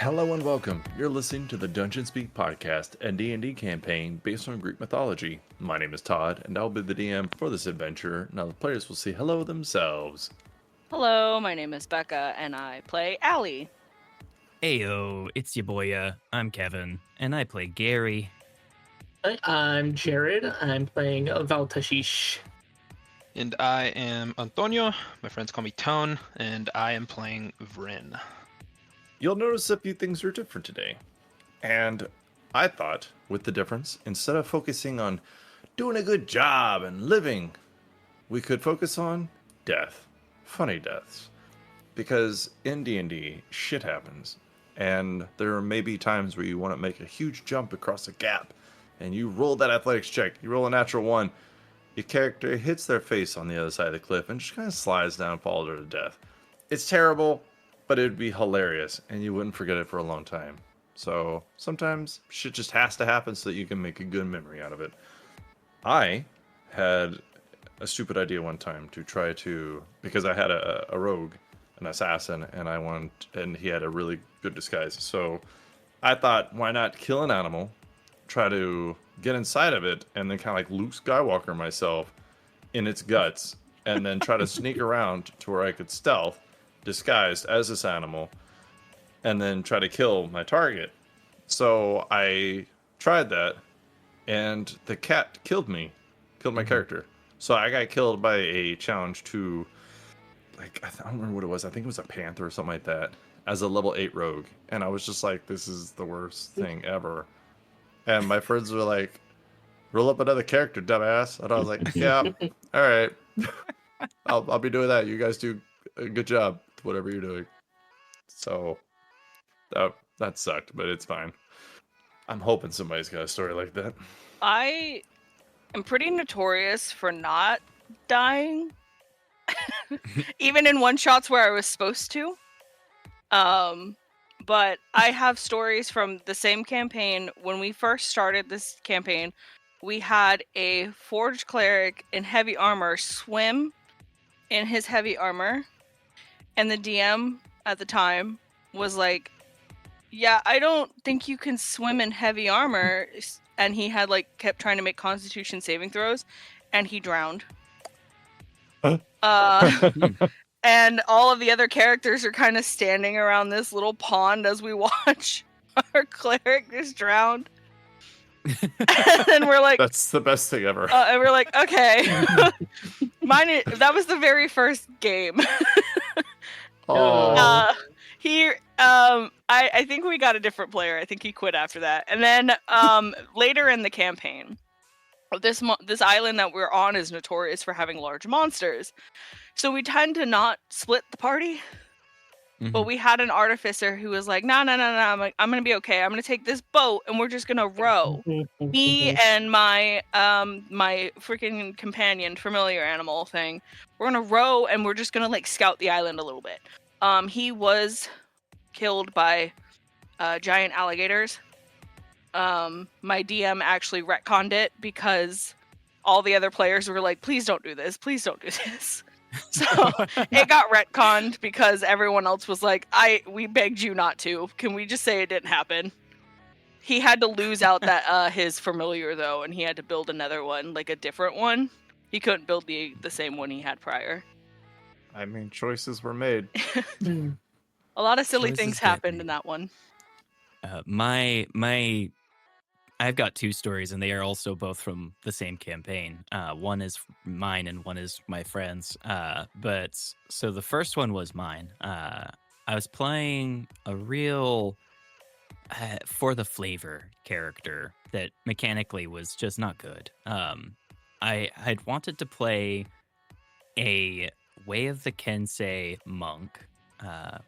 Hello and welcome. You're listening to the Dungeon Speak podcast and D&D campaign based on Greek mythology. My name is Todd, and I'll be the DM for this adventure. Now the players will say hello themselves. Hello, my name is Becca, and I play Allie. Heyo, it's your boy. I'm Kevin, and I play Gary. Hi, I'm Jared. I'm playing Valtashish. And I am Antonio. My friends call me Tone, and I am playing Vryn. You'll notice a few things are different today. And I thought, with the difference, instead of focusing on doing a good job and living, we could focus on death. Funny deaths. Because in D&D, shit happens. And there may be times where you want to make a huge jump across a gap. And you roll that athletics check. You roll a natural 1. Your character hits their face on the other side of the cliff and just kind of slides down and falls to death. It's terrible, but it would be hilarious. And you wouldn't forget it for a long time. So sometimes shit just has to happen so that you can make a good memory out of it. I had a stupid idea one time to try to, because I had a rogue, an assassin, and he had a really good disguise. So I thought, why not kill an animal, try to get inside of it, and then kind of like Luke Skywalker myself in its guts, and then try to sneak around to where I could stealth, disguised as this animal, and then try to kill my target. So I tried that, and the cat killed my character. So I got killed by a challenge to, like, I don't remember what it was. I think it was a panther or something like that, as a level 8 rogue. And I was just like, this is the worst thing ever. And my friends were like, roll up another character, dumbass. And I was like, yeah, all right. I'll be doing that. You guys do a good job, whatever you're doing. So that sucked, but it's fine. I'm hoping somebody's got a story like that. I am pretty notorious for not dying, even in one-shots where I was supposed to. But I have stories from the same campaign. When we first started this campaign, we had a forged cleric in heavy armor swim in his heavy armor, and the DM at the time was like, yeah, I don't think you can swim in heavy armor. And he had kept trying to make Constitution saving throws, and he drowned. And all of the other characters are kind of standing around this little pond as we watch our cleric just drown. And we're like, that's the best thing ever. And we're like, okay. That was the very first game. Oh. I think we got a different player. I think he quit after that. And then later in the campaign, this island that we're on is notorious for having large monsters. So we tend to not split the party. Mm-hmm. But we had an artificer who was like, no. I'm like, I'm going to be okay. I'm going to take this boat and we're just going to row. Me and my freaking companion, familiar animal thing, we're going to row and we're just going to scout the island a little bit. He was killed by giant alligators. My DM actually retconned it because all the other players were like, please don't do this. Please don't do this. So it got retconned because everyone else was like, we begged you not to. Can we just say it didn't happen? He had to lose out that his familiar though, and he had to build another one, a different one. He couldn't build the same one he had prior. I mean, choices were made. A lot of silly things happened in that one. I've got 2 stories, and they are also both from the same campaign. One is mine, and one is my friend's. So the first one was mine. I was playing a real for the flavor character that mechanically was just not good. I had wanted to play a Way of the Kensei monk,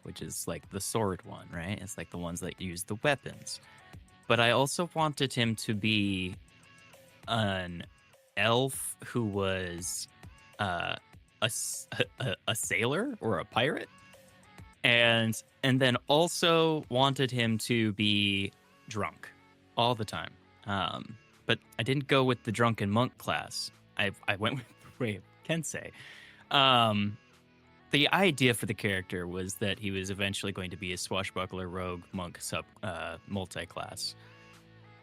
which is the sword one, right? It's the ones that use the weapons. But I also wanted him to be an elf who was a sailor or a pirate, and then also wanted him to be drunk all the time. But I didn't go with the drunken monk class. I went with the Way of Kensei. the idea for the character was that he was eventually going to be a swashbuckler rogue monk multi-class.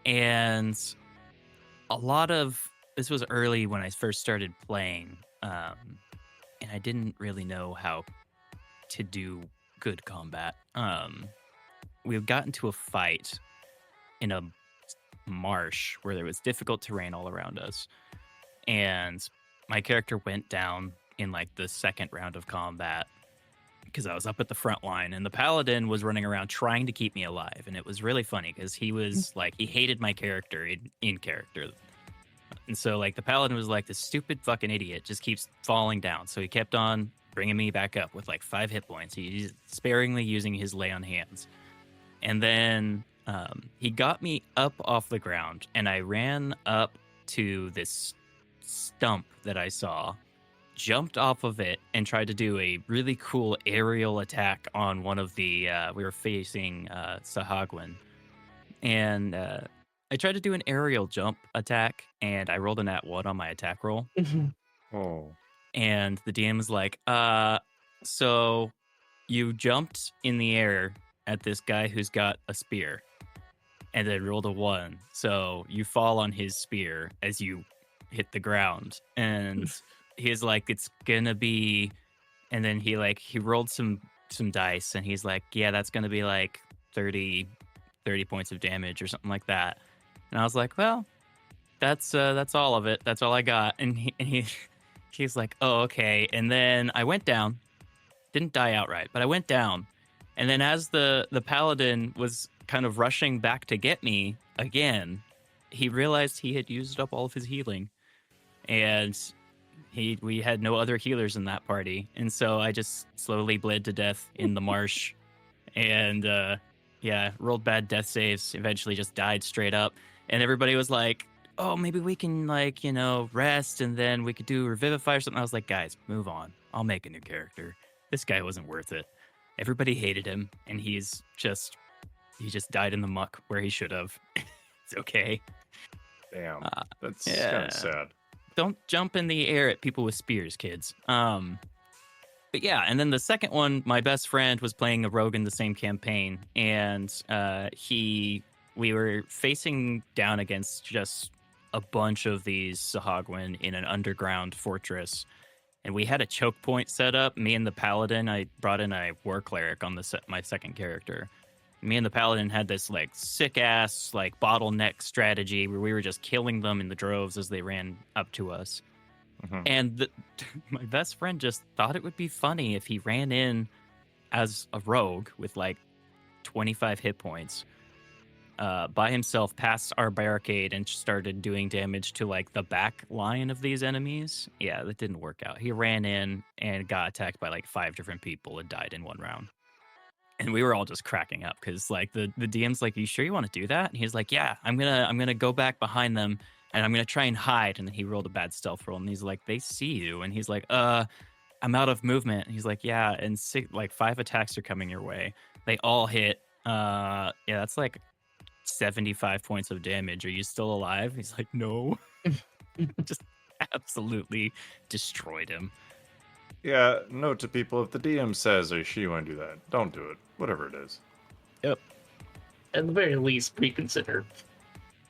And a lot of this was early when I first started playing, and I didn't really know how to do good combat. We got into a fight in a marsh where there was difficult terrain all around us, and my character went down in like the second round of combat because I was up at the front line, and the paladin was running around trying to keep me alive, and it was really funny because he was like, he hated my character in character. And so like the paladin was like, this stupid fucking idiot just keeps falling down, so he kept on bringing me back up with like 5 hit points. He's sparingly using his lay on hands, and then he got me up off the ground, and I ran up to this stump that I saw, jumped off of it, and tried to do a really cool aerial attack on one of the we were facing Sahagwin, and I tried to do an aerial jump attack, and I rolled a nat 1 on my attack roll. Oh. And the DM was like, so you jumped in the air at this guy who's got a spear and then rolled a 1. So you fall on his spear as you hit the ground. And he's like, it's gonna be, and then he rolled some dice, and he's like, yeah, that's gonna be like 30 points of damage or something like that. And I was like, well, that's all of it. That's all I got. And he's like, oh, okay. And then I went down, didn't die outright, but I went down. And then as the paladin was kind of rushing back to get me again, he realized he had used up all of his healing. And we had no other healers in that party. And so I just slowly bled to death in the marsh. And rolled bad death saves, eventually just died straight up. And everybody was like, oh, maybe we can rest, and then we could do Revivify or something. I was like, guys, move on. I'll make a new character. This guy wasn't worth it. Everybody hated him, and he just died in the muck where he should have. It's okay. Damn. That's yeah. kind of sad. Don't jump in the air at people with spears, kids. But yeah, and then the second one, my best friend was playing a rogue in the same campaign, and we were facing down against just a bunch of these Sahagwin in an underground fortress, and we had a choke point set up. Me and the paladin, I brought in a war cleric on my second character. Me and the paladin had this like sick ass like bottleneck strategy where we were just killing them in the droves as they ran up to us. Mm-hmm. And my best friend just thought it would be funny if he ran in as a rogue with like 25 hit points by himself past our barricade and started doing damage to like the back line of these enemies. Yeah, that didn't work out. He ran in and got attacked by like 5 different people and died in 1 round. And we were all just cracking up because like the DM's like, you sure you want to do that? And he's like, yeah, I'm gonna go back behind them and I'm gonna try and hide. And then he rolled a bad stealth roll, and he's like, they see you. And he's like, I'm out of movement. And he's like, yeah, and 5 attacks are coming your way. They all hit. Yeah, that's like 75 points of damage. Are you still alive? He's like, no. Just absolutely destroyed him. Yeah, note to people, if the DM says, or she want to do that, don't do it. Whatever it is. Yep. At the very least, reconsider.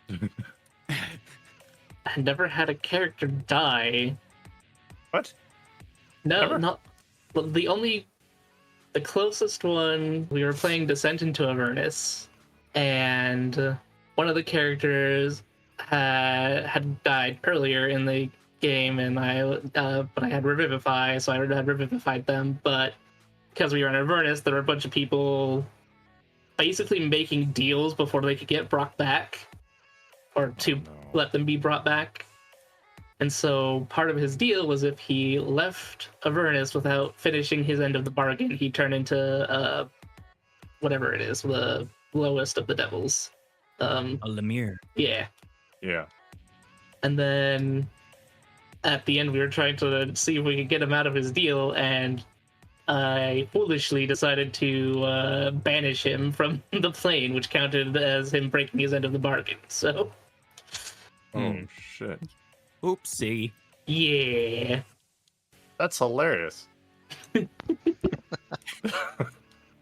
I never had a character die. What? No, Never? not... Well, the closest one, we were playing Descent into Avernus, and one of the characters had died earlier in the game, and but I had Revivify, so I had Revivified them. But because we were in Avernus, there were a bunch of people basically making deals before they could get brought back, or to let them be brought back. And so part of his deal was if he left Avernus without finishing his end of the bargain, he'd turn into whatever it is, the lowest of the devils. A Lemire. Yeah. Yeah. And then at the end, we were trying to see if we could get him out of his deal, and I foolishly decided to banish him from the plane, which counted as him breaking his end of the bargain. So. Oh, shit. Oopsie. Yeah. That's hilarious.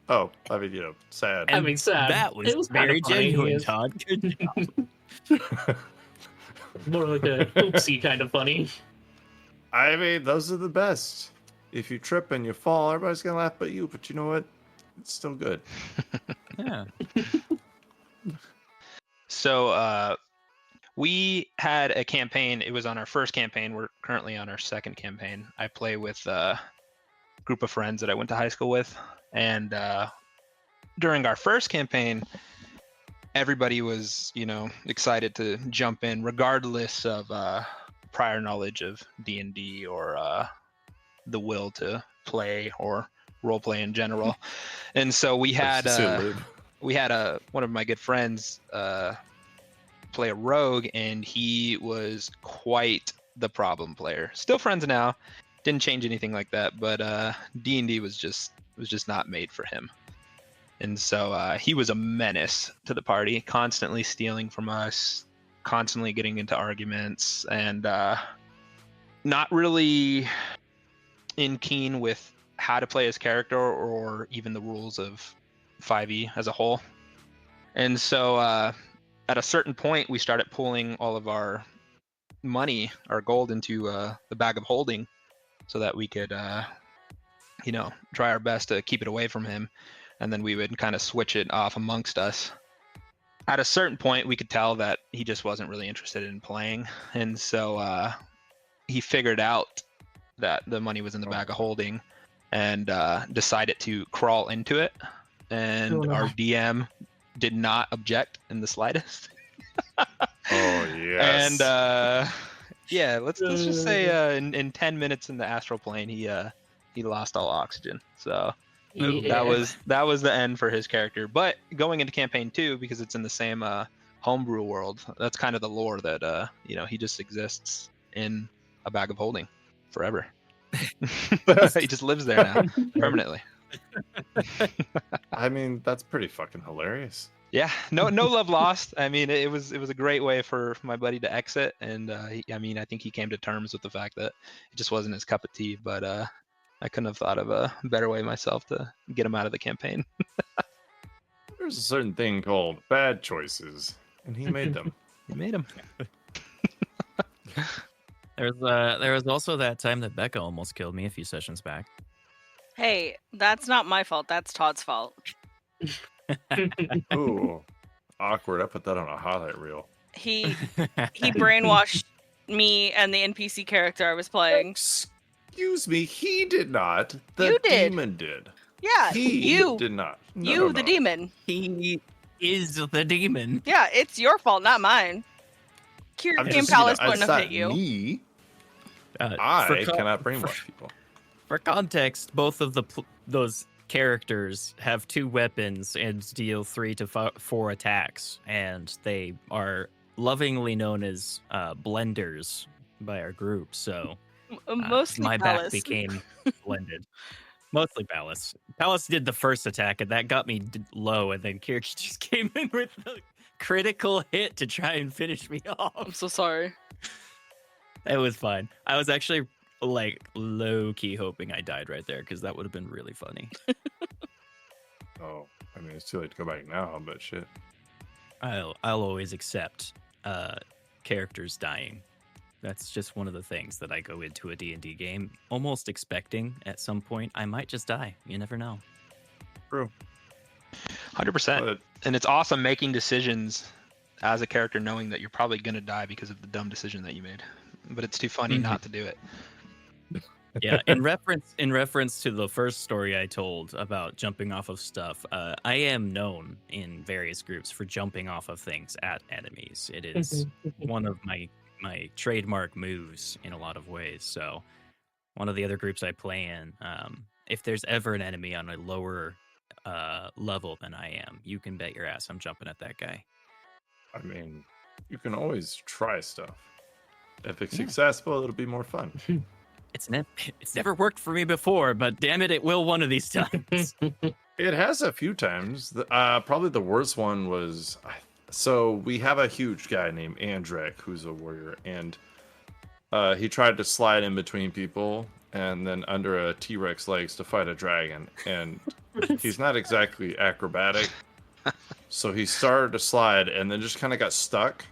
Oh, I mean, sad. I mean, sad. That was, It was kinda very funny, genuine, yes. Todd. Good job. More like a oopsie kind of funny. I mean, those are the best. If you trip and you fall, everybody's gonna laugh but you. But you know what? It's still good. Yeah. So we had a campaign. It was on our first campaign. We're currently on our second campaign. I play with a group of friends that I went to high school with, and during our first campaign, everybody was, excited to jump in, regardless of prior knowledge of D&D or the will to play or role play in general. And so we had one of my good friends play a rogue, and he was quite the problem player. Still friends now, didn't change anything like that, but D&D was just not made for him. And so he was a menace to the party, constantly stealing from us, constantly getting into arguments, and not really in keen with how to play his character or even the rules of 5e as a whole. And so at a certain point, we started pulling all of our money, our gold, into the bag of holding so that we could, try our best to keep it away from him. And then we would kind of switch it off amongst us. At a certain point, we could tell that he just wasn't really interested in playing. And so he figured out that the money was in the bag of holding and decided to crawl into it. And our DM did not object in the slightest. Oh, yes. And let's just say in 10 minutes in the astral plane, he lost all oxygen. So that was the end for his character. But going into campaign 2, because it's in the same homebrew world, that's kind of the lore that he just exists in a bag of holding forever. He just lives there now permanently. I mean, that's pretty fucking hilarious. Yeah, no love lost. I mean, it was a great way for my buddy to exit, and I think he came to terms with the fact that it just wasn't his cup of tea. But I couldn't have thought of a better way myself to get him out of the campaign. There's a certain thing called bad choices, and he made them. He made them. There was also that time that Becca almost killed me a few sessions back. Hey, that's not my fault. That's Todd's fault. Ooh, awkward. I put that on a highlight reel. He brainwashed me and the NPC character I was playing. Excuse me, he did not. The You did. demon did. Yeah, He you did not. No, you no, the no. demon. He is the demon. Yeah, it's your fault, not mine. I'm Kirian just, Palace it's wouldn't have not hit you. me. For I con- cannot brainwash people. For context, both of those characters have 2 weapons and deal 3 to 4 attacks, and they are lovingly known as blenders by our group. So Mostly my Palace. back became blended. Mostly Palace. Palace did the first attack, and that got me low, and then Kirk just came in with a critical hit to try and finish me I'm off. so sorry. It was fine. I was actually low-key hoping I died right there, because that would have been really funny. Oh, I mean, it's too late to go back now, but shit. I'll always accept characters dying. That's just one of the things that I go into a D&D game almost expecting at some point I might just die. You never know. True. 100%. But And it's awesome making decisions as a character knowing that you're probably going to die because of the dumb decision that you made. But it's too funny not to do it. Yeah, in reference to the first story I told about jumping off of stuff, I am known in various groups for jumping off of things at enemies. It is one of my trademark moves in a lot of ways. So one of the other groups I play in, if there's ever an enemy on a lower level than I am, you can bet your ass I'm jumping at that guy. I mean, you can always try stuff. If it's successful, it'll be more fun. It's never worked for me before, but damn it will one of these times. It has a few times. Probably the worst one was, so we have a huge guy named Andrek who's a warrior, and he tried to slide in between people, and then under a T-Rex legs to fight a dragon. And he's not exactly acrobatic. So he started to slide and then just kind of got stuck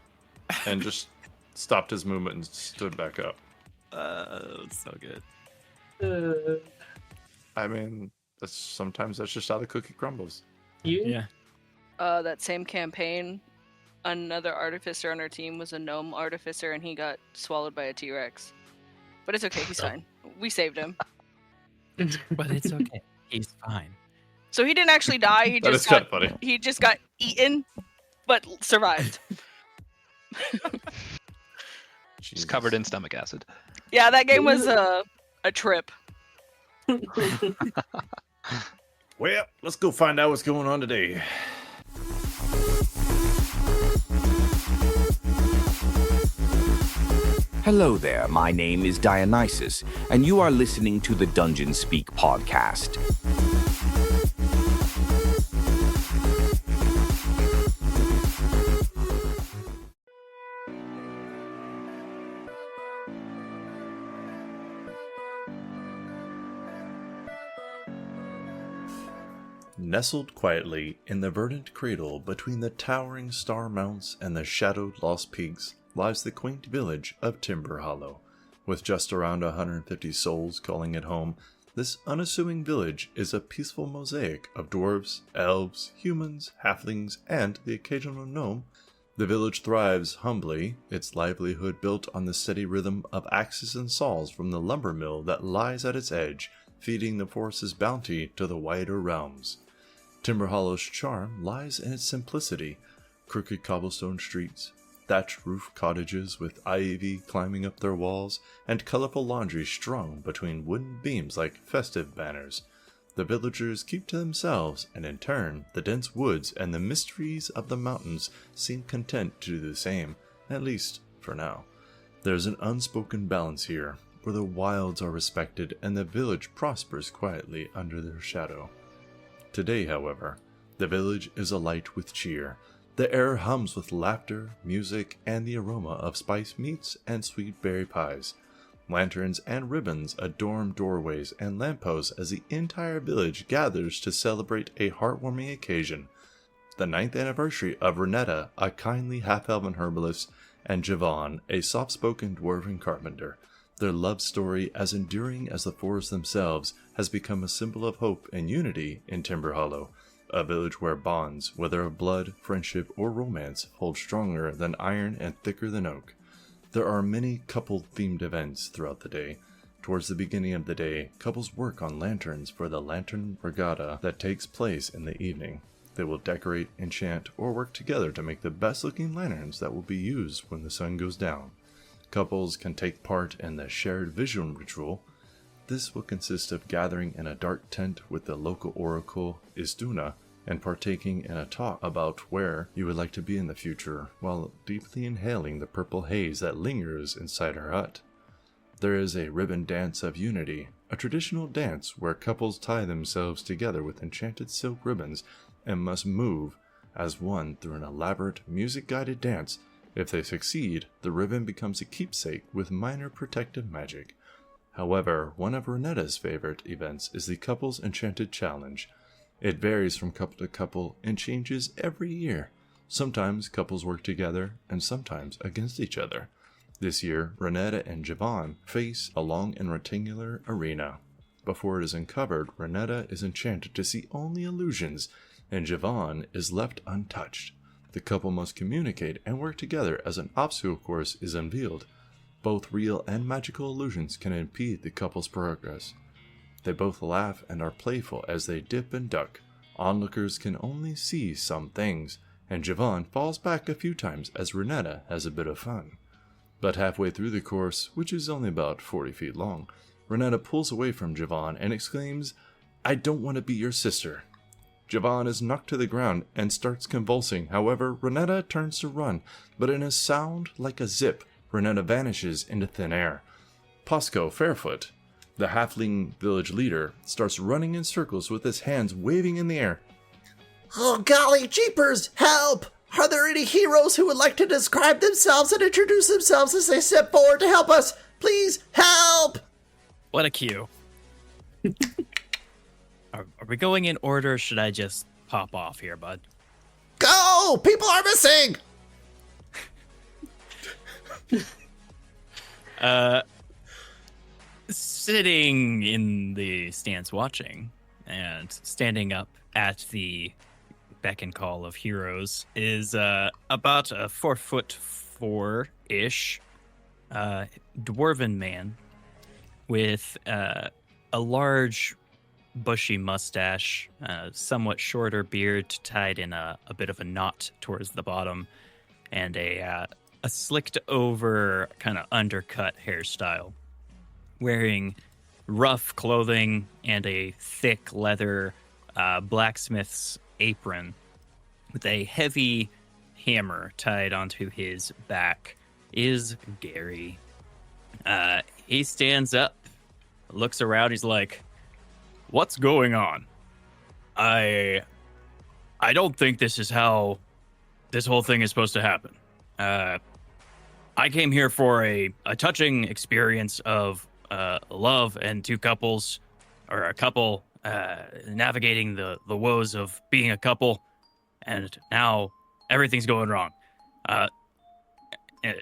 and just stopped his movement and stood back up. That's so good. I mean, sometimes that's just how the cookie crumbles. Yeah. That same campaign, another artificer on our team was a gnome artificer, and he got swallowed by a T-Rex. But it's okay, he's fine. We saved him. But it's okay. He's fine. So he didn't actually die. He That just is kind got of funny. he just got eaten, but survived. He's covered in stomach acid. Yeah, that game was a trip. Well, let's go find out what's going on today. Hello there, my name is Dionysus, and you are listening to the Dungeon Speak podcast. Nestled quietly in the verdant cradle between the towering star mounts and the shadowed lost peaks lies the quaint village of Timberhollow. With just around 150 souls calling it home, this unassuming village is a peaceful mosaic of dwarves, elves, humans, halflings, and the occasional gnome. The village thrives humbly, its livelihood built on the steady rhythm of axes and saws from the lumber mill that lies at its edge, feeding the forest's bounty to the wider realms. Timberhollow's charm lies in its simplicity: crooked cobblestone streets, thatched roof cottages with ivy climbing up their walls, and colorful laundry strung between wooden beams like festive banners. The villagers keep to themselves, and in turn, the dense woods and the mysteries of the mountains seem content to do the same, at least for now. There's an unspoken balance here, where the wilds are respected and the village prospers quietly under their shadow. Today, however, the village is alight with cheer. The air hums with laughter, music, and the aroma of spiced meats and sweet berry pies. Lanterns and ribbons adorn doorways and lampposts as the entire village gathers to celebrate a heartwarming occasion: the 9th anniversary of Renetta, a kindly half-elven herbalist, and Javon, a soft-spoken dwarven carpenter. Their love story, as enduring as the forests themselves, has become a symbol of hope and unity in Timberhollow, a village where bonds, whether of blood, friendship, or romance, hold stronger than iron and thicker than oak. There are many couple-themed events throughout the day. Towards the beginning of the day, couples work on lanterns for the lantern regatta that takes place in the evening. They will decorate, enchant, or work together to make the best-looking lanterns that will be used when the sun goes down. Couples can take part in the shared vision ritual. This will consist of gathering in a dark tent with the local oracle, Istuna, and partaking in a talk about where you would like to be in the future, while deeply inhaling the purple haze that lingers inside her hut. There is a ribbon dance of unity, a traditional dance where couples tie themselves together with enchanted silk ribbons and must move as one through an elaborate music-guided dance. If they succeed, the ribbon becomes a keepsake with minor protective magic. However, one of Renetta's favorite events is the Couples Enchanted Challenge. It varies from couple to couple and changes every year. Sometimes couples work together and sometimes against each other. This year, Renetta and Javon face along in rectangular arena. Before it is uncovered, Renetta is enchanted to see only illusions, and Javon is left untouched. The couple must communicate and work together as an obstacle course is unveiled. Both real and magical illusions can impede the couple's progress. They both laugh and are playful as they dip and duck. Onlookers can only see some things, and Javon falls back a few times as Renetta has a bit of fun. But halfway through the course, which is only about 40 feet long, Renetta pulls away from Javon and exclaims, "I don't want to be your sister." Javon is knocked to the ground and starts convulsing. However, Renetta turns to run, but in a sound like a zip, Renetta vanishes into thin air. Posco Fairfoot, the halfling village leader, starts running in circles with his hands waving in the air. "Oh, golly jeepers, help! Are there any heroes who would like to describe themselves and introduce themselves as they step forward to help us? Please, help!" What a cue. Are we going in order, or should I just pop off here, bud? Go! People are missing! Sitting in the stands watching and standing up at the beck and call of heroes is about a 4'4" dwarven man with a large bushy mustache, somewhat shorter beard tied in a bit of a knot towards the bottom, and a slicked over kind of undercut hairstyle, wearing rough clothing and a thick leather blacksmith's apron with a heavy hammer tied onto his back is Gary. He stands up, looks around, he's like, "What's going on? I don't think this is how this whole thing is supposed to happen. I came here for a touching experience of love and two couples, or a couple, navigating the woes of being a couple, and now everything's going wrong."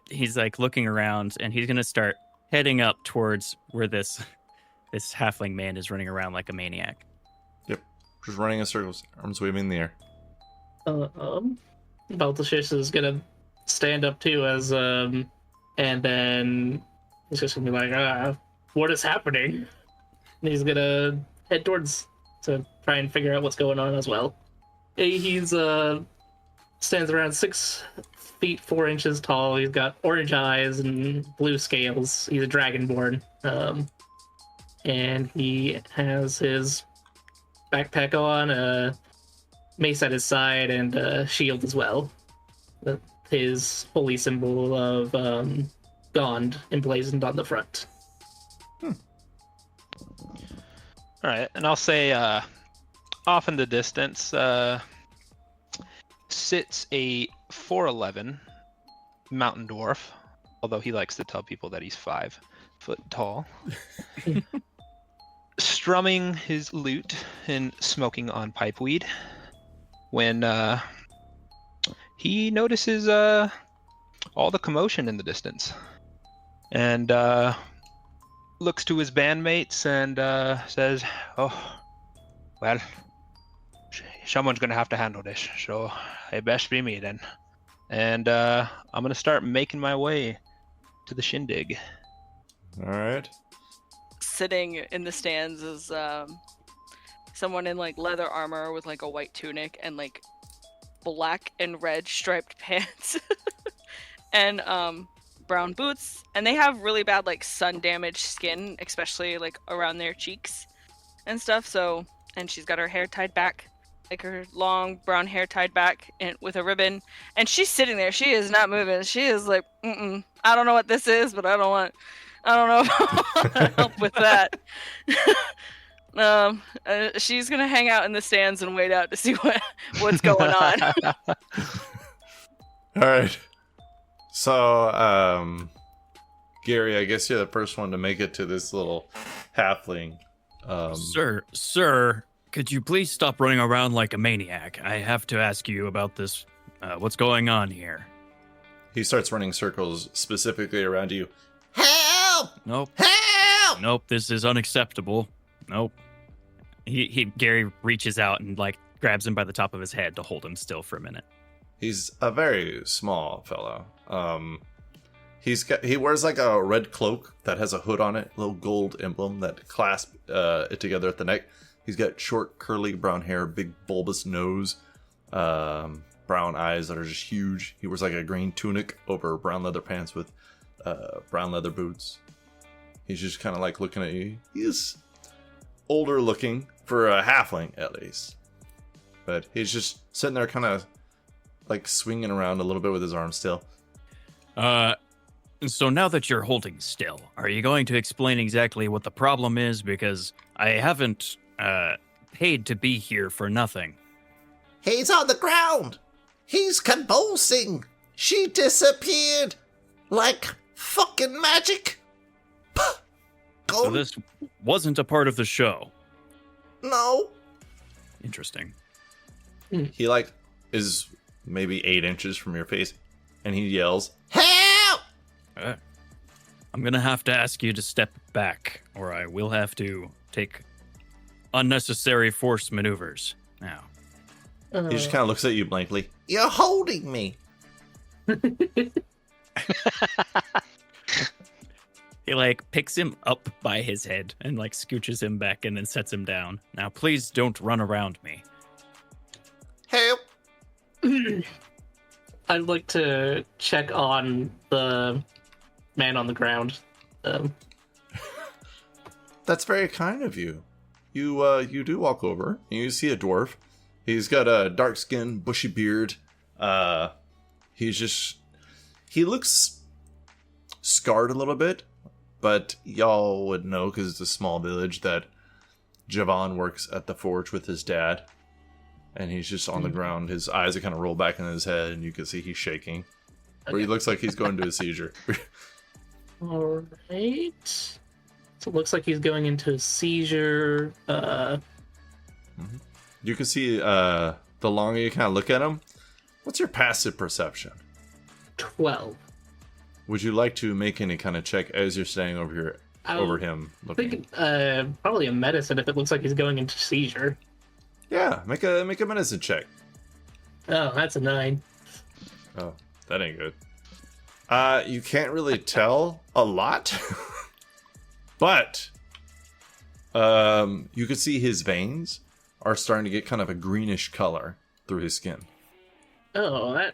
He's like looking around, and he's gonna start heading up towards where this halfling man is running around like a maniac. Yep, just running in circles, arms waving in the air. Baltashish is gonna stand up too, as and then he's just gonna be like, "What is happening?" And he's gonna head towards to try and figure out what's going on as well. He's stands around 6 feet 4 inches tall. He's got orange eyes and blue scales. He's a dragonborn, and he has his backpack on, a mace at his side, and a shield as well. His holy symbol of Gond emblazoned on the front. All right, and I'll say off in the distance sits a 4'11" mountain dwarf, although he likes to tell people that he's 5 foot tall, strumming his lute and smoking on pipeweed when he notices all the commotion in the distance, and looks to his bandmates and says, "Oh, well, someone's gonna have to handle this, so it best be me then." And I'm gonna start making my way to the shindig. All right. Sitting in the stands is someone in like leather armor with like a white tunic and like black and red striped pants and brown boots, and they have really bad like sun damaged skin, especially like around their cheeks and stuff. So, and she's got her hair tied back, like her long brown hair tied back and with a ribbon, and she's sitting there. She is not moving. She is like, I don't know what this is, but I don't know if I want to help with that. She's gonna hang out in the stands and wait out to see what's going on. All right. So, Gary, I guess you're the first one to make it to this little halfling. Sir, could you please stop running around like a maniac? I have to ask you about this. What's going on here? He starts running circles specifically around you. Help! Nope. Help! Nope. This is unacceptable. Nope. Gary reaches out and like grabs him by the top of his head to hold him still for a minute. He's a very small fellow. He wears like a red cloak that has a hood on it, a little gold emblem that clasps it together at the neck. He's got short, curly brown hair, big bulbous nose, brown eyes that are just huge. He wears like a green tunic over brown leather pants with brown leather boots. He's just kind of like looking at you. He's older looking for a halfling at least, but he's just sitting there kind of like swinging around a little bit with his arms still. So now that you're holding still, are you going to explain exactly what the problem is? Because I haven't paid to be here for nothing. He's on the ground. He's convulsing. She disappeared like fucking magic. So this wasn't a part of the show. No. Interesting. He like is maybe 8 inches from your face, and he yells, Help! I'm gonna have to ask you to step back, or I will have to take unnecessary force maneuvers. Now, he just kind of looks at you blankly. You're holding me. he like picks him up by his head and like scooches him back and then sets him down. Now, please don't run around me. Help! I'd like to check on the man on the ground. That's very kind of you. You do walk over and you see a dwarf. He's got a dark skin, bushy beard. He looks scarred a little bit, but y'all would know because it's a small village that Javon works at the forge with his dad. And he's just on the ground. His eyes are kind of rolled back in his head, and you can see he's shaking. Or he looks like he's going to a seizure. All right. So it looks like he's going into a seizure. You can see the longer you kind of look at him. What's your passive perception? 12. Would you like to make any kind of check as you're standing over here, over him? I Looking? think probably a medicine if it looks like he's going into seizure. Yeah, make a medicine check. Oh, that's a 9. Oh, that ain't good. You can't really tell a lot, but you can see his veins are starting to get kind of a greenish color through his skin. Oh, that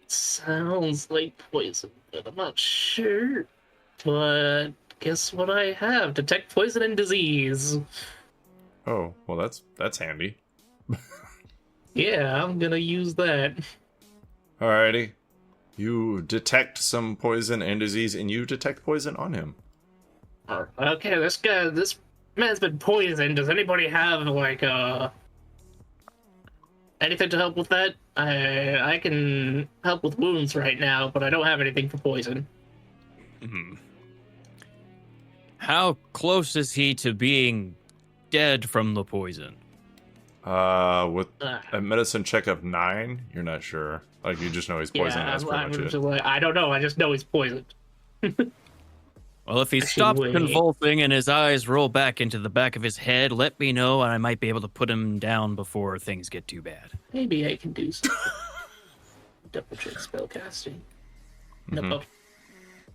sounds like poison, but I'm not sure. But guess what I have? Detect poison and disease. Oh, well, that's handy. Yeah, I'm gonna use that. Alrighty. You detect some poison and disease, and you detect poison on him. Okay, this man's been poisoned. Does anybody have like anything to help with that? I can help with wounds right now, but I don't have anything for poison. How close is he to being dead from the poison? With a medicine check of 9, you're not sure. Like, you just know he's poisoned. Yeah, That's pretty much it. like, I don't know. I just know he's poisoned. Well, if he stops convulsing and his eyes roll back into the back of his head, let me know and I might be able to put him down before things get too bad. Maybe I can do something. Double check spellcasting. Nope.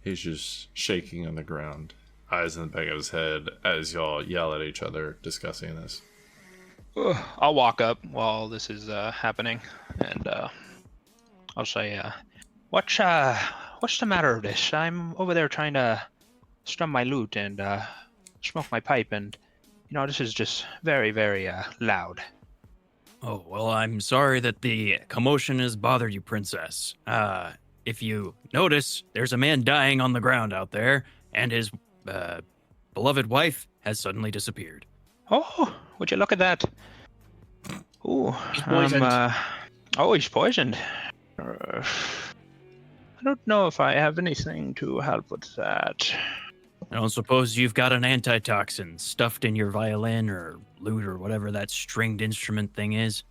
He's just shaking on the ground, eyes in the back of his head, as y'all yell at each other discussing this. I'll walk up while this is happening, and I'll say, "What's the matter with this? I'm over there trying to strum my lute and smoke my pipe, and this is just very, very loud." Oh, well, I'm sorry that the commotion has bothered you, Princess. If you notice, there's a man dying on the ground out there, and his beloved wife has suddenly disappeared. Oh, would you look at that? Ooh, He's poisoned. He's poisoned. I don't know if I have anything to help with that. I don't suppose you've got an antitoxin stuffed in your violin or lute or whatever that stringed instrument thing is?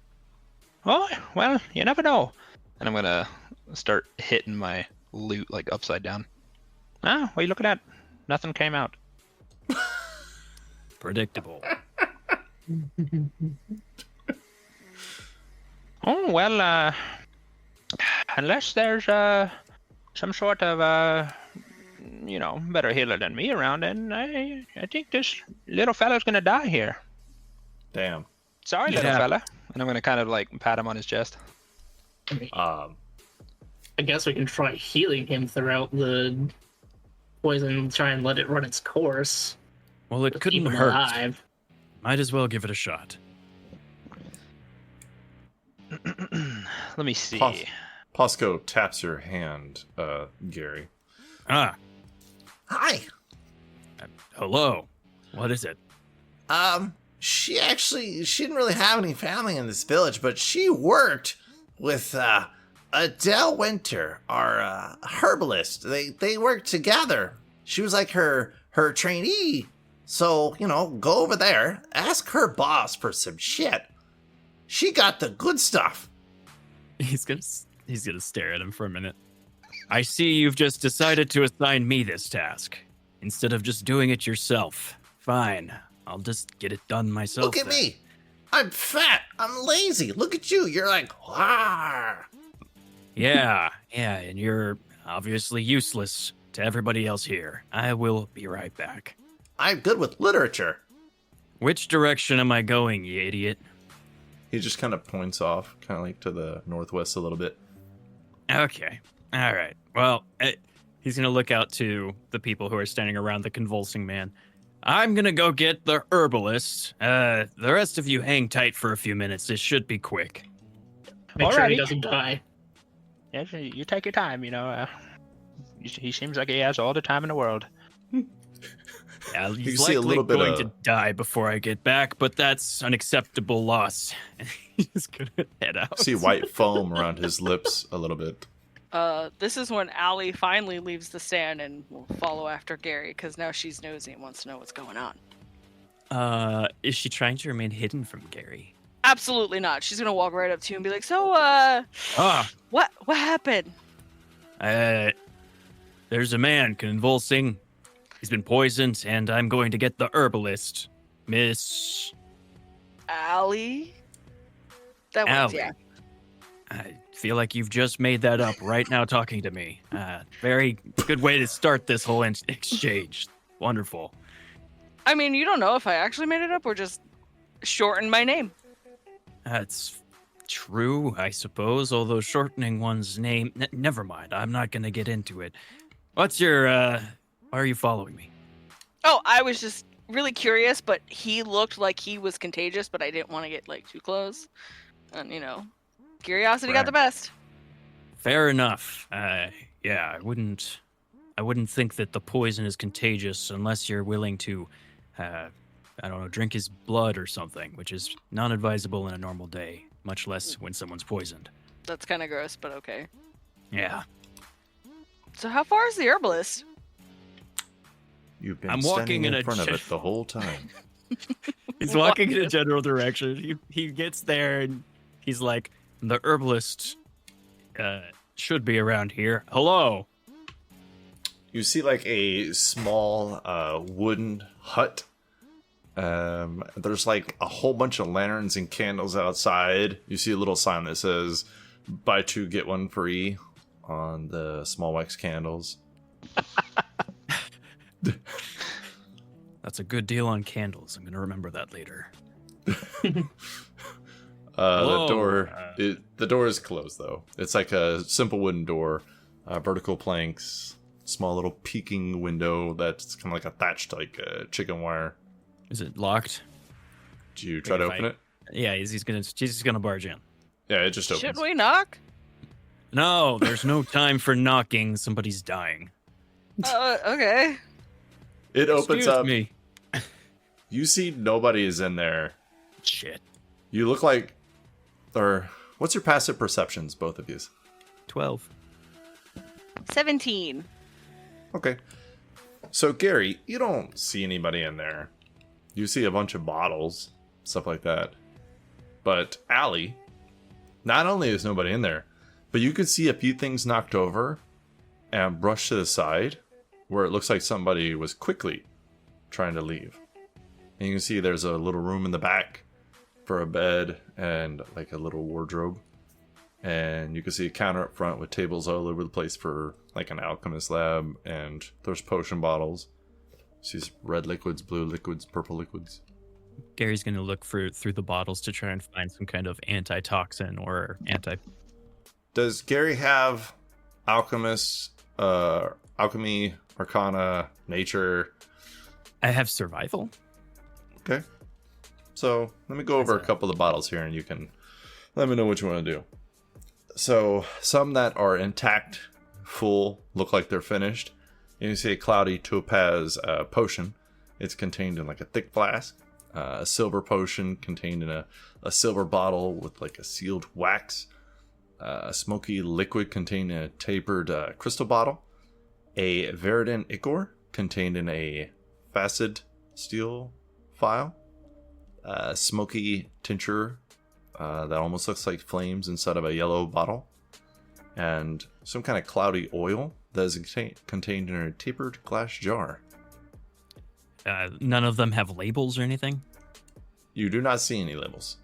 Oh, well, you never know. And I'm gonna start hitting my lute like upside down. What are you looking at? Nothing came out. Predictable. Oh, well, unless there's some sort of better healer than me around, and I think this little fella's gonna die here. Damn. Sorry, little fella. And I'm gonna kind of like pat him on his chest. I guess we can try healing him throughout the poison, try and let it run its course. Well, it Just couldn't keep him hurt. alive. Might as well give it a shot. Let me see. Posco taps your hand, Gary. Ah, Hi. hello. What is it? She didn't really have any family in this village, but she worked with Adele Winter, our herbalist. They worked together. She was like her trainee So, go over there, ask her boss for some shit. She got the good stuff. He's gonna stare at him for a minute. I see you've just decided to assign me this task instead of just doing it yourself. Fine, I'll just get it done myself. Look at me. I'm fat. I'm lazy. Look at you. You're like, "Wah." Yeah, and you're obviously useless to everybody else here. I will be right back. I'm good with literature. Which direction am I going, you idiot? He just kind of points off, kind of like to the northwest a little bit. Okay. All right. Well, he's going to look out to the people who are standing around the convulsing man. I'm going to go get the herbalist. The rest of you hang tight for a few minutes. This should be quick. Make sure he Alrighty. doesn't die. Yeah, you take your time, he seems like he has all the time in the world. Yeah, can he's see a likely little bit going of- to die before I get back, but that's an acceptable loss. He's going to head out. See white foam around his lips a little bit. This is when Allie finally leaves the stand and will follow after Gary because now she's nosy and wants to know what's going on. Is she trying to remain hidden from Gary? Absolutely not. She's gonna walk right up to you and be like, "So, what happened?" There's a man convulsing. He's been poisoned, and I'm going to get the herbalist, Miss Allie? That was, Allie. yeah. I feel like you've just made that up right now talking to me. Very good way to start this whole exchange. Wonderful. I mean, you don't know if I actually made it up or just shortened my name. That's true, I suppose, although shortening one's name... never mind, I'm not going to get into it. What's your, why are you following me? Oh, I was just really curious, but he looked like he was contagious, but I didn't want to get, too close. And, curiosity got the best. Fair enough. Yeah, I wouldn't think that the poison is contagious unless you're willing to, drink his blood or something, which is not advisable in a normal day, much less when someone's poisoned. That's kind of gross, but okay. Yeah. So how far is the herbalist? You've been I'm standing walking in in a front of ch- it the whole time. He's walking in a general direction. He gets there and he's like, the herbalist should be around here. Hello. You see like a small wooden hut. There's like a whole bunch of lanterns and candles outside. You see a little sign that says buy two get one free on the small wax candles. That's a good deal on candles. I'm going to remember that later. The door Hello, the door is closed though. It's like a simple wooden door, vertical planks, small little peeking window that's kind of like attached to like a chicken wire. Is it locked? Do you try to open it? Yeah, she's just gonna barge in. Yeah, it just opens. Should we knock? No, there's no time for knocking. Somebody's dying. Okay. It opens Excuse up. me. You see nobody is in there. Shit. You look like, or what's your passive perceptions, both of you? 12. 17. Okay. So Gary, you don't see anybody in there. You see a bunch of bottles, stuff like that. But Allie, not only is nobody in there, but you can see a few things knocked over and brushed to the side where it looks like somebody was quickly trying to leave. And you can see there's a little room in the back for a bed and like a little wardrobe. And you can see a counter up front with tables all over the place for like an alchemist lab, and there's potion bottles. See red liquids, blue liquids, purple liquids. Gary's gonna look through the bottles to try and find some kind of antitoxin or Does Gary have alchemist, alchemy, arcana, nature? I have survival. Okay. So let me go over a couple of bottles here and you can let me know what you want to do. So some that are intact, full, look like they're finished. You can see a cloudy topaz potion. It's contained in like a thick flask. A silver potion contained in a silver bottle with like a sealed wax. A smoky liquid contained in a tapered crystal bottle. A Veridin ichor contained in a facet steel file, smoky tincture that almost looks like flames inside of a yellow bottle, and some kind of cloudy oil that is contained in a tapered glass jar. None of them have labels or anything? You do not see any labels.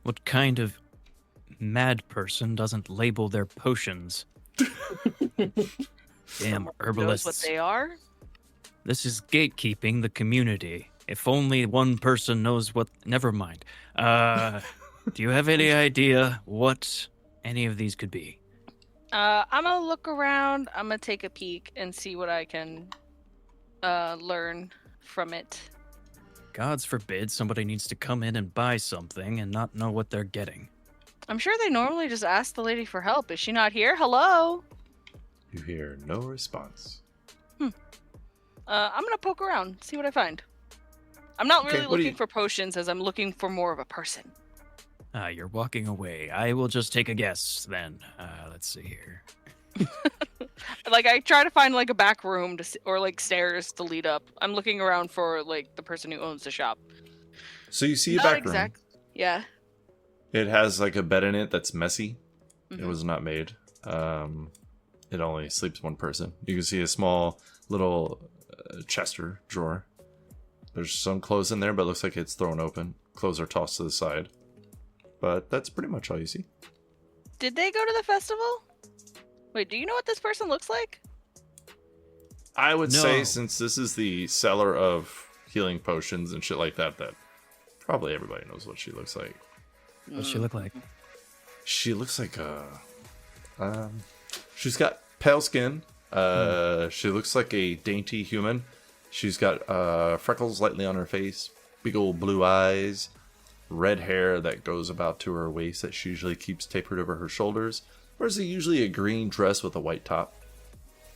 What kind of mad person doesn't label their potions? Damn Knows herbalists. what they are? This is gatekeeping the community. If only one person knows what... Never mind. Do you have any idea what any of these could be? I'm gonna look around. I'm gonna take a peek and see what I can learn from it. Gods forbid somebody needs to come in and buy something and not know what they're getting. I'm sure they normally just ask the lady for help. Is she not here? Hello? You hear no response. I'm gonna poke around, see what I find. I'm not Okay, really what do looking you- for potions as I'm looking for more of a person. You're walking away. I will just take a guess then. Let's see here. Like, I try to find like a back room or like stairs to lead up. I'm looking around for like the person who owns the shop. So you see a Not back exact. Yeah. room. It has like a bed in it that's messy. It Mhm. was not made. It only sleeps one person. You can see a small little chest or drawer. There's some clothes in there, but it looks like it's thrown open. Clothes are tossed to the side. But that's pretty much all you see. Did they go to the festival? Wait, do you know what this person looks like? I would No. say, since this is the seller of healing potions and shit like that, that probably everybody knows what she looks like. What's she look like? She looks like she's got pale skin. She looks like a dainty human. She's got freckles lightly on her face, big old blue eyes, red hair that goes about to her waist that she usually keeps tapered over her shoulders. Wears usually a green dress with a white top,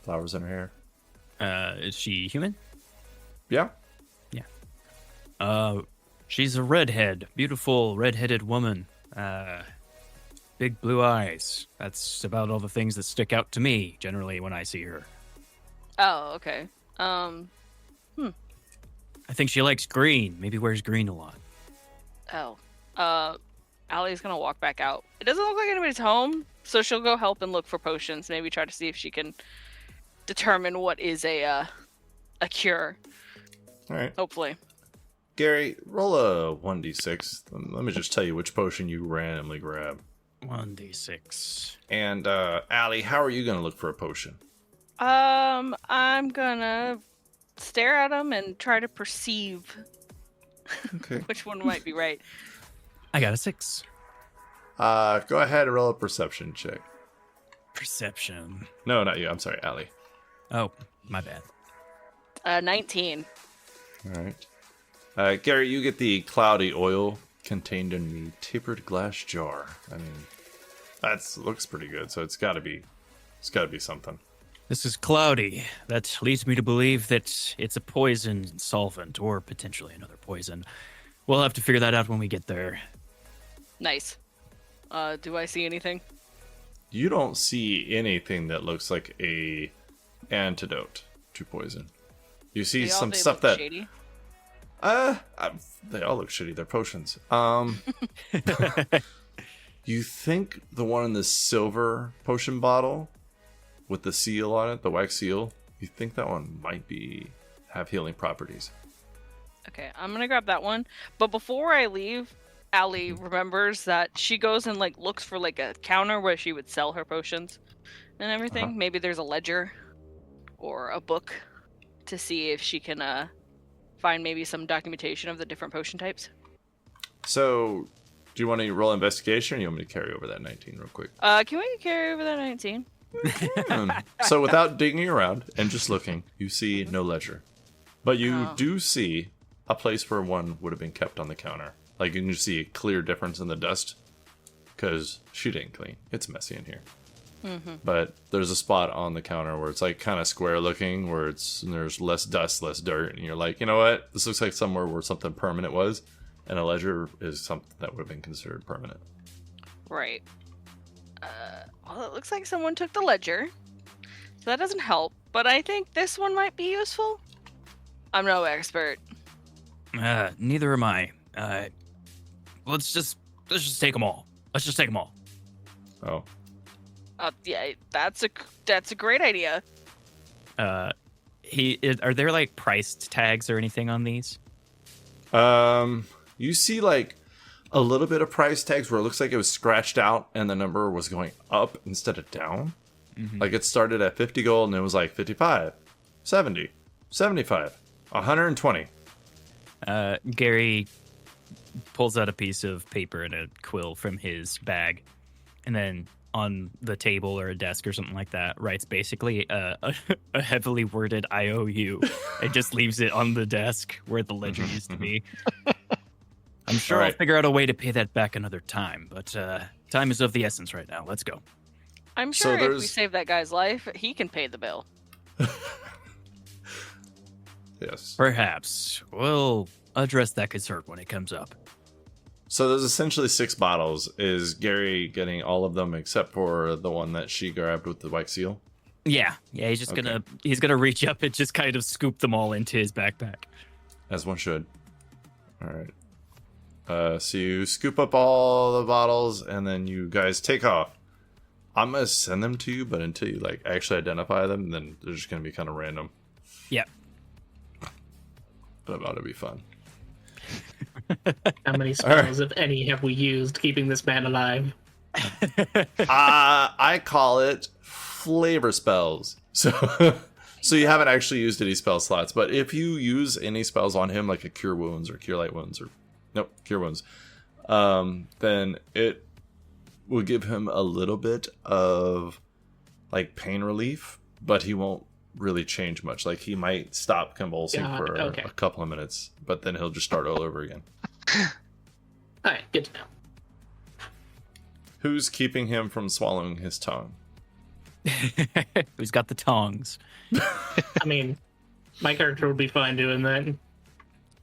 flowers in her hair. Is she human? Yeah. She's a redhead, beautiful redheaded woman. Big blue eyes. That's about all the things that stick out to me generally when I see her. Oh, okay. I think she likes green. Maybe wears green a lot. Allie's gonna walk back out. It doesn't look like anybody's home, so she'll go help and look for potions. Maybe try to see if she can determine what is a cure. All right. Hopefully. Gary, roll a 1d6. Let me just tell you which potion you randomly grab. 1d6. And Allie, how are you going to look for a potion? I'm gonna stare at them and try to perceive Okay. which one might be right. I got a 6. Go ahead and roll a perception check. Perception. No, not you. I'm sorry, Allie. Oh, my bad. 19. All right. Gary, you get the cloudy oil contained in the tapered glass jar. I mean, looks pretty good. So it's got to be something. This is cloudy. That leads me to believe that it's a poison solvent or potentially another poison. We'll have to figure that out when we get there. Nice. Do I see anything? You don't see anything that looks like a antidote to poison. You see They some look stuff that shady. they all look shitty. They're potions. You think the one in the silver potion bottle with the seal on it, the wax seal, you think that one might have healing properties. Okay, I'm gonna grab that one. But before I leave, Allie remembers that she goes and like looks for like a counter where she would sell her potions and everything. Uh-huh. Maybe there's a ledger or a book to see if she can find maybe some documentation of the different potion types. So, do you want to roll investigation, or you want me to carry over that 19 real quick? Can we carry over that 19? So, without digging around and just looking, you see no ledger, but you Oh. do see a place where one would have been kept on the counter. Like, you can just see a clear difference in the dust because she didn't clean. It's messy in here. Mm-hmm. But there's a spot on the counter where it's like kind of square looking, where there's less dust, less dirt, and you're like, you know what? This looks like somewhere where something permanent was, and a ledger is something that would have been considered permanent. Right. Well, it looks like someone took the ledger, so that doesn't help. But I think this one might be useful. I'm no expert. Neither am I. Let's just take them all. Let's just take them all. Oh. Yeah, that's a great idea. Are there like price tags or anything on these? You see like a little bit of price tags where it looks like it was scratched out and the number was going up instead of down. Mm-hmm. Like it started at 50 gold and it was like 55, 70, 75, 120. Gary pulls out a piece of paper and a quill from his bag, and then on the table or a desk or something like that writes basically a heavily worded IOU. It just leaves it on the desk where the ledger used to be. I'm sure I'll figure out a way to pay that back another time, but time is of the essence right now. Let's go. I'm sure if we save that guy's life, he can pay the bill. Yes. Perhaps. We'll address that concern when it comes up. So there's essentially 6 bottles. Is Gary getting all of them except for the one that she grabbed with the white seal? Yeah. He's just gonna reach up and just kind of scoop them all into his backpack. As one should. All right. So you scoop up all the bottles and then you guys take off. I'm gonna send them to you, but until you like actually identify them, then they're just gonna be kind of random. Yeah. But about to be fun. How many spells, if any, have we used keeping this man alive? I call it flavor spells. So you haven't actually used any spell slots, but if you use any spells on him, like a cure wounds or cure light wounds cure wounds, then it will give him a little bit of like pain relief, but he won't really change much. Like he might stop convulsing for a couple of minutes, but then he'll just start all over again. All right, good to know. Who's keeping him from swallowing his tongue? Who's got the tongs? I mean, my character would be fine doing that.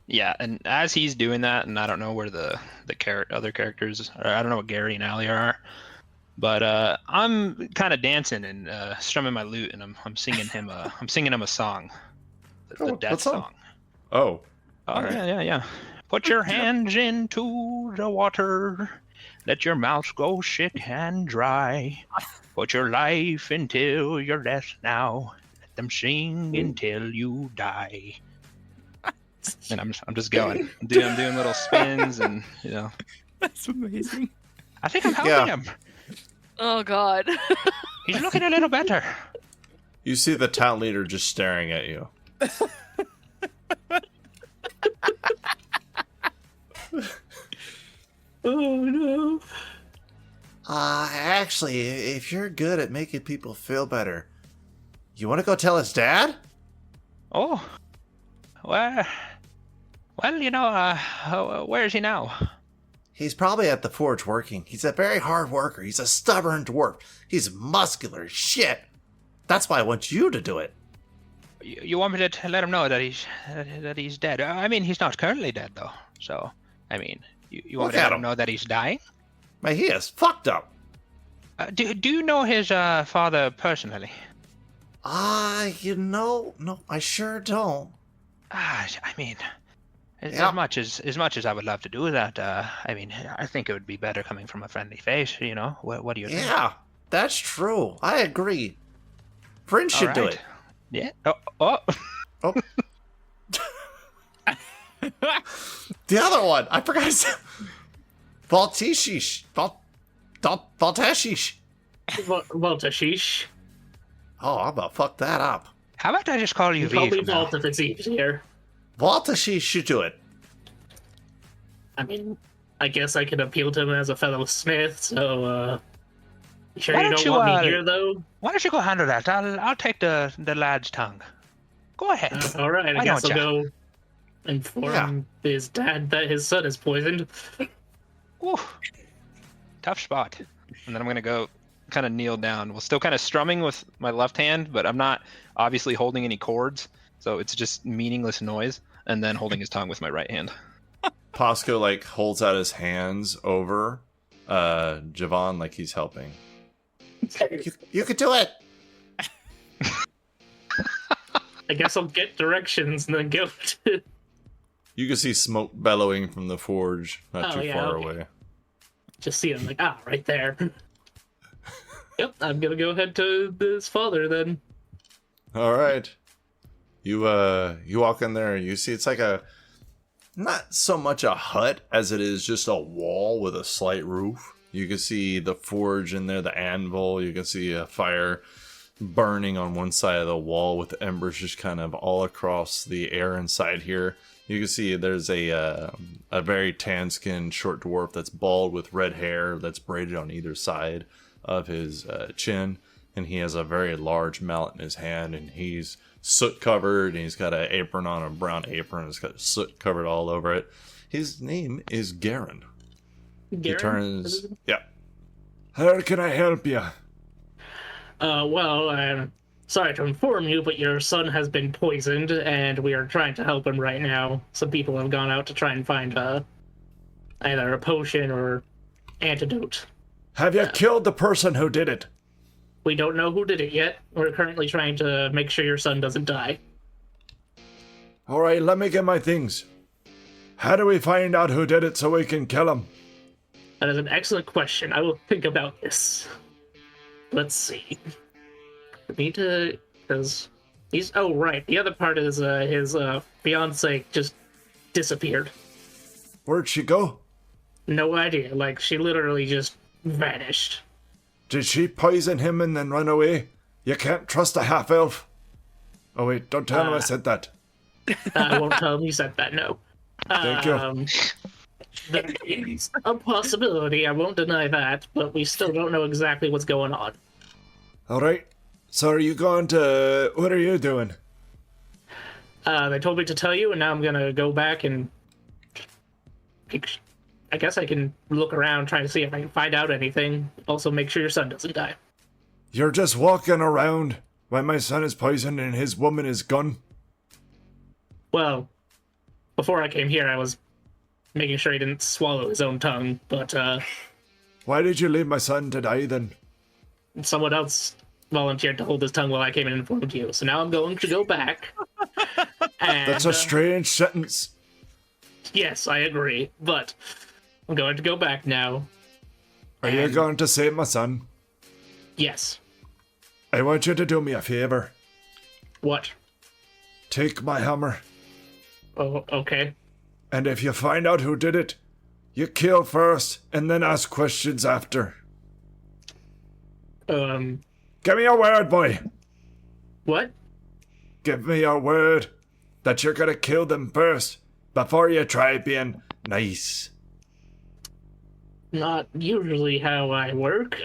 Yeah, and as he's doing that, and I don't know where the other characters, or I don't know what Gary and Allie are, but I'm kind of dancing and strumming my lute, and I'm singing him a song, the death song. Oh, right. Yeah. Put your hands into the water, let your mouth go sick and dry. Put your life into your death now, let them sing until you die. And I'm just going. I'm doing little spins, and That's amazing. I think I'm helping him. Oh God. He's looking a little better. You see the town leader just staring at you. Oh no. Actually, if you're good at making people feel better, you want to go tell his dad? Oh, well, where is he now? He's probably at the forge working. He's a very hard worker. He's a stubborn dwarf. He's muscular as shit. That's why I want you to do it. You want me to let him know that he's dead? I mean, he's not currently dead though. So, I mean, you want me to let him know that he's dying? Man, he is fucked up. Do you know his father personally? No, I sure don't. I mean, as much as I would love to do that, I mean, I think it would be better coming from a friendly face. What do you think? Yeah, that's true. I agree. Friends should do it. Yeah. Oh. The other one, I forgot his Valtashish. Valtashish. Valtashish. Oh, I'm about to fuck that up. How about I just call you V Probably from now? Vault if it's easier. Valtashish should do it. I mean, I guess I could appeal to him as a fellow smith, so, sure you don't want me here, though? Why don't you go handle that? I'll take the lad's tongue. Go ahead. All right, I Why guess don't I'll ya? go inform his dad that his son is poisoned. Ooh. Tough spot. And then I'm going to go kind of kneel down. Well, still kind of strumming with my left hand, but I'm not obviously holding any chords, so it's just meaningless noise, and then holding his tongue with my right hand. Posco holds out his hands over Javon like he's helping. You could do it. I guess I'll get directions and then go to... You can see smoke bellowing from the forge not Oh, too yeah, far okay. away. Just see him like, right there. Yep, I'm gonna go head to his father then. All right. You walk in there. You see it's like not so much a hut as it is just a wall with a slight roof. You can see the forge in there, the anvil. You can see a fire burning on one side of the wall with embers just kind of all across the air inside here. You can see there's a very tan-skinned short dwarf that's bald with red hair that's braided on either side of his chin, and he has a very large mallet in his hand, and he's soot covered, and he's got an apron on, a brown apron. It's got soot covered all over it. His name is Garen. He turns, yeah. How can I help you? Well, I'm sorry to inform you, but your son has been poisoned, and we are trying to help him right now. Some people have gone out to try and find either a potion or antidote. Have you killed the person who did it? We don't know who did it yet. We're currently trying to make sure your son doesn't die. All right, let me get my things. How do we find out who did it so we can kill him? That is an excellent question. I will think about this. Let's see. We need to... Because he's... Oh, right. The other part is his fiancé just disappeared. Where'd she go? No idea. Like, she literally just vanished. Did she poison him and then run away? You can't trust a half-elf. Oh wait, don't tell him I said that. I won't tell him you said that, no. Thank you. It's a possibility, I won't deny that, but we still don't know exactly what's going on. Alright, so are you going to... What are you doing? They told me to tell you, and now I'm gonna go back and... I guess I can look around, try to see if I can find out anything. Also, make sure your son doesn't die. You're just walking around while my son is poisoned and his woman is gone? Well, before I came here, I was making sure he didn't swallow his own tongue, but, Why did you leave my son to die then? someone else volunteered to hold his tongue while I came and informed you. So now I'm going to go back. And, That's a strange sentence. yes, I agree, but I'm going to go back now. Are you going to save my son? Yes. I want you to do me a favor. What? Take my hammer, Oh, okay. and if you find out who did it, you kill first and then ask questions after. Give me your word, boy. What? Give me your word that you're gonna kill them first before you try being nice. Not usually how I work,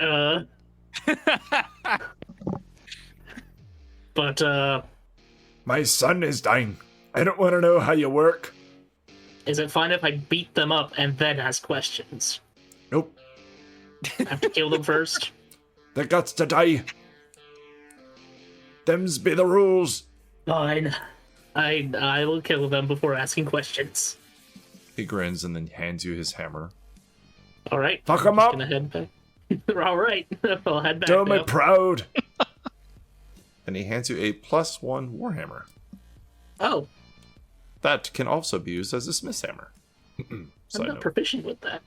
But, My son is dying. I don't want to know how you work. is it fine if I beat them up and then ask questions? Nope. I have to kill them first? They gots to die. Them's be the rules. Fine. I will kill them before asking questions. He grins and then hands you his hammer. Alright. Fuck 'em up. Gonna head back. Alright. I'll head back Do me now. proud. And he hands you a +1 warhammer. Oh, That can also be used as a smith's hammer. I'm Side not note. proficient with that.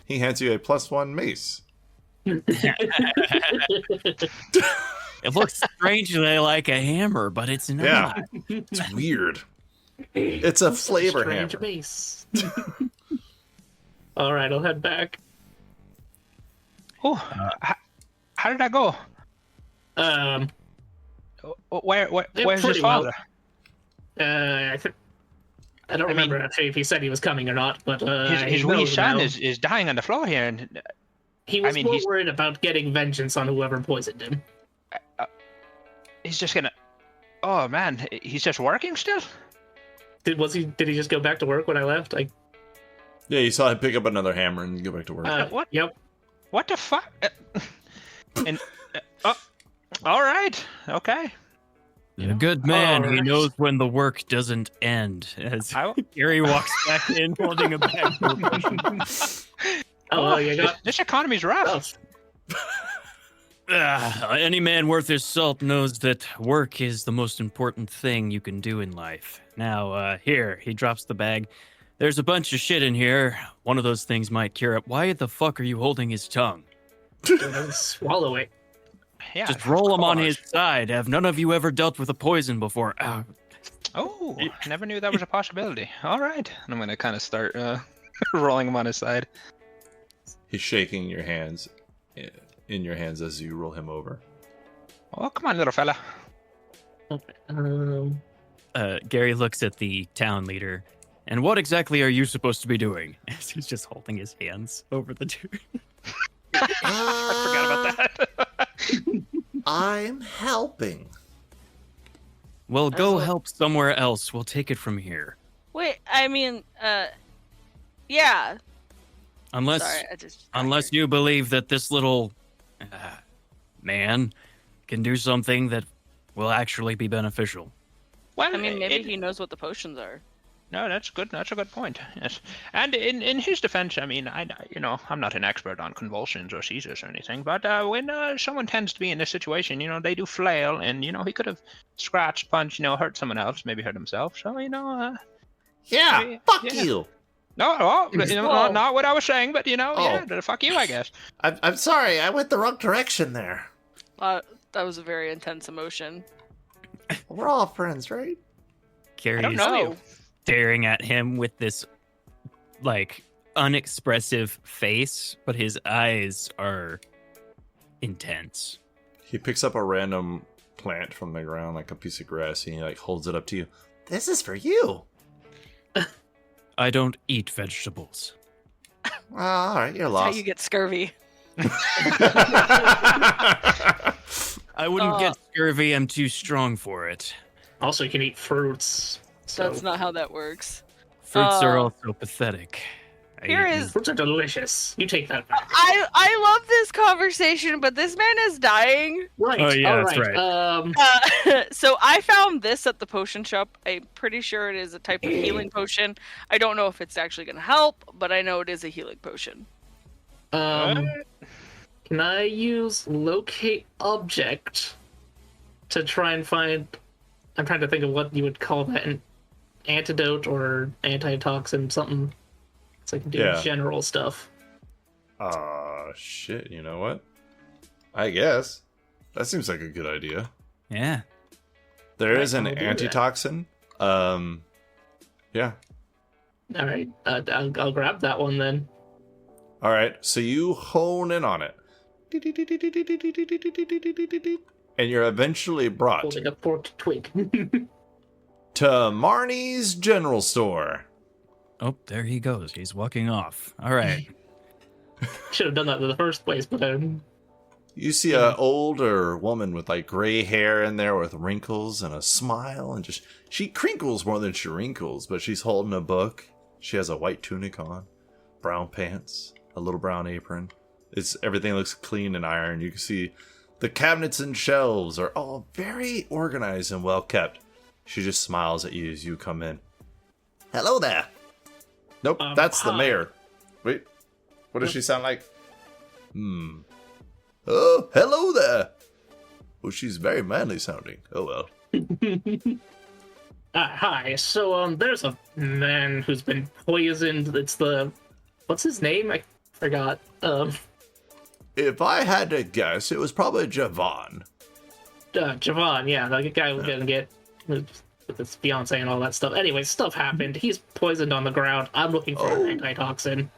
He hands you a +1 mace. It looks strangely like a hammer, but it's not. Yeah. It's weird. It's a flavor Strange hammer. base. Alright, I'll head back. Oh, how did that go? Where's his pretty well. father? I don't remember actually if he said he was coming or not, but His he wee knows son now. is dying on the floor here, and He was more he's- worried about getting vengeance on whoever poisoned him. he's just gonna. Oh man, he's just working still. Did he just go back to work when I left? Yeah, you saw him pick up another hammer and go back to work. What? Yep. What the fuck? And all right, okay. A good man, he Alright. knows when the work doesn't end. As I- Gary walks back in holding a bag. Oh, well, you got this economy's rough. oh, Any man worth his salt knows that work is the most important thing you can do in life. Now, here, he drops the bag. There's a bunch of shit in here. One of those things might cure it. Why the fuck are you holding his tongue? Swallow it. Yeah, Just of roll him on course. his side. Have none of you ever dealt with a poison before? Oh, never knew that was a possibility. All right. And I'm going to kind of start rolling him on his side. He's shaking your hands in your hands as you roll him over. Oh, come on, little fella. Okay. Gary looks at the town leader. And what exactly are you supposed to be doing? He's just holding his hands over the dude. I forgot about that. I'm helping. Well, go what- help somewhere else. We'll take it from here. Wait, I mean, yeah. Unless Sorry, I just. unless you believe that this little man can do something that will actually be beneficial. Well, I mean, maybe it- he knows what the potions are. No, that's good. That's a good point. Yes, and in his defense, I mean, I'm not an expert on convulsions or seizures or anything, but when someone tends to be in this situation, they do flail, and he could have scratched, punched, hurt someone else, maybe hurt himself. So Yeah, fuck yeah. you. no, Whoa. not what I was saying, but Oh. fuck you, I guess. I'm sorry, I went the wrong direction there. That was a very intense emotion. We're all friends, right? Gary's don't know you. staring at him with this, like, unexpressive face, but his eyes are intense. He picks up a random plant from the ground, like a piece of grass, and he like holds it up to you. This is for you. I don't eat vegetables. Well, all right, you're That's how lost. you get scurvy. I wouldn't get scurvy. I'm too strong for it. Also, you can eat fruits. So That's not how that works. Fruits are also pathetic. I Here eat- is- fruits are delicious. You take that back. I love this conversation, but this man is dying. Right. Oh, yeah, all that's right. So I found this at the potion shop. I'm pretty sure it is a type of healing potion. I don't know if it's actually going to help, but I know it is a healing potion. Can I use locate object to try and find? I'm trying to think of what you would call that, an antidote or antitoxin, something. So I can do Yeah. general stuff. Shit, you know what? I guess. That seems like a good idea. Yeah. There Right, is an I'll do that. antitoxin. Yeah. All right, I'll grab that one then. All right, so you hone in on it. And you're eventually brought Holding a forked twig. to Marnie's General Store. Oh, there he goes. He's walking off. All right. Should have done that in the first place, but You see an older woman with like gray hair in there with wrinkles and a smile, and just she crinkles more than she wrinkles, but she's holding a book. She has a white tunic on, brown pants, a little brown apron. Everything looks clean and ironed. You can see the cabinets and shelves are all very organized and well kept. She just smiles at you as you come in. Hello there. Nope, that's the hi. mayor. Wait, what does she sound like? Oh, hello there. Well, she's very manly sounding. Oh well. hi. So there's a man who's been poisoned. It's what's his name? I forgot. If I had to guess, it was probably Javon. Javon. Yeah, the guy who's gonna get with his fiance and all that stuff. Anyway, stuff happened. He's poisoned on the ground. I'm looking for Oh. an antitoxin.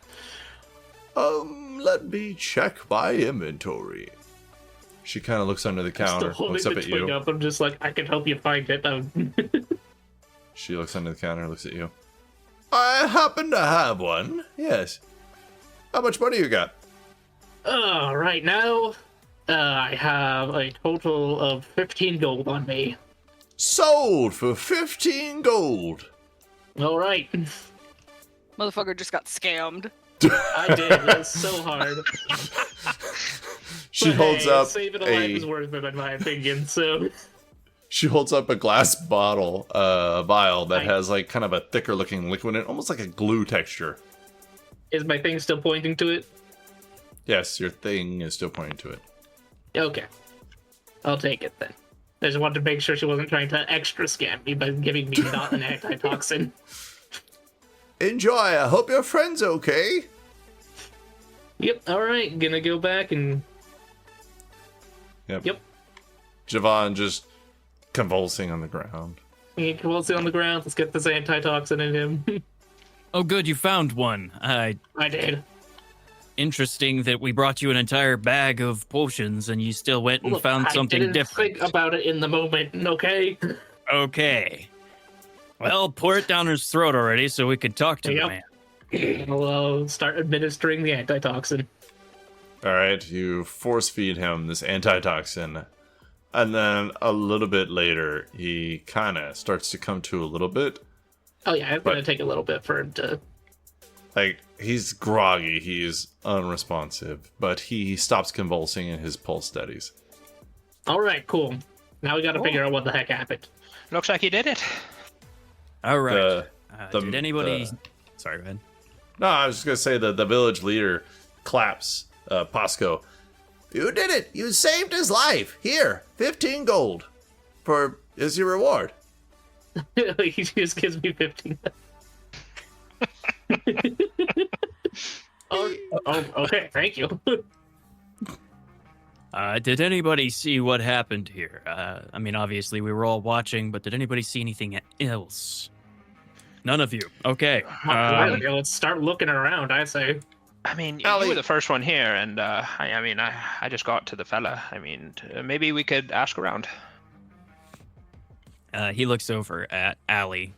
Let me check my inventory. She kind of looks under the Still counter, holding looks the up at twig you. up. I'm just like, I can help you find it. She looks under the counter, looks at you. I happen to have one. Yes. How much money you got? Right now, I have a total of 15 gold on me. Sold for 15 gold. All right. Motherfucker just got scammed. I did. It was so hard. She But holds hey, up saving a life is worth it, in my opinion. So, She holds up a glass bottle, vial that Right. has like kind of a thicker looking liquid in it, almost like a glue texture. is my thing still pointing to it? Yes, your thing is still pointing to it. Okay. I'll take it then. I just wanted to make sure she wasn't trying to extra scam me by giving me not an antitoxin. Enjoy. I hope your friend's okay. Yep, alright, gonna go back and... Yep. Yep. Javon just convulsing on the ground. We'll sit on the ground, let's get this antitoxin in him. Oh, good, you found one. I did. Interesting that we brought you an entire bag of potions and you still went and Look, found something I didn't different. think about it in the moment, okay? Okay. Well, pour it down his throat already so we could talk to the Yep. man. I'll start administering the antitoxin. All right, you force feed him this antitoxin, and then a little bit later, he kind of starts to come to a little bit. Oh yeah, it's gonna take a little bit for him to... Like, he's groggy, he's unresponsive, but he stops convulsing and his pulse steadies. Alright, cool. Now we gotta figure out what the heck happened. Looks like he did it. All right. The- Did anybody... the- Sorry, go ahead. No, I was just going to say that the village leader claps Pasco. You did it! You saved his life! Here, 15 gold. Is your reward. He just gives me 15. oh, okay, thank you. Did anybody see what happened here? I mean, obviously we were all watching, but did anybody see anything else? None of you. Okay. Okay, let's start looking around, I say. I mean, Allie- you were the first one here, and I just got to the fella. I mean, maybe we could ask around. He looks over at Allie.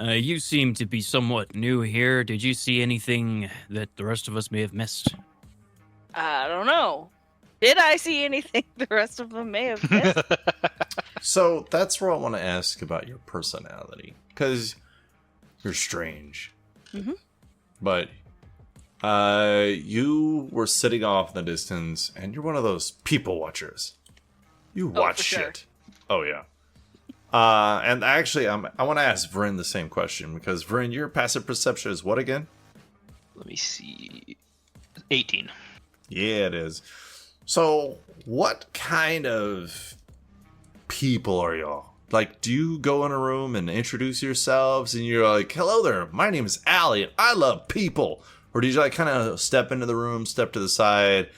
You seem to be somewhat new here. Did you see anything that the rest of us may have missed? I don't know. Did I see anything the rest of them may have missed? So that's where I want to ask about your personality, because you're strange. Mhm. But you were sitting off in the distance, and you're one of those people watchers. You watch for sure. shit. Oh yeah. And actually, I want to ask Vryn the same question, because Vryn, your passive perception is what again? Let me see. 18. Yeah, it is. So, what kind of people are y'all? Like, do you go in a room and introduce yourselves and you're like, hello there, my name is Allie and I love people? Or do you like kind of step into the room, step to the side,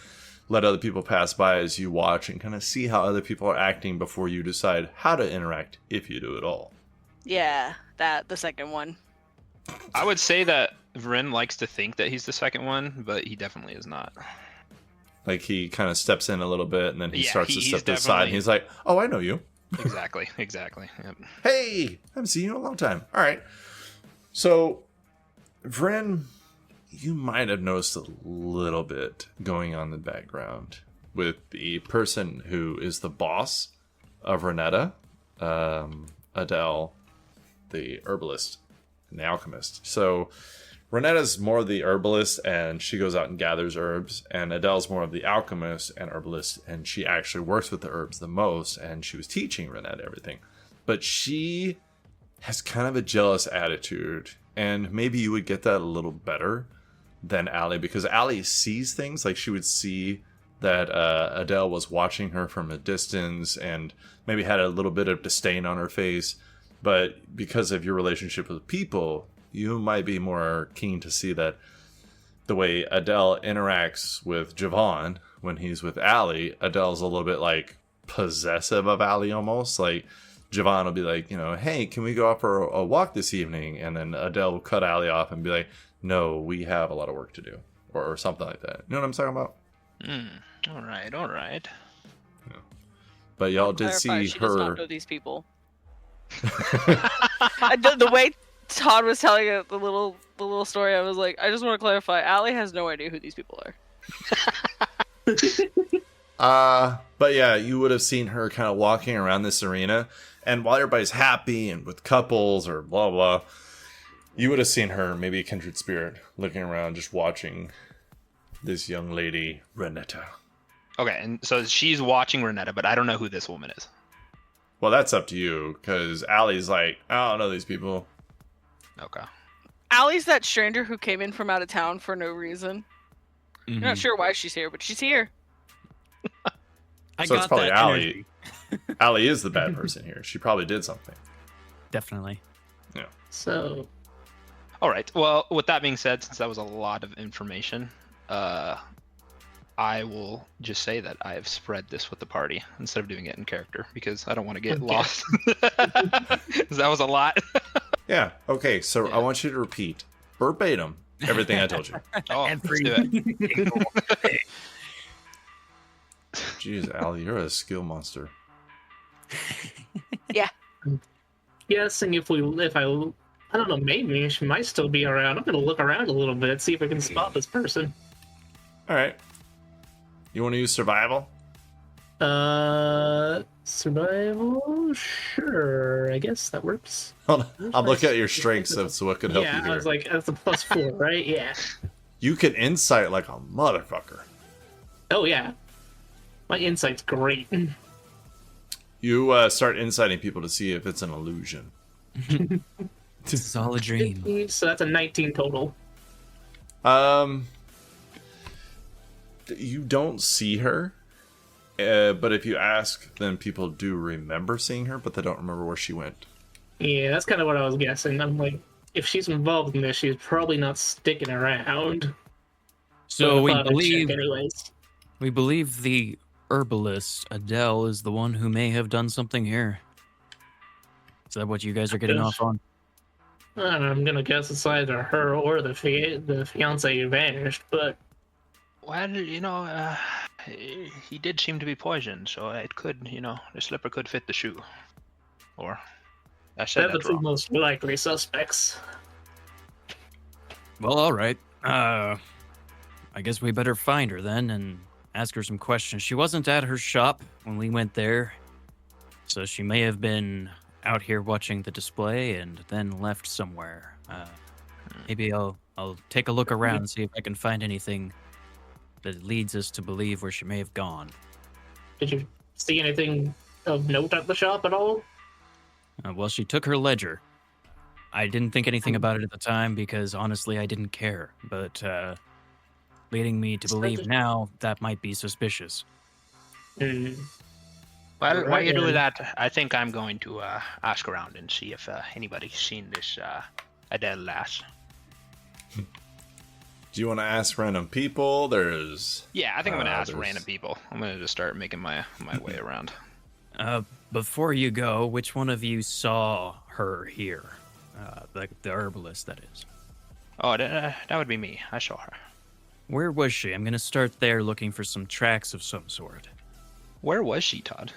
let other people pass by as you watch and kind of see how other people are acting before you decide how to interact, if you do at all? Yeah, the second one. I would say that Vryn likes to think that he's the second one, but he definitely is not. Like, he kind of steps in a little bit and then he Yeah, starts to he's step to the side and definitely- he's like, oh, I know you. Exactly. Yep. Hey, I haven't seen you in a long time. All right. So, Vryn, you might have noticed a little bit going on in the background with the person who is the boss of Renetta, Adele, the herbalist and the alchemist. So, Renetta's more of the herbalist and she goes out and gathers herbs, and Adele's more of the alchemist and herbalist, and she actually works with the herbs the most, and she was teaching Renetta everything. But she has kind of a jealous attitude, and maybe you would get that a little better than Allie, because Allie sees things, like she would see that Adele was watching her from a distance and maybe had a little bit of disdain on her face, but because of your relationship with people, you might be more keen to see that the way Adele interacts with Javon when he's with Allie, Adele's a little bit like possessive of Allie almost. Like Javon will be like, hey, can we go out for a walk this evening? And then Adele will cut Allie off and be like, no, we have a lot of work to do, or something like that. You know what I'm talking about? All right. But y'all did Clarify, see she does not her. know these people. The way Todd was telling it, the little story, I was like, I just want to clarify, Allie has no idea who these people are. But yeah, you would have seen her kind of walking around this arena, and while everybody's happy and with couples or blah blah, you would have seen her, maybe a kindred spirit, looking around, just watching this young lady, Renetta. Okay, and so she's watching Renetta, but I don't know who this woman is. Well, that's up to you, because Allie's like, I don't know these people. Okay. Allie's that stranger who came in from out of town for no reason. You're not sure why she's here, but she's here. I So it's got probably that Allie. energy. Allie is the bad person here. She probably did something. Definitely. So, All right. Well, with that being said, since that was a lot of information, I will just say that I have spread this with the party instead of doing it in character because I don't want to get Okay. lost. 'Cause that was a lot. Yeah. Okay. So Yeah. I want you to repeat verbatim everything I told you. Oh, let's do it. Jeez, Allie, you're a skill monster. guessing if I don't know, maybe she might still be around. I'm gonna look around a little bit, see if I can spot this person. All right. You want to use survival? Survival? Sure, I guess that works. Hold on. I'm looking at your strengths, so what could help Yeah, you here. I was like, that's a +4, right? Yeah. You can insight like a motherfucker. Oh yeah, my insight's great. You start inciting people to see if it's an illusion. This is all a dream. So that's a 19 total. You don't see her, but if you ask, then people do remember seeing her, but they don't remember where she went. Yeah, that's kind of what I was guessing. I'm like, if she's involved in this, she's probably not sticking around. So But we I thought I'd believe check anyways. the herbalist Adele is the one who may have done something here. Is that what you guys are getting Yes. off on? I'm gonna guess it's either her or the fiance who vanished, but Well, he did seem to be poisoned, so it could, the slipper could fit the shoe. Or I said they're the that two wrong. most likely suspects. Well, all right. I guess we better find her then and ask her some questions. She wasn't at her shop when we went there, so she may have been out here watching the display and then left somewhere. Maybe I'll take a look around and see if I can find anything that leads us to believe where she may have gone. Did you see anything of note at the shop at all? Well, she took her ledger. I didn't think anything about it at the time because honestly, I didn't care. But leading me to believe now that might be suspicious. Hmm. Well, while you do Right. that, I think I'm going to ask around and see if anybody's seen this Adele lass. Do you want to ask random people? There's Yeah, I think I'm going to ask there's- random people. I'm going to just start making my way around. Before you go, which one of you saw her here? The herbalist, that is. Oh, that would be me. I saw her. Where was she? I'm gonna start there looking for some tracks of some sort. Where was she, Todd?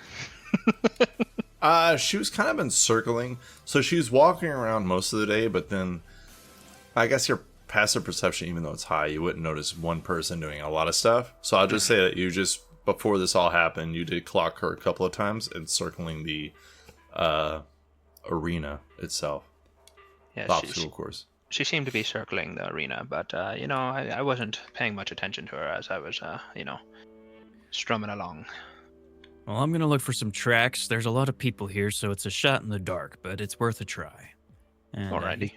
She was kind of encircling. So she was walking around most of the day, but then I guess your passive perception, even though it's high, you wouldn't notice one person doing a lot of stuff. So I'll just say that you just, before this all happened, you did clock her a couple of times encircling the arena itself. Yeah, The obstacle course. she seemed to be circling the arena, but I wasn't paying much attention to her as I was, strumming along. Well, I'm gonna look for some tracks. There's a lot of people here, so it's a shot in the dark, but it's worth a try. And, Alrighty.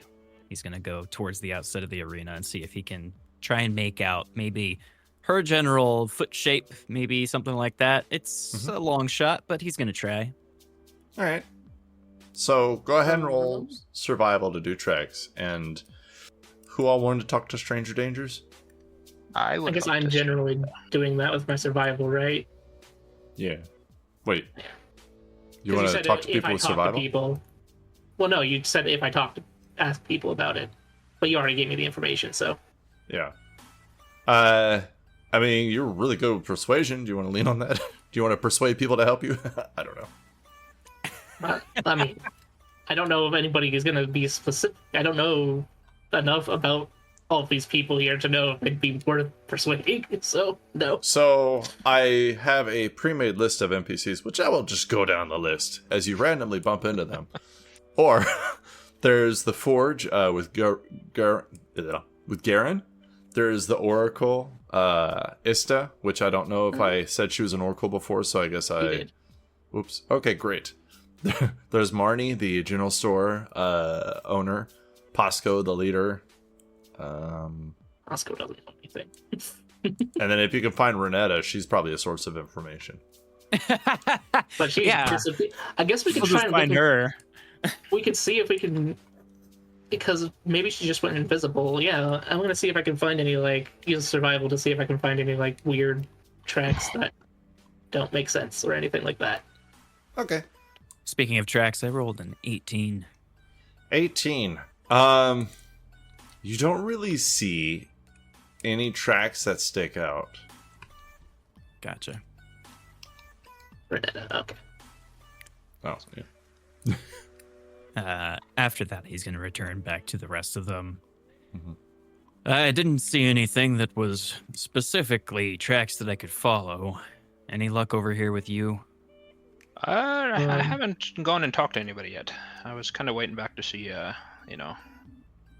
he's gonna go towards the outside of the arena and see if he can try and make out maybe her general foot shape, maybe something like that. It's a long shot, but he's gonna try. All right. So go ahead and roll survival to do tracks. And who all wanted to talk to Stranger Dangers? I I guess I'm generally doing that with my survival, right? Yeah. Wait. You 'Cause want to said talk to if people I with talk to survival? people. Well, no, you said if I ask people about it, but you already gave me the information, so. Yeah. I mean, you're really good with persuasion. Do you want to lean on that? Do you want to persuade people to help you? I don't know. I mean, I don't know if anybody is going to be specific. I don't know enough about all of these people here to know if it'd be worth persuading, so no. So I have a pre-made list of NPCs, which I will just go down the list as you randomly bump into them. Or there's the Forge with with Garen. There's the Oracle, Ista, which I don't know if I said she was an Oracle before, so I guess You I. did. Oops. Okay, great. There's Marnie, the general store owner. Pasco, the leader. Oscar doesn't know anything. And then if you can find Renetta, she's probably a source of information. But she's disappeared. I guess we could We'll try just and find her. We could see if we can, because maybe she just went invisible. Yeah, I'm gonna see if I can find any use survival to see if I can find any weird tracks that don't make sense or anything like that. Okay. Speaking of tracks, I rolled an 18. 18. You don't really see any tracks that stick out. Gotcha. Okay. Oh, yeah. After that, he's going to return back to the rest of them. Mhm. I didn't see anything that was specifically tracks that I could follow. Any luck over here with you? I haven't gone and talked to anybody yet. I was kind of waiting back to see,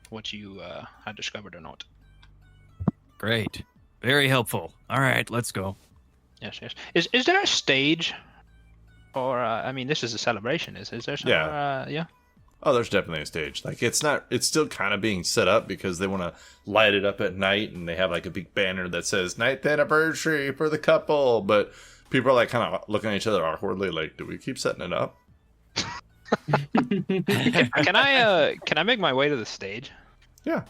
what you had discovered or not. Great. Very helpful. All right, let's go. Yes. Is there a stage? Or, this is a celebration. Is there some? Yeah. Oh, there's definitely a stage. It's still kind of being set up because they want to light it up at night, and they have a big banner that says 9th anniversary for the couple. But people are kind of looking at each other awkwardly, do we keep setting it up? Can I make my way to the stage? Yeah.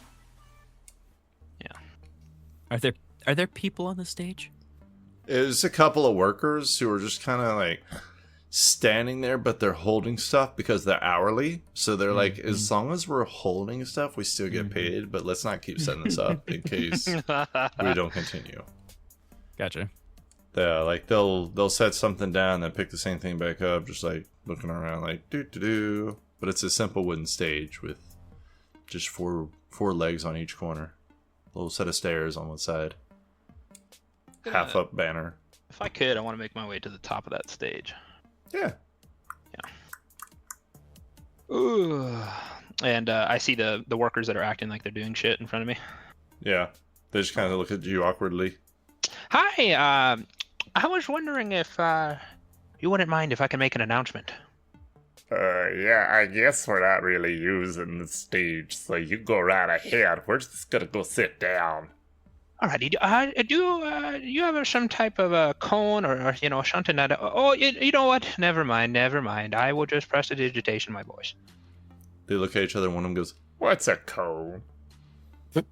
Are there people on the stage? There's a couple of workers who are just kind of standing there, but they're holding stuff because they're hourly. So they're as long as we're holding stuff, we still get paid, but let's not keep setting this up in case we don't continue. Gotcha. Yeah, they'll set something down, then pick the same thing back up, just looking around do. But it's a simple wooden stage with just four legs on each corner. A little set of stairs on one side. Half up banner. If I could, I want to make my way to the top of that stage. Yeah. Ooh. And I see the workers that are acting like they're doing shit in front of me. Yeah. They just kind of look at you awkwardly. Hi, I was wondering if you wouldn't mind if I can make an announcement. Yeah, I guess we're not really using the stage, so you go right ahead. We're just gonna go sit down. Alrighty, do you have some type of cone or something that... Oh, you know what? Never mind. I will just press the digitation, my boys. They look at each other and one of them goes, What's a cone? Just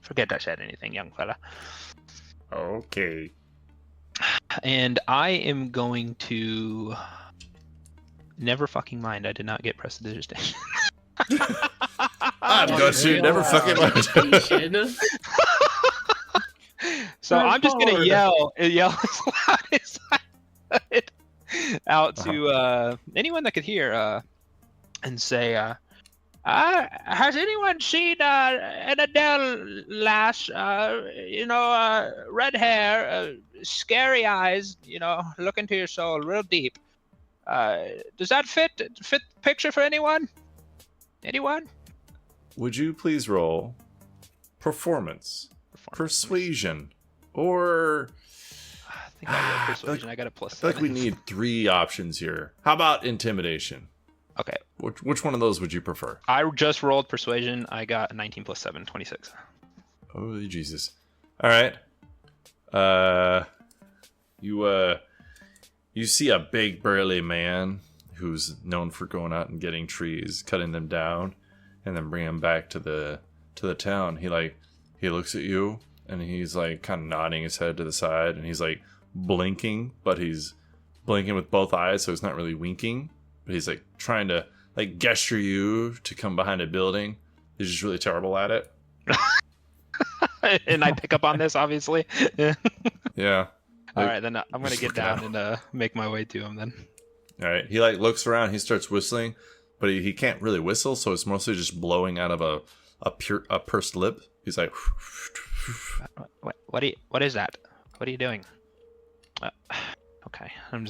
forget I said anything, young fella. Okay. And I am going to... Never fucking mind, I did not get press the digitation. I'm going to never fucking mind. So I'm just gonna yell as loud as I could out to anyone that could hear and say, has anyone seen an Adele lass, red hair, scary eyes, look into your soul real deep. Does that fit the picture for anyone? Anyone? Would you please roll performance, persuasion, or... I think I got persuasion. I got a plus. I feel like we need 3 options here. How about intimidation? Okay. Which one of those would you prefer? I just rolled persuasion. I got a 19 plus 7, 26. Holy Jesus. All right. You see a big burly man who's known for going out and getting trees, cutting them down, and then bringing them back to the town. He looks at you and he's kind of nodding his head to the side, and he's blinking, but he's blinking with both eyes, so he's not really winking. But he's trying to gesture you to come behind a building. He's just really terrible at it. And I pick up on this, obviously. Yeah. All right, then I'm gonna get down and make my way to him then. All right. He looks around. He starts whistling, but he can't really whistle, so it's mostly just blowing out of a pursed lip. He's like, what is that? What are you doing? Okay, I'm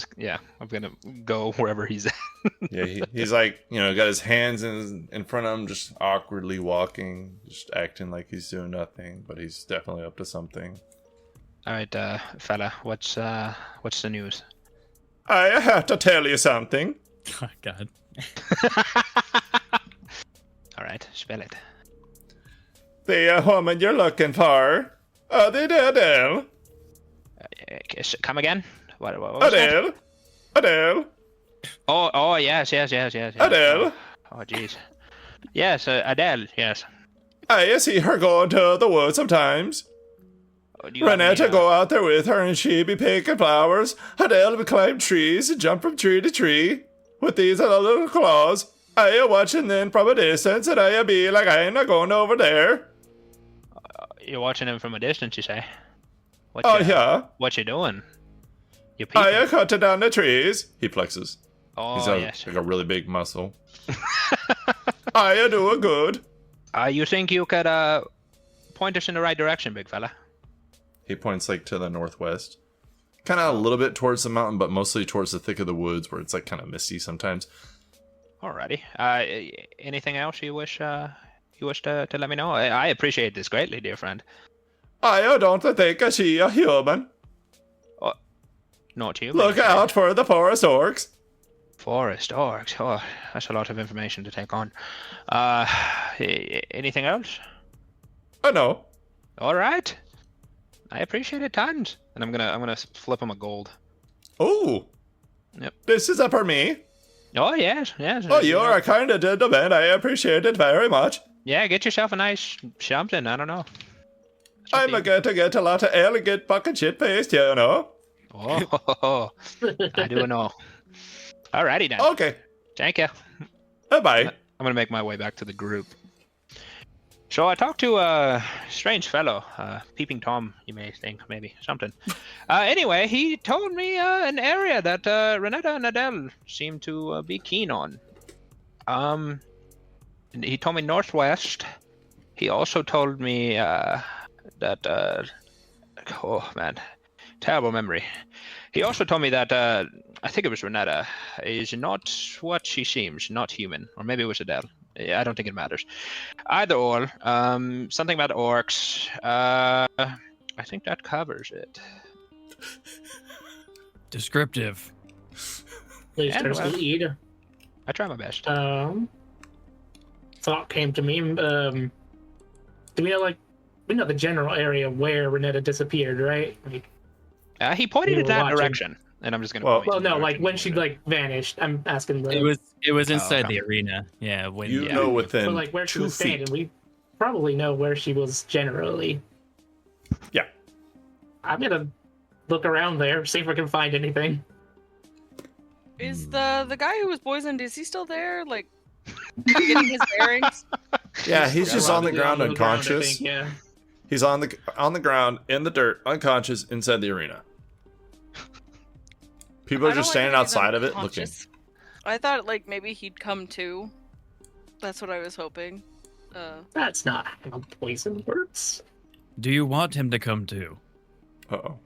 gonna go wherever he's at. yeah. He's got his hands in front of him, just awkwardly walking, just acting like he's doing nothing, but he's definitely up to something. All right, fella, what's the news? I have to tell you something. Oh, God. All right, spell it. The woman you're looking for, the Adele. Come again? What was that? Adele. Adele. Oh, yes. Adele. Oh, jeez. Yes, Adele, yes. I see her going to the woods sometimes. Oh, do you have Renetta any, go out there with her and she be picking flowers. Adele would climb trees and jump from tree to tree with these little claws. I watching them from a distance and I be like, I ain't not going over there. You're watching him from a distance, you say? What Oh, you, yeah. What you doing? You peeping? I cutting down the trees. He flexes. Oh, He's yes. like a really big muscle. I doing good. You think you could point us in the right direction, big fella? He points like to the northwest. Kind of a little bit towards the mountain, but mostly towards the thick of the woods where it's like kind of misty sometimes. Alrighty. Anything else you wish to let me know? I appreciate this greatly, dear friend. I don't think she a human. Not you. Look out for the forest orcs. Forest orcs. Oh, that's a lot of information to take on. Anything else? Oh, no. All right. I appreciate it tons. And I'm gonna flip him a gold. Oh. Yep. This is for me. Oh yes. Oh, you're a kind of gentleman. I appreciate it very much. Yeah, get yourself a nice something. I don't know. I'm going to get a lot of ale and get fucking shit faced, you know. Oh, I do know. Alrighty then. Okay. Thank you. Bye. I'm gonna make my way back to the group. So I talked to a strange fellow, Peeping Tom, you may think, maybe, something. Anyway, he told me an area that Renetta and Adele seem to be keen on. And he told me northwest. He also told me that... oh, man. Terrible memory. He also told me that, I think it was Renetta, is not what she seems, not human. Or maybe it was Adele. I don't think it matters. Either or, something about orcs. I think that covers it. Descriptive. At least there's a lead. I try my best. Thought came to me. Do we know, we know the general area where Renetta disappeared, right? He pointed we in were that watching. direction, and I'm just gonna. Well, point Well, in the no, direction when she where- vanished. I'm asking. It was inside okay. the arena. Yeah, when You know within So where she 2 was feet. standing, we probably know where she was generally. Yeah. I'm gonna look around there, see if I can find anything. Is the guy who was poisoned? Is he still there? Like getting his bearings? Yeah, he's just on the Probably ground I unconscious. think, yeah. He's on the ground in the dirt, unconscious inside the arena. People I are don't just like standing that he's outside of it looking. unconscious. I thought maybe he'd come to. That's what I was hoping. That's not how poison works. do you want him to come too? Uh-oh.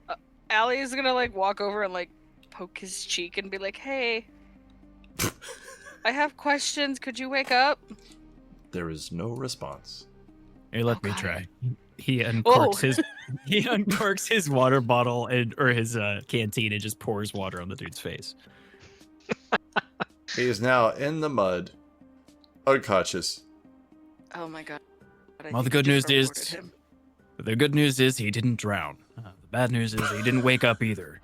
Allie is gonna walk over and poke his cheek and be like, "Hey, I have questions. Could you wake up?" There is no response. Here, let Oh, me God. try. He uncorks Whoa. his water bottle or his canteen and just pours water on the dude's face. He is now in the mud, unconscious. Oh my god. Well, the good news is he didn't drown. The bad news is he didn't wake up either.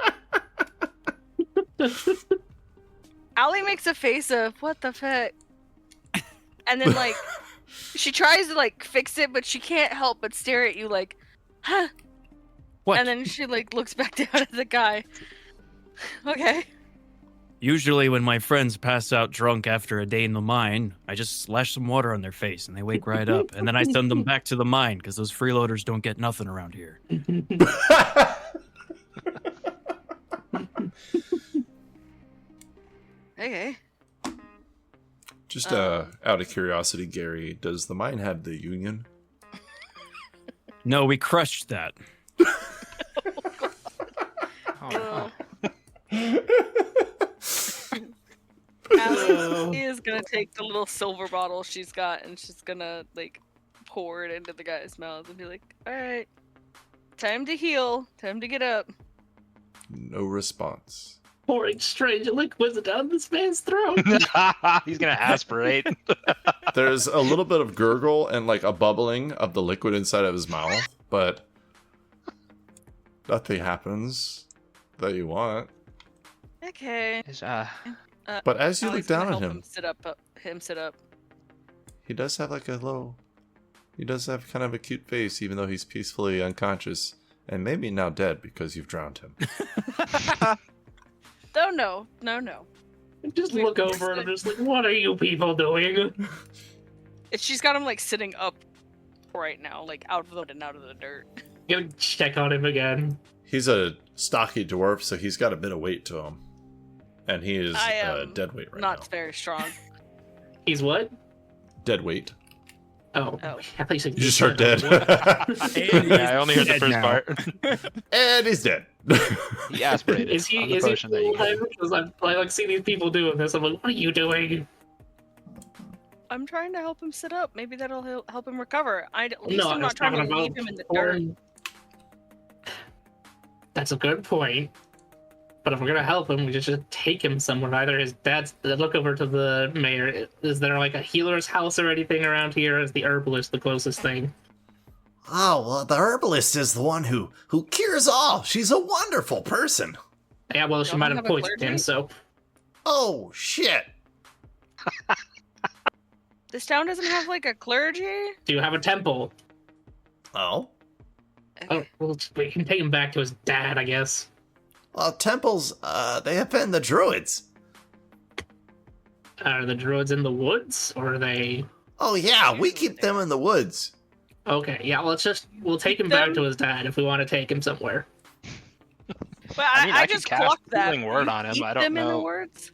Allie makes a face of what the fuck, and then she tries to fix it, but she can't help but stare at you huh? What? And then she looks back down at the guy. Okay. Usually when my friends pass out drunk after a day in the mine, I just splash some water on their face and they wake right up. And then I send them back to the mine because those freeloaders don't get nothing around here. Okay. Just out of curiosity, Gary, does the mine have the union? No, we crushed that. Oh, Allie is gonna take the little silver bottle she's got and she's gonna pour it into the guy's mouth and be like, "All right, time to heal. Time to get up." No response. Pouring strange liquids down this man's throat. He's gonna aspirate. There's a little bit of gurgle and a bubbling of the liquid inside of his mouth, but nothing happens that you want. Okay. Is But as you Allie's look down gonna at help him, sit up. Him sit up. he does have like a little. He does have kind of a cute face, even though he's peacefully unconscious and maybe now dead because you've drowned him. Oh, no. Just look over and I'm just like, what are you people doing? She's got him like sitting up right now, like out of the mud and out of the dirt. Gonna check on him again. He's a stocky dwarf, so he's got a bit of weight to him, and he is I am dead weight right Not now. very strong. He's what? Dead weight. Oh. Oh. I thought you said You just heard dead. yeah, I only heard the Dead first now. part. And he's dead. He aspirated. Is he on the is he potion that you gave. alive? Because I like see these people doing this. I'm like, what are you doing? I'm trying to help him sit up. Maybe that'll help him recover. At least No, I'm I was not trying to talking leave about him in the dirt. That's a good point. But if we're gonna help him, we just should take him somewhere. Either his dad's. Look over to the mayor. Is there like a healer's house or anything around here? Or is the herbalist the closest thing? Oh, well, the herbalist is the one who cures all. She's a wonderful person. Yeah, well, she Don't might we have have a poisoned him. clergy? So Oh, shit. This town doesn't have like a clergy. do you have a temple? Oh? Oh, well, we can take him back to his dad, I guess. Well, temples, they offend the druids. Are the druids in the woods, or are they? Oh, yeah, we keep them in the woods. Okay, yeah. We'll take him Keep back them? to his dad if we want to take him somewhere. But I mean, I could just cast clocked that. healing word You on him, keep I don't them in the know. words.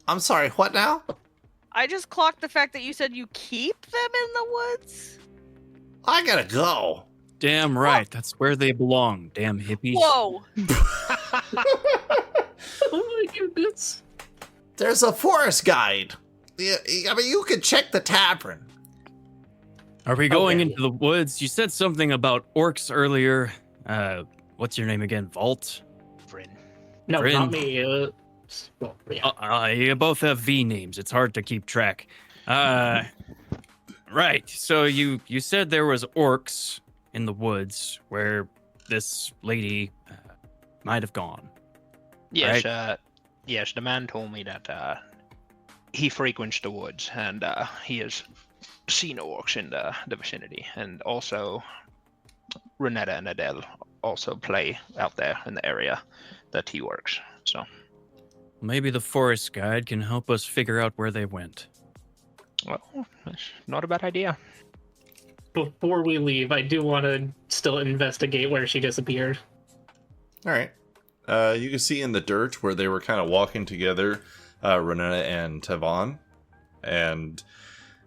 I'm sorry, what now? I just clocked the fact that you said you keep them in the woods. I gotta go. Damn right. That's where they belong. Damn hippies. Whoa! Oh my goodness. There's a forest guide. I mean, you could check the tavern. Are we going Okay. into the woods? You said something about orcs earlier. What's your name again? Vault? Vryn. No, Friend. not me. Well, yeah. You both have V names. It's hard to keep track. Right. So you said there was orcs in the woods where this lady might have gone. Yes, Right. Yes, the man told me that he frequents the woods and he has seen orcs in the vicinity, and also Renetta and Adele also play out there in the area that he works. So, Maybe the forest guide can help us figure out where they went. well, that's not a bad idea. Before we leave, I do want to still investigate where she disappeared. All right. You can see in the dirt where they were kind of walking together, Renetta and Tevon, and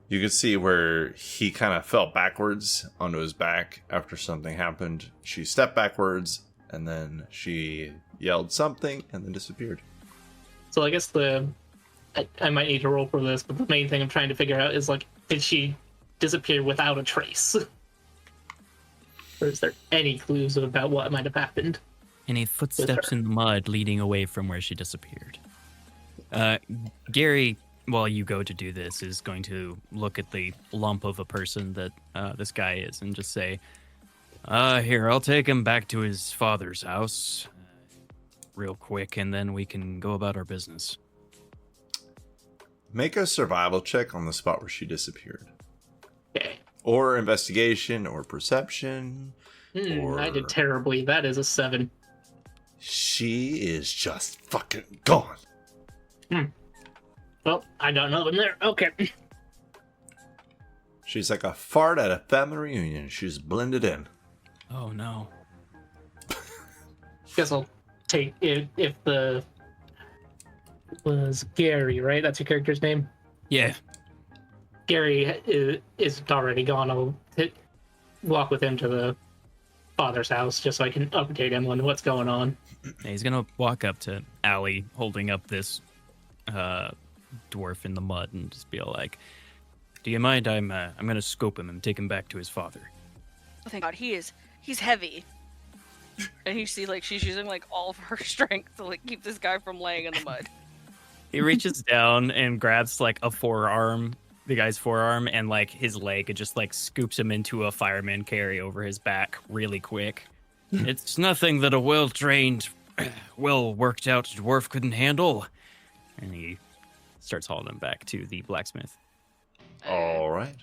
you can see where he kind of fell backwards onto his back after something happened. She stepped backwards, and then she yelled something, and then disappeared. So I guess I might need to roll for this, but the main thing I'm trying to figure out is like, did she disappear without a trace? Or is there any clues about what might have happened? Any footsteps in the mud leading away from where she disappeared? Gary, while you go to do this, is going to look at the lump of a person that this guy is and just say, here, I'll take him back to his father's house real quick, and then we can go about our business. Make a survival check on the spot where she disappeared. Okay. Or investigation, or perception. I did terribly. That is a 7. She is just fucking gone. Well, I got nothing there. Okay. She's like a fart at a family reunion. She's blended in. Oh, no. Guess I'll take if the was Gary, right? That's your character's name. Yeah. Gary is already gone. I'll walk with him to the father's house just so I can update him on what's going on. He's going to walk up to Allie holding up this dwarf in the mud and just be like, do you mind? I'm going to scope him and take him back to his father. Oh, thank God, he's heavy. And you see, like, she's using, like, all of her strength to, like, keep this guy from laying in the mud. He reaches down and grabs, like, the guy's forearm, and, like, his leg, it just, like, scoops him into a fireman carry over his back really quick. It's nothing that a well-trained, well-worked-out dwarf couldn't handle. And he starts hauling him back to the blacksmith. All right.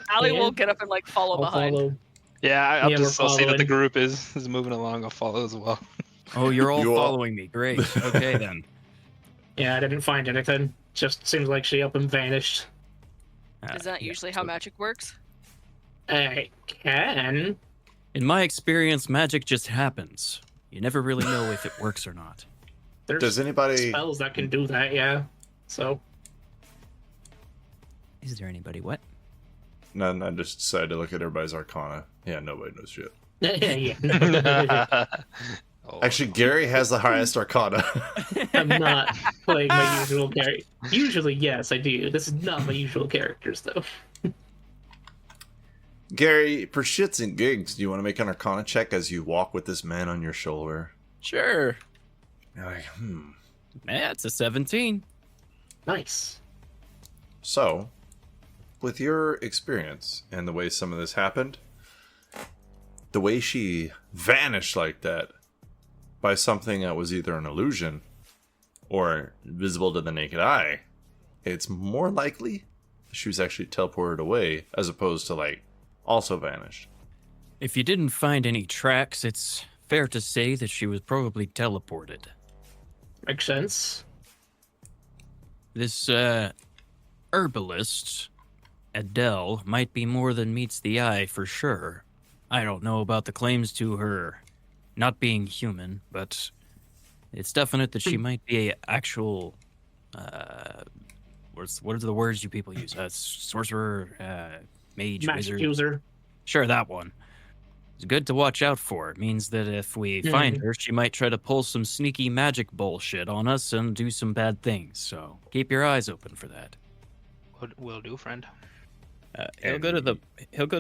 Allie Yeah. will get up and like follow I'll behind. follow. Yeah, I'll Yeah, just we're I'll see that the following. group is moving along. I'll follow as well. Oh, you're all You all- following me. Great. Okay, then. Yeah, I didn't find anything. Just seems like she up and vanished. Is that usually how magic works? I can. In my experience, magic just happens. You never really know if it works or not. There's Does anybody? spells that can do that, yeah. So, Is there anybody what? None. I just decided to look at everybody's arcana. Yeah, nobody knows shit. yeah. Oh, Actually, Gary has the highest arcana. I'm not playing my usual character. Usually, yes, I do. This is not my usual characters, though. Gary, for shits and gigs, do you want to make an arcana check as you walk with this man on your shoulder? Sure. You're like, That's a 17. Nice. So, with your experience and the way some of this happened, the way she vanished like that by something that was either an illusion or visible to the naked eye, it's more likely she was actually teleported away as opposed to, like, also vanished. If you didn't find any tracks, it's fair to say that she was probably teleported. Makes sense. This, herbalist, Adele, might be more than meets the eye for sure. I don't know about the claims to her not being human, but it's definite that she might be a actual, what are the words you people use? Sorcerer, mage, Magic wizard. user. Sure, that one. It's good to watch out for. It means that if we find her, she might try to pull some sneaky magic bullshit on us and do some bad things. So keep your eyes open for that. will do, friend. He'll go to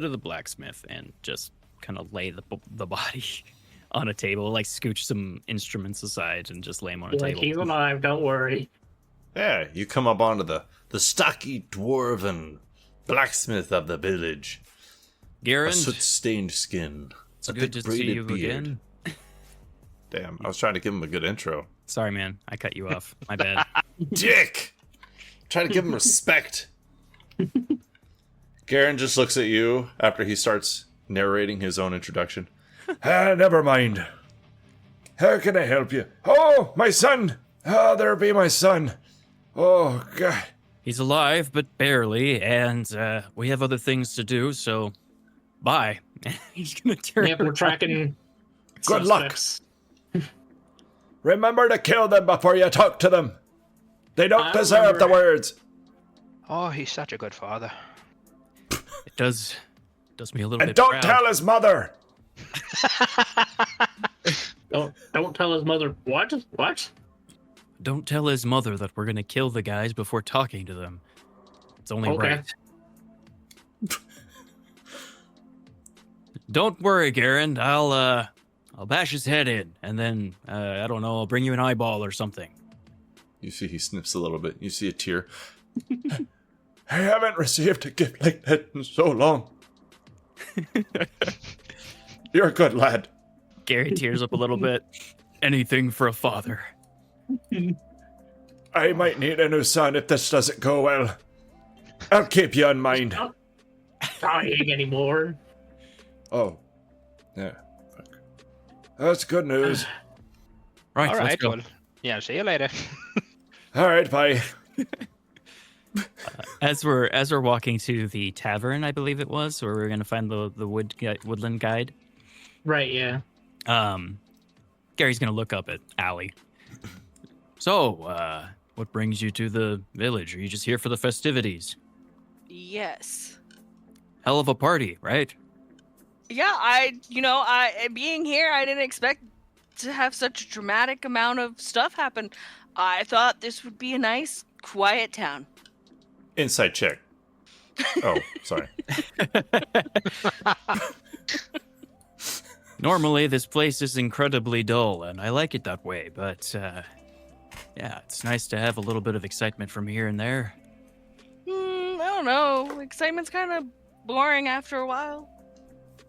the blacksmith and just kind of lay the body on a table, like scooch some instruments aside and just lay them on a Like, table. he's alive, don't worry. Yeah, you come up onto the stocky dwarven blacksmith of the village. A Garen, soot-stained skin. it's a good thick to see braided you beard. again. Damn, I was trying to give him a good intro. Sorry, man, I cut you off. My bad. Dick! Try to give him respect. Garen just looks at you after he starts narrating his own introduction. Never mind. How can I help you? Oh, my son! Ah, there be my son. Oh, God. He's alive, but barely, and we have other things to do, so bye. He's gonna turn Yep, we're tracking. Good luck. suspects. Remember to kill them before you talk to them. They don't I deserve the remember. words. Oh, he's such a good father. It does me a little And bit don't proud. tell his mother. Don't tell his mother. What? Don't tell his mother that we're gonna kill the guys before talking to them. It's only Okay. right. Don't worry, Garen. I'll bash his head in, and then I don't know. I'll bring you an eyeball or something. You see he sniffs a little bit. You see a tear. I haven't received a gift like that in so long. You're a good lad. Gary tears up a little bit. Anything for a father. I might need a new son if this doesn't go well. I'll keep you in mind. Not dying anymore. Oh, yeah. Fuck. That's good news. Right, All let's right, go. well, yeah, see you later. All right, bye. As we're walking to the tavern, I believe it was, where we're gonna find the woodland guide. Right, yeah. Gary's gonna look up at Allie. So, what brings you to the village? Are you just here for the festivities? Yes. Hell of a party, right? Yeah, I being here, I didn't expect to have such a dramatic amount of stuff happen. I thought this would be a nice, quiet town. Insight check. Oh, sorry. Normally, this place is incredibly dull, and I like it that way, but, yeah, it's nice to have a little bit of excitement from here and there. I don't know. Excitement's kind of boring after a while.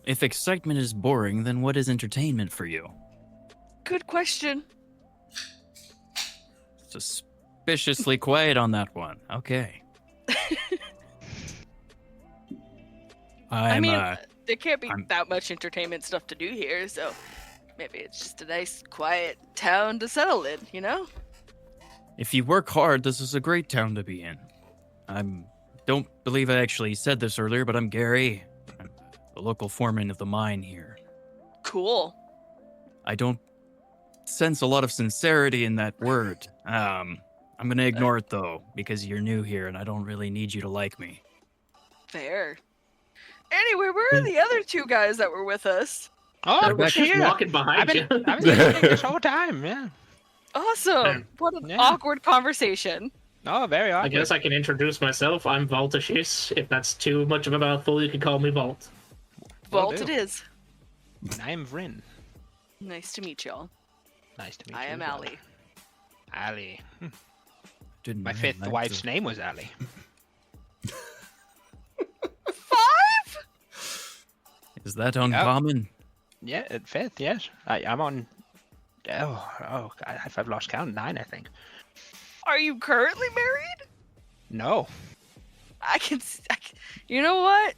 If excitement is boring, then what is entertainment for you? Good question. Suspiciously quiet on that one. Okay. I mean, I'm there can't be I'm- that much entertainment stuff to do here, so maybe it's just a nice, quiet town to settle in, you know? If you work hard, this is a great town to be in. Don't believe I actually said this earlier, but I'm Gary. I'm the local foreman of the mine here. Cool. I don't sense a lot of sincerity in that word. I'm gonna ignore it though, because you're new here and I don't really need you to like me. Fair. Anyway, where are the other two guys that were with us? Oh, I was just here. walking behind you. I've been listening this whole time. Yeah. Awesome. What an Yeah. awkward conversation. Oh, very I awkward. guess I can introduce myself. I'm Valtashis. If that's too much of a mouthful, you can call me Vault. Will Vault do. it is. I'm Vryn. Nice to meet y'all. Nice to meet I you. am as well. Allie. Allie. Didn't My fifth wife's name was Allie. 5? Is that uncommon? Yeah, at fifth, yes. I'm on. Oh, I've lost count. 9, I think. Are you currently married? No. You know what?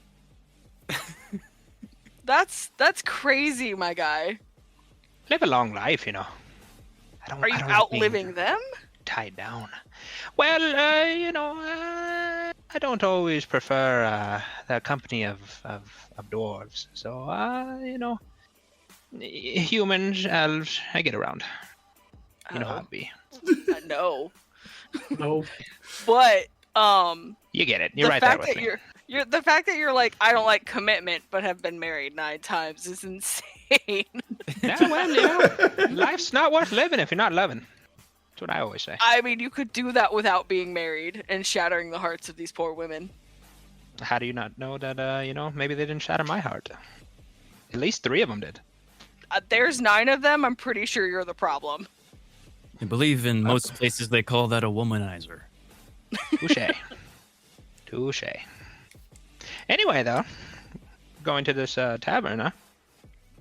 That's crazy, my guy. Live a long life, you know. Are you I don't like being outliving them? tied down? Well, I don't always prefer the company of dwarves. So, humans, elves, I get around. You know how it be. No. No. But You get it. You're right there with me. you're the fact that you're like, I don't like commitment but have been married 9 times is insane. Yeah, well, life's not worth living if you're not loving. That's what I always say. I mean, you could do that without being married and shattering the hearts of these poor women. How do you not know that, maybe they didn't shatter my heart? At least 3 of them did. There's 9 of them. I'm pretty sure you're the problem. I believe in most places they call that a womanizer. Touche. Touche. Anyway, though, going to this tavern, huh?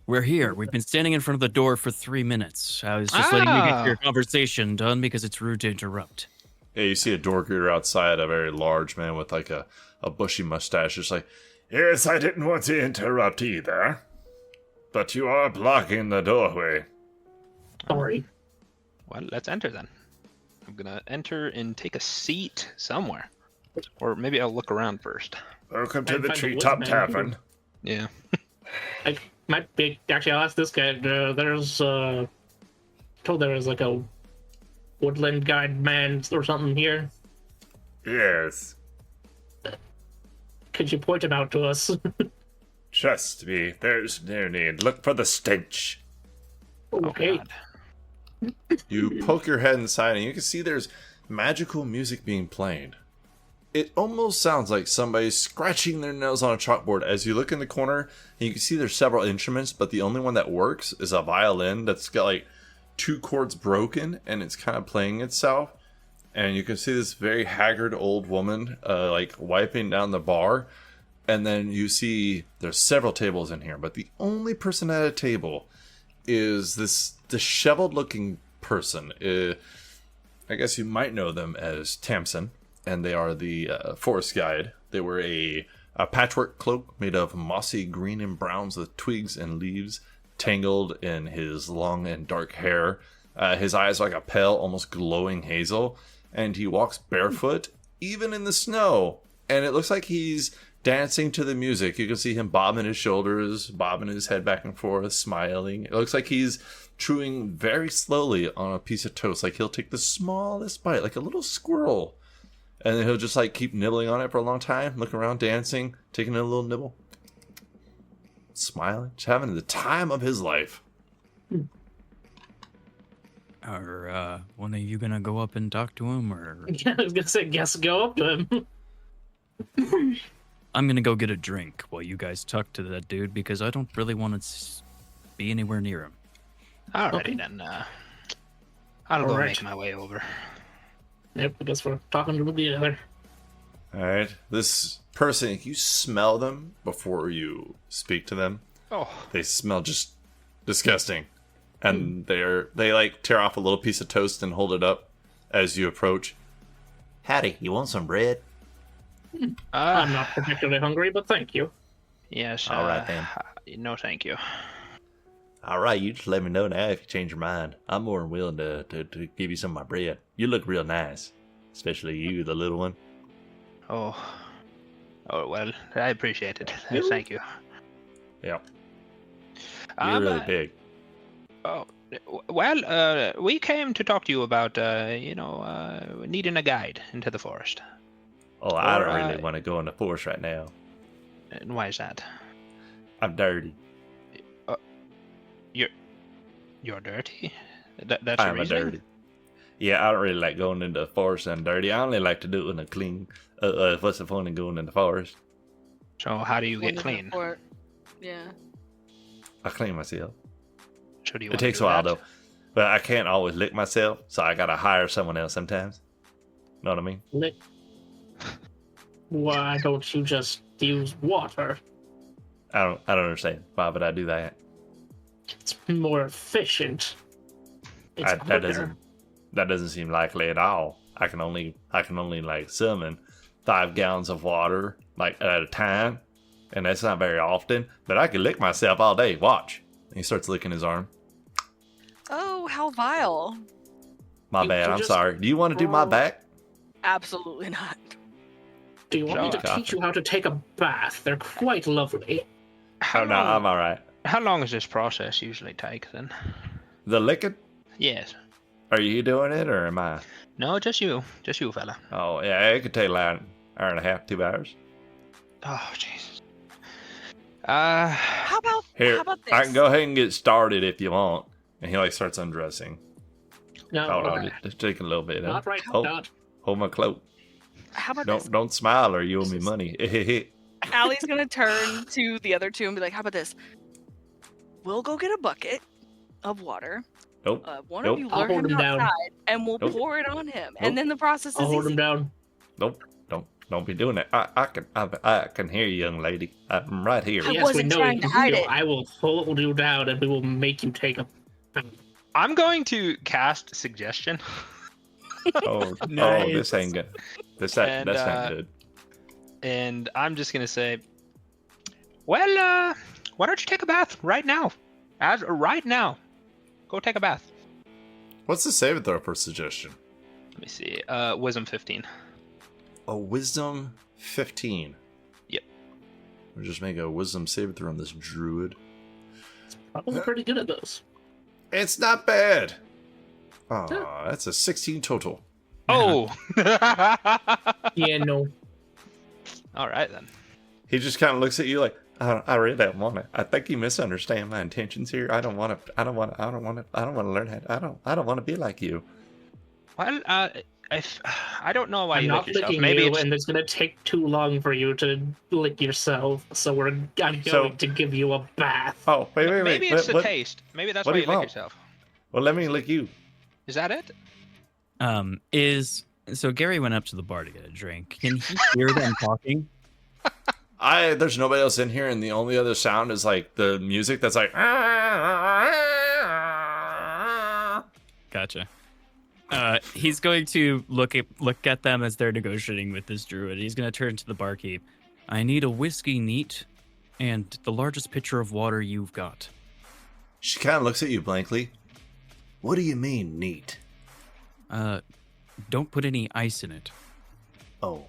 We're here. We've been standing in front of the door for 3 minutes. I was just letting you get your conversation done because it's rude to interrupt. Yeah, you see a door greeter outside, a very large man with like a bushy mustache, just like, Yes, I didn't want to interrupt either. But you are blocking the doorway. Sorry. Well, let's enter then. I'm gonna enter and take a seat somewhere. Or maybe I'll look around first. Welcome to I'd the find a Treetop woodman. Tavern. Yeah. I might be. Actually, I'll ask this guy. There's told there was like a woodland guide man or something here. Yes. Could you point him out to us? Trust me, there's no need. Look for the stench. Okay. God. you poke your head inside and you can see there's magical music being played. It almost sounds like somebody's scratching their nose on a chalkboard. As you look in the corner, and you can see there's several instruments, but the only one that works is a violin that's got like 2 chords broken, and it's kind of playing itself. And you can see this very haggard old woman, like wiping down the bar. And then you see there's several tables in here, but the only person at a table is this disheveled-looking person. I guess you might know them as Tamsin. And they are the forest guide. They wear a patchwork cloak made of mossy green and browns with twigs and leaves tangled in his long and dark hair. His eyes are like a pale, almost glowing hazel. And he walks barefoot, even in the snow. And it looks like he's dancing to the music. You can see him bobbing his shoulders, bobbing his head back and forth, smiling. It looks like he's chewing very slowly on a piece of toast. Like he'll take the smallest bite, like a little squirrel. And then he'll just like keep nibbling on it for a long time, looking around, dancing, taking a little nibble, smiling, just having the time of his life. Are one of you gonna go up and talk to him, or Yeah, I was gonna say, guess go up to him. I'm gonna go get a drink while you guys talk to that dude because I don't really want to be anywhere near him. Alrighty Okay. then. I'll go Alright. make my way over. Yep, I guess we're talking to the other. All right. This person, you smell them before you speak to them. Oh, They smell just disgusting. And they like tear off a little piece of toast and hold it up as you approach. Howdy, you want some bread? I'm not particularly hungry, but thank you. yes. All right, then. No, thank you. All right, you just let me know now if you change your mind. I'm more than willing to give you some of my bread. You look real nice, especially you, the little one. Oh, well, I appreciate it. Thank you. Yeah. You're really big. Oh, well, we came to talk to you about, needing a guide into the forest. Oh, I Or, don't really want to go in the forest right now. And why is that? I'm dirty. You're dirty? That's your I'm a reasoning? dirty. Yeah, I don't really like going into the forest and dirty. I only like to do it in a clean. What's the point in going in the forest? So how do you get Wonderful clean? report. Yeah. I clean myself. So do you It want to takes do a while that? though, but I can't always lick myself, so I gotta hire someone else sometimes. Know what I mean? Lick. Why don't you just use water? I don't understand. Why would I do that? It's more efficient. It's That doesn't seem likely at all. I can only like summon 5 gallons of water like at a time, and that's not very often. But I can lick myself all day. Watch. And he starts licking his arm. Oh, how vile. My You bad. can I'm just sorry. Do you want to do my roll- back? Absolutely not. Do you want me to Sure. teach you how to take a bath? They're quite lovely. How Oh no, long, I'm all right. how long does this process usually take then? The licking? Yes. Are you doing it or am I? No, just you, fella. Oh yeah, it could take like an hour and a half, 2 hours. Oh, Jesus. How about Here, how about this? I can go ahead and get started if you want. And he like starts undressing. No, Hold on, okay. just take a little bit. Not right hold, now. hold my cloak. How about this? Don't smile or you owe me money. Allie's gonna turn to the other two and be like, "How about this? We'll go get a bucket of water. Nope. One Nope. of you I'll lure hold him him down. outside, and we'll Nope. pour it on him, Nope. and then the process I'll is hold easy." him down. Nope. Don't be doing that. I can hear you, young lady. I'm right here. I Yes, we wasn't know trying to hide it. I will hold you down and we will make you take a I'm going to cast suggestion. Oh, Nice. this ain't good. That's And, not good. And I'm just gonna say, well, why don't you take a bath right now? Right now. Go take a bath. What's the save throw for suggestion? Let me see. Wisdom 15. A wisdom 15. Yep. We'll just make a wisdom save throw on this druid. Probably pretty good at those. It's not bad. Oh, that's a 16 total. Oh. Yeah, no. All right then. He just kind of looks at you like, I really don't want to. I think you misunderstand my intentions here. I don't want to learn how. I don't want to be like you. Well, I don't know why I'm you not lick yourself. licking Maybe you, it's and it's gonna take too long for you to lick yourself. So I'm going to give you a bath. Oh, wait. maybe it's the what- taste. Maybe that's what why do you you lick want? yourself. Well, let me lick you. Is that it? So Gary went up to the bar to get a drink. Can he hear them talking? There's nobody else in here, and the only other sound is like the music that's like. Gotcha. He's going to look at them as they're negotiating with this druid. He's going to turn to the barkeep. I need a whiskey neat and the largest pitcher of water you've got. She kind of looks at you blankly. What do you mean, neat? Don't put any ice in it. Oh.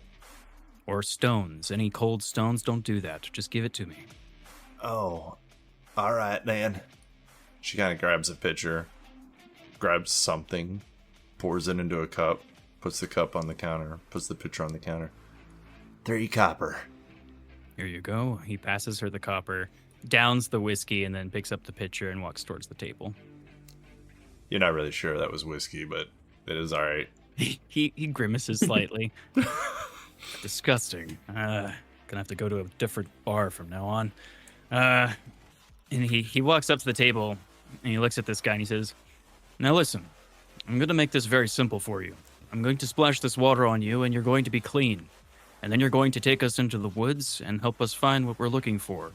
Or stones. Any cold stones, don't do that. Just give it to me. Oh. All right, then. She kind of grabs a pitcher, grabs something, pours it into a cup, puts the cup on the counter, puts the pitcher on the counter. 3 copper. Here you go. He passes her the copper, downs the whiskey, and then picks up the pitcher and walks towards the table. You're not really sure that was whiskey, but it is all right. He grimaces slightly. Disgusting. Gonna have to go to a different bar from now on. And he walks up to the table and he looks at this guy and he says, "Now listen, I'm gonna make this very simple for you. I'm going to splash this water on you and you're going to be clean. And then you're going to take us into the woods and help us find what we're looking for.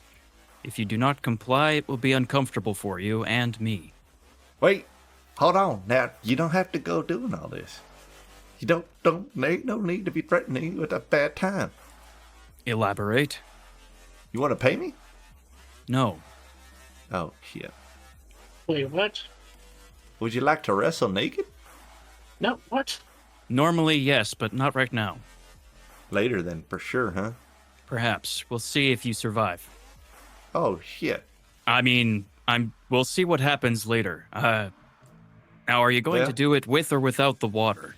If you do not comply, it will be uncomfortable for you and me. Wait, hold on. Now, you don't have to go doing all this. You don't there ain't no need to be threatening me with a bad time. Elaborate? You want to pay me? No. Oh, shit. Wait, what? Would you like to wrestle naked? No, what? Normally, yes, but not right now. Later then, for sure, huh? Perhaps. We'll see if you survive. Oh, shit. I mean, we'll see what happens later. Now, are you going Well- to do it with or without the water?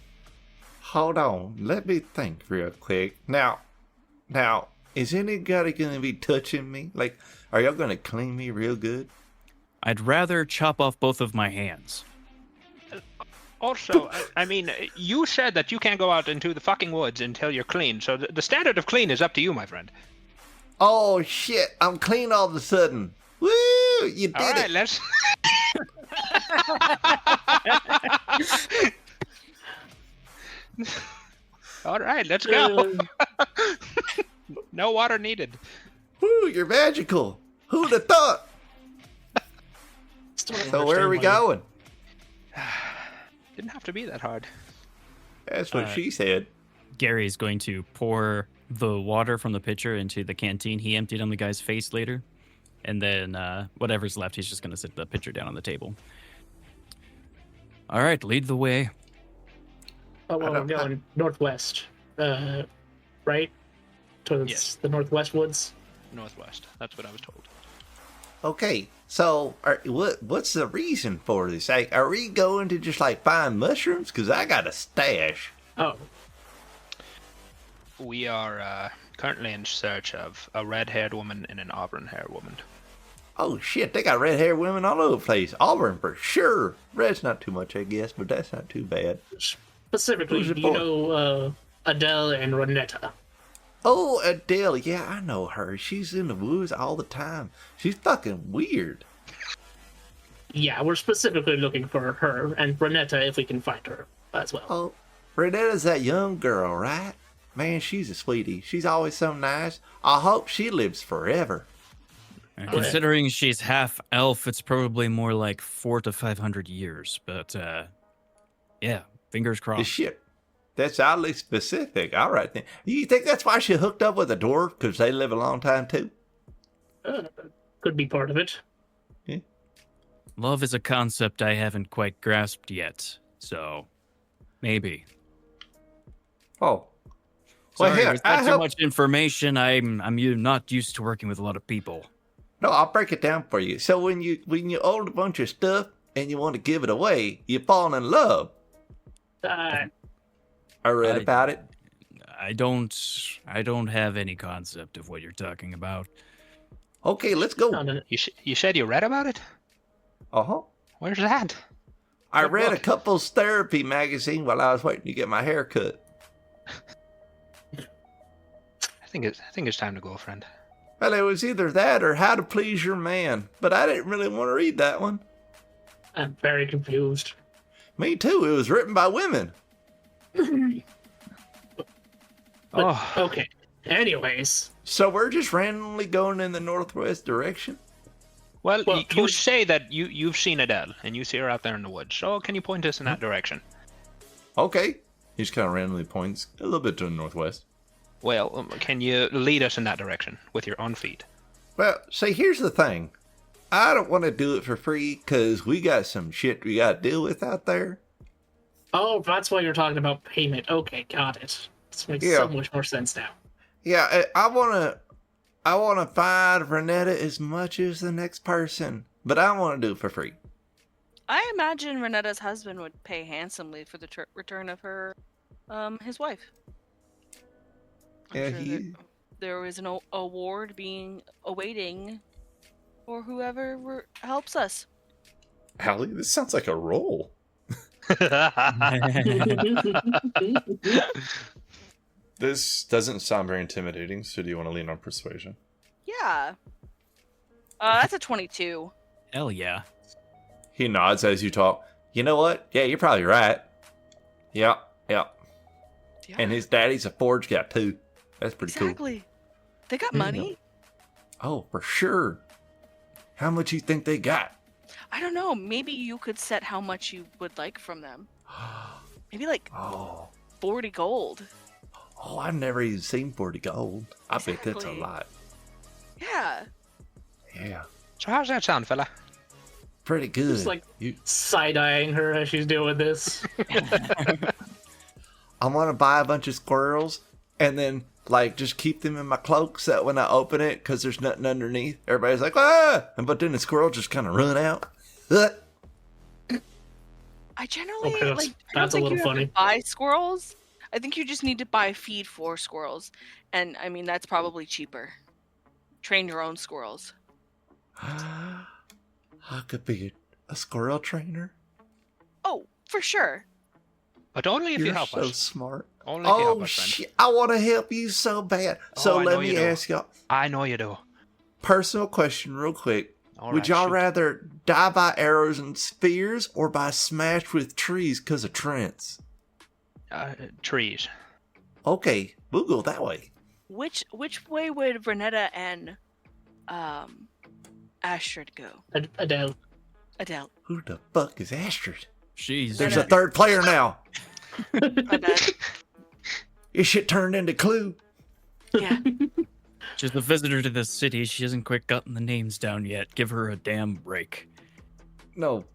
Hold on. Let me think real quick. Now, is anybody going to be touching me? Like, are y'all going to clean me real good? I'd rather chop off both of my hands. Also, I mean, you said that you can't go out into the fucking woods until you're clean. So the standard of clean is up to you, my friend. Oh, shit. I'm clean all of a sudden. Woo! You did All right, it. let's. All right, let's go. No water needed. Woo, you're magical. Who'd have thought? So where are we going? Didn't have to be that hard. That's what she said. Gary is going to pour the water from the pitcher into the canteen he emptied on the guy's face later. And then whatever's left, he's just going to set the pitcher down on the table. All right, lead the way. Oh, well, we're going northwest, right? Towards Yes. the northwest woods. Northwest. That's what I was told. Okay, so what's the reason for this? Like, are we going to just like find mushrooms? Because I got a stash. Oh, We are currently in search of a red-haired woman and an auburn-haired woman. Oh shit, they got red haired women all over the place. Auburn for sure. Red's not too much, I guess, but that's not too bad. specifically, Who's it do you for? know Adele and Renetta? Oh, Adele, yeah, I know her. She's in the woods all the time. She's fucking weird. Yeah, we're specifically looking for her and Renetta if we can find her as well. Oh, Renetta's that young girl, right? Man, she's a sweetie. She's always so nice. I hope she lives forever. Considering she's half elf, it's probably more like 400 to 500 years. But yeah, fingers The crossed. shit. That's oddly specific. All right then. You think that's why she hooked up with a dwarf? Because they live a long time too? Could be part of it. Love is a concept I haven't quite grasped yet, so maybe. Oh. Well, Sorry, here, there's I not so help- much information. I'm not used to working with a lot of people. No, I'll break it down for you. So when you own a bunch of stuff and you want to give it away, you fall in love. I read about it. I don't have any concept of what you're talking about. Okay, let's go. You said you read about it? Uh-huh. Where's that? I What read a book? couple's therapy magazine while I was waiting to get my hair cut. I think it's time to go, friend. Well, it was either that or How to Please Your Man, but I didn't really want to read that one. I'm very confused. Me too. It was written by women. But, Oh. okay. Anyways, So we're just randomly going in the northwest direction? Well, Well, you towards- say that you've seen Adele and you see her out there in the woods. So can you point us in that direction? Okay. He just kind of randomly points a little bit to the northwest. Well, can you lead us in that direction with your own feet? Well, see, here's the thing. I don't want to do it for free because we got some shit we got to deal with out there. oh, that's why you're talking about payment. Okay, got it. This makes Yeah. so much more sense now. Yeah, I want to find Renetta as much as the next person, but I want to do it for free. I imagine Renetta's husband would pay handsomely for the return of her, his wife. I'm Yeah, sure he- that there is an award being awaiting for whoever helps us. Allie, this sounds like a roll. This doesn't sound very intimidating, so do you want to lean on persuasion? Yeah. That's a 22. Hell yeah. He nods as you talk. You know what? Yeah, you're probably right. Yeah. Yeah. And his daddy's a forge guy too. That's pretty cool. Exactly. They got money. Oh, for sure. How much you think they got? I don't know. Maybe you could set how much you would like from them. Maybe like Oh, 40 gold. I've never even seen 40 gold. I bet that's a Exactly. lot. Yeah. Yeah, So how's that sound, fella? pretty good. Just like you, side-eyeing her as she's doing this. I want to buy a bunch of squirrels and then like just keep them in my cloak so that when I open it, because there's nothing underneath, everybody's like, ah! But then the squirrel just kind of run out. I generally Okay, like. I don't that's a think little you have funny. to buy squirrels. I think you just need to buy feed for squirrels, and I mean that's probably cheaper. Train your own squirrels. I could be a squirrel trainer. Oh, for sure. But only if you You're help so us. smart. Only if you help Oh us, friend. shit! I want to help you so bad. So I let know me you do. ask y'all I know you do. personal question real quick. All Would right, y'all shoot. rather die by arrows and spears or by smashed with trees because of treants? Trees. Okay, we'll go that way. Which way would Renetta and Astrid go? Adele. Adele. Who the fuck is Astrid? She's There's a third player now. Adele. Your shit turned into Clue. Yeah. she's the visitor to the city. She hasn't quite gotten the names down yet. Give her a damn break. No.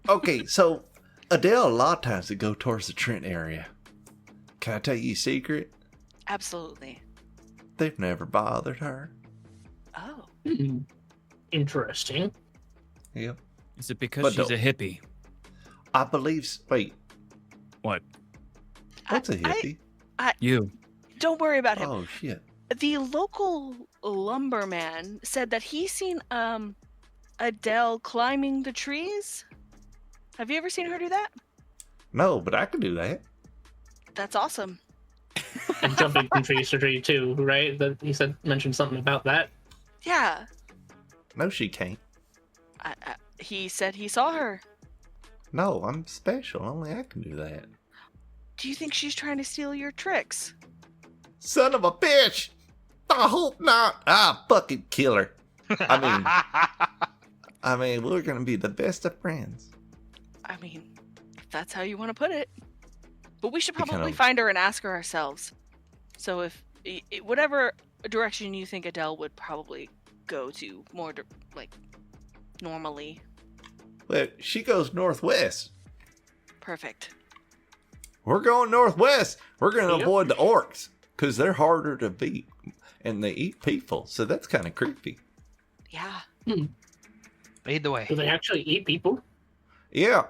Okay, so Adele a lot of times would go towards the Trent area. Can I tell you a secret? Absolutely. They've never bothered her. Oh. Interesting. Yep. Is it because But she's no. a hippie? I believe. Wait, What? what's a hippie? You? Don't worry about him. Oh shit. The local lumberman said that he's seen Adele climbing the trees. Have you ever seen her do that? No, but I can do that. That's awesome. And jumping from tree to tree too, right? That he said mentioned something about that. Yeah. No, she can't. He said he saw her. No, I'm special. Only I can do that. Do you think she's trying to steal your tricks? Son of a bitch! I hope not. Ah, fucking kill her. I mean, we're gonna be the best of friends. I mean, if that's how you want to put it. But we should We kind probably of- find her and ask her ourselves. So if whatever direction you think Adele would probably go to, more like normally, But she goes northwest. perfect. We're going northwest. We're gonna Yep. avoid the orcs because they're harder to beat and they eat people. So that's kind of creepy. Yeah. Lead the way. Do they actually eat people? Yeah,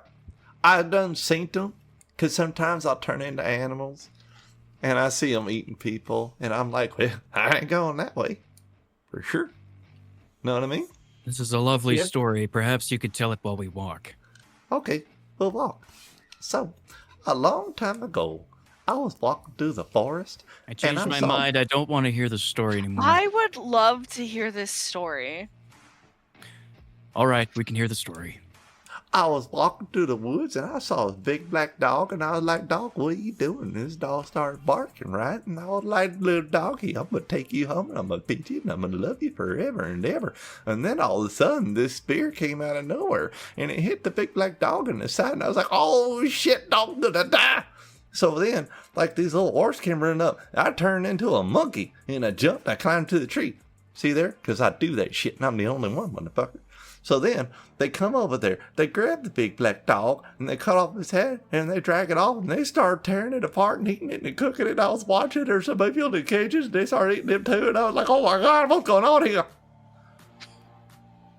I done seen them because sometimes I'll turn into animals and I see them eating people, and I'm like, well, I ain't going that way for sure. Know what I mean? This is a lovely Yeah. story. Perhaps you could tell it while we walk. Okay, we'll walk. So, a long time ago, I was walking through the forest. I changed I my saw- mind. I don't want to hear the story anymore. I would love to hear this story. All right, we can hear the story. I was walking through the woods and I saw a big black dog, and I was like, dog, what are you doing? This dog started barking, right? And I was like, little doggy, I'm going to take you home and I'm going to feed you and I'm going to love you forever and ever. And then all of a sudden, this spear came out of nowhere and it hit the big black dog in the side. And I was like, oh shit, dog, gonna die. So then, like these little orcs came running up. I turned into a monkey and I jumped. I climbed to the tree. See there? Because I do that shit and I'm the only one, motherfucker. So then they come over there, they grab the big black dog and they cut off his head and they drag it off and they start tearing it apart and eating it and cooking it. I was watching, there's some people in the cages and they started eating them too. And I was like, oh my God, what's going on here?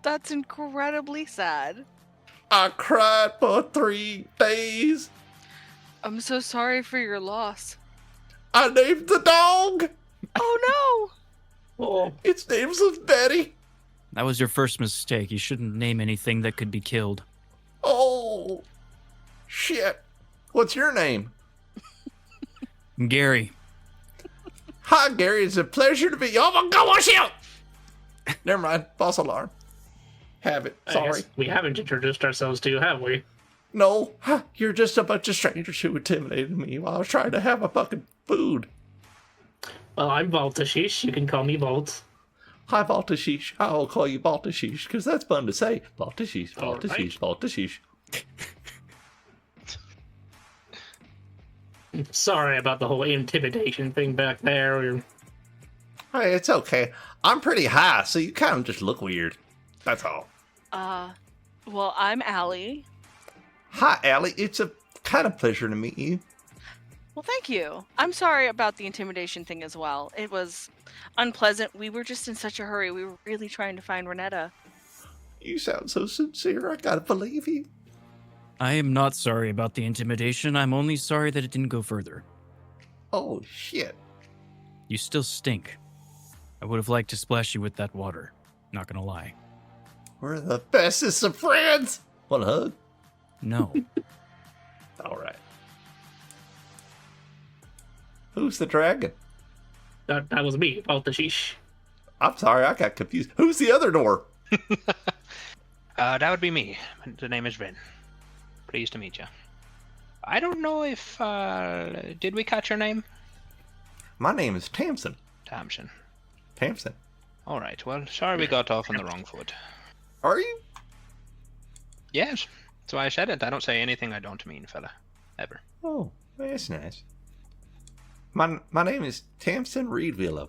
That's incredibly sad. I cried for 3 days. I'm so sorry for your loss. I named the dog. Oh Oh, Its name was Betty. That was your first mistake. You shouldn't name anything that could be killed. Oh, shit. What's your name? Gary. Hi, Gary. It's a pleasure to be. Oh my God, watch out! Never mind. False alarm. Have it. I Sorry. guess we haven't introduced ourselves to you, have we? No, you're just a bunch of strangers who intimidated me while I was trying to have a fucking food. Well, I'm Voltashish. You can call me Volt. Hi, Baltashish. I will call you Baltashish because that's fun to say. Baltashish, All right. Baltashish, Baltashish. Sorry about the whole intimidation thing back there. Hey, it's okay. I'm pretty high, so you kind of just look weird. That's all. Well, I'm Allie. Hi, Allie. It's a kind of pleasure to meet you. Well, thank you. I'm sorry about the intimidation thing as well. It was unpleasant. We were just in such a hurry. We were really trying to find Renetta. You sound so sincere. I gotta believe you. I am not sorry about the intimidation. I'm only sorry that it didn't go further. Oh, shit. You still stink. I would have liked to splash you with that water. Not gonna lie. We're the bestest of friends. Want a hug? No. All right. Who's the dragon? That was me, Baltashish. I'm sorry, I got confused. Who's the other door? That would be me. The name is Vin. Pleased to meet you. I don't know if did we catch your name? My name is Tamsin. Tamsin. Tamsin. All right. Well, sorry we got off on the wrong foot. Are you? Yes. That's why I said it. I don't say anything I don't mean, fella. Ever. Oh, that's nice. My name is Tamsin Reedwillow.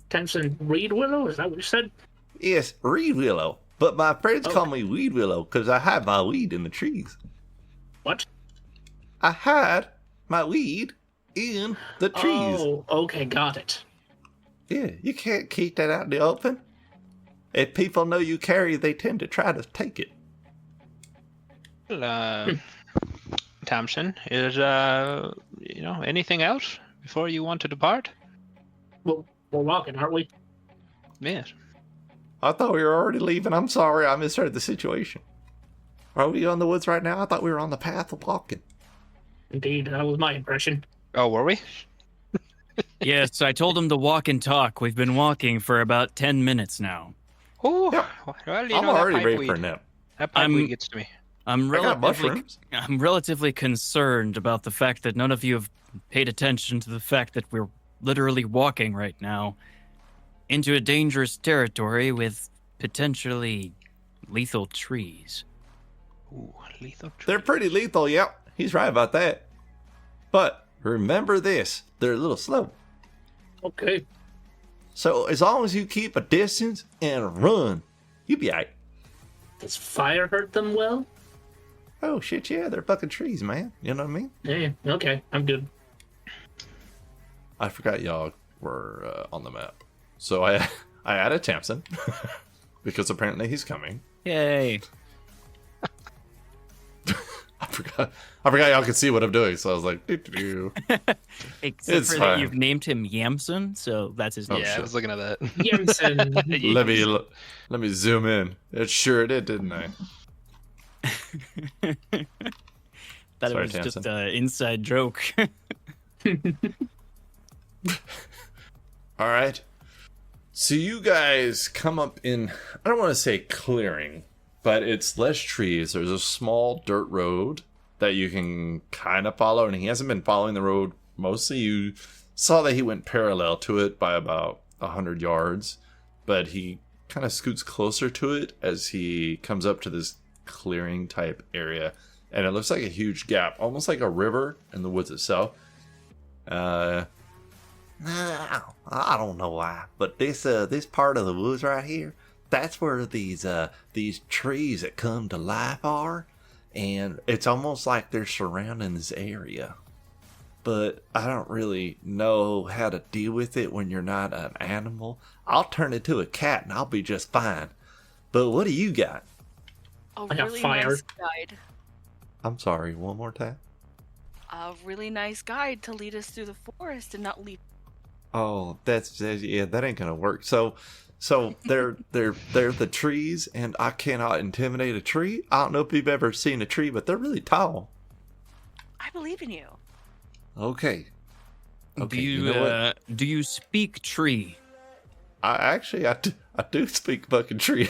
Tamsin Reedwillow? Is that what you said? Yes, Reedwillow. But my friends Okay. call me Weedwillow because I hide my weed in the trees. What? I hide my weed in the trees. Oh, okay, got it. Yeah, you can't keep that out in the open. If people know you carry, they tend to try to take it. Well, Tamsin, is anything else before you want to depart? Well, we're walking, aren't we? Yes. I thought we were already leaving. I'm sorry, I misheard the situation. Are we on the woods right now? I thought we were on the path of walking. Indeed, that was my impression. Oh, were we? Yes, I told him to walk and talk. We've been walking for about 10 minutes now. Oh, Yep. well, you I'm know, that already pipe ready weed, for a nap. That pipe I'm- weed gets to me. I'm I got mushrooms. relatively concerned about the fact that none of you have paid attention to the fact that we're literally walking right now into a dangerous territory with potentially lethal trees. Ooh, lethal tree. They're pretty lethal, yep. He's right about that. But remember this, they're a little slow. Okay. So as long as you keep a distance and run, you'll be alright. Does fire hurt them well? Oh shit, yeah, they're fucking trees, man. You know what I mean? Yeah, okay, I'm good. I forgot y'all were on the map. So I added Tamsin because apparently he's coming. Yay! I forgot y'all could see what I'm doing, so I was like, doo-doo-doo. Except It's for fine. that you've named him Yamson, so that's his Oh, name. Yeah, I shit. was looking at that. Yemsen. let me zoom in. It sure did, didn't I? That Sorry, was just Tamsin. an inside joke. All right. So you guys come up in, I don't want to say clearing, but it's less trees. There's a small dirt road that you can kind of follow, and he hasn't been following the road mostly. You saw that he went parallel to it by about 100 yards, but he kind of scoots closer to it as he comes up to this clearing type area, and it looks like a huge gap, almost like a river in the woods itself. I don't know why, but this part of the woods right here, that's where these trees that come to life are, and it's almost like they're surrounding this area. But I don't really know how to deal with it when you're not an animal. I'll turn into a cat and I'll be just fine. But what do you got? A I got really fire. nice guide. I'm sorry, one more time. A really nice guide to lead us through the forest and not leave. Oh, yeah, that ain't gonna work. So they're the trees, and I cannot intimidate a tree. I don't know if you've ever seen a tree, but they're really tall. I believe in you. Okay. Do you, you know what? do you speak tree? I do speak fucking tree.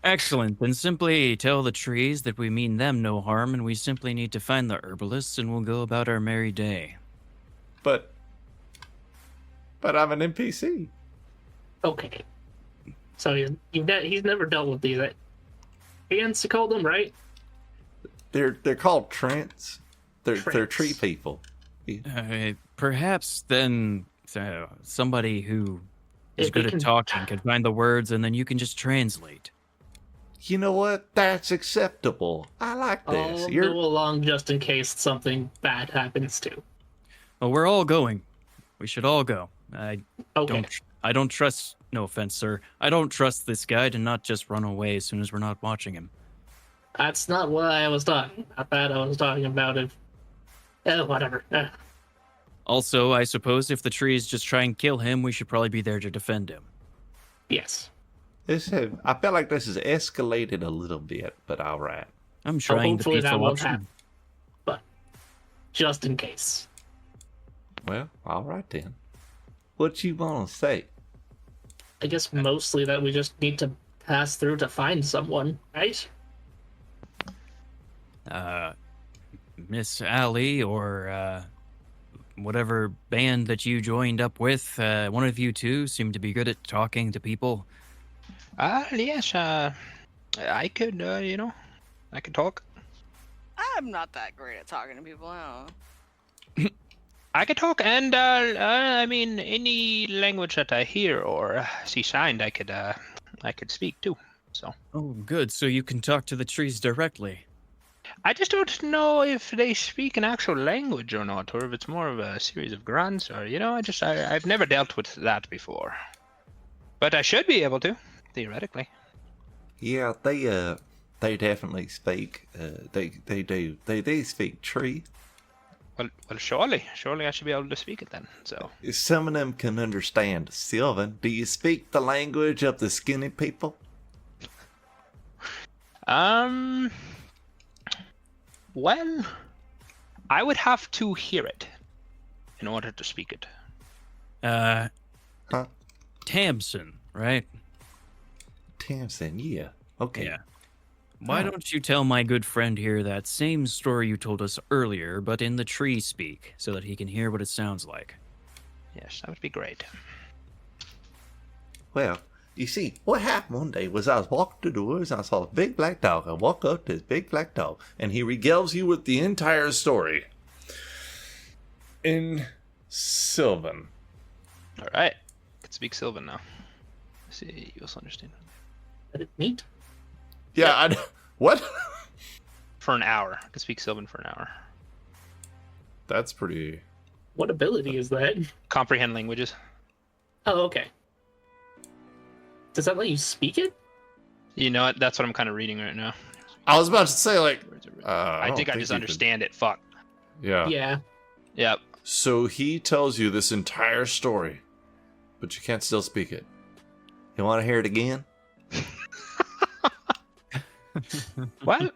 Excellent. Then simply tell the trees that we mean them no harm, and we simply need to find the herbalists, and we'll go about our merry day. But I'm an NPC. Okay. So he's never dealt with these. Treants, you called them, right? They're called treants. They're Treants. tree people. Perhaps then somebody who is If we good can- at talking can find the words, and then you can just translate. You know what? That's acceptable. I like this. I'll go along just in case something bad happens too. Well, we're all going. We should all go. I Okay. don't trust. No offense, sir. I don't trust this guy to not just run away as soon as we're not watching him. That's not what I was talking about. That I was talking about if. Whatever. Also, I suppose if the trees just try and kill him, we should probably be there to defend him. Yes. I feel like this has escalated a little bit, but all right. I'm trying the hopefully that peaceful won't option. happen. But just in case. Well, all right then. What you want to say? I guess mostly that we just need to pass through to find someone, right? Miss Allie or whatever band that you joined up with, one of you two seem to be good at talking to people. Yes, I could, I could talk. I'm not that great at talking to people. I don't know. I could talk, and I mean, any language that I hear or see signed, I could speak too. So Oh, good. So you can talk to the trees directly. I just don't know if they speak an actual language or not, or if it's more of a series of grunts, or I've never dealt with that before. But I should be able to, theoretically. Yeah, they definitely speak. They do. They speak tree. Well, surely I should be able to speak it then. So Some of them can understand Sylvan. Do you speak the language of the skinny people? Well, I would have to hear it in order to speak it. Huh? Tamsin, right? Tamsin, yeah. Okay. Yeah. Why don't you tell my good friend here that same story you told us earlier, but in the tree speak, so that he can hear what it sounds like? Yes, that would be great. Well, you see, what happened one day was I was walking through the woods and I saw a big black dog. I walk up to this big black dog And he regales you with the entire story. In Sylvan. All right, I can speak Sylvan now. Let's see, you also understand. That is neat. Yeah, what? For an hour, I can speak Sylvan for an hour. That's pretty... What ability is that? Comprehend languages. Oh, okay. Does that let you speak it? You know what? That's what I'm kind of reading right now. I was about to say, like... I think I just understand it. Fuck. Yeah. Yeah. Yep. So he tells you this entire story, but you can't still speak it. You want to hear it again? Well,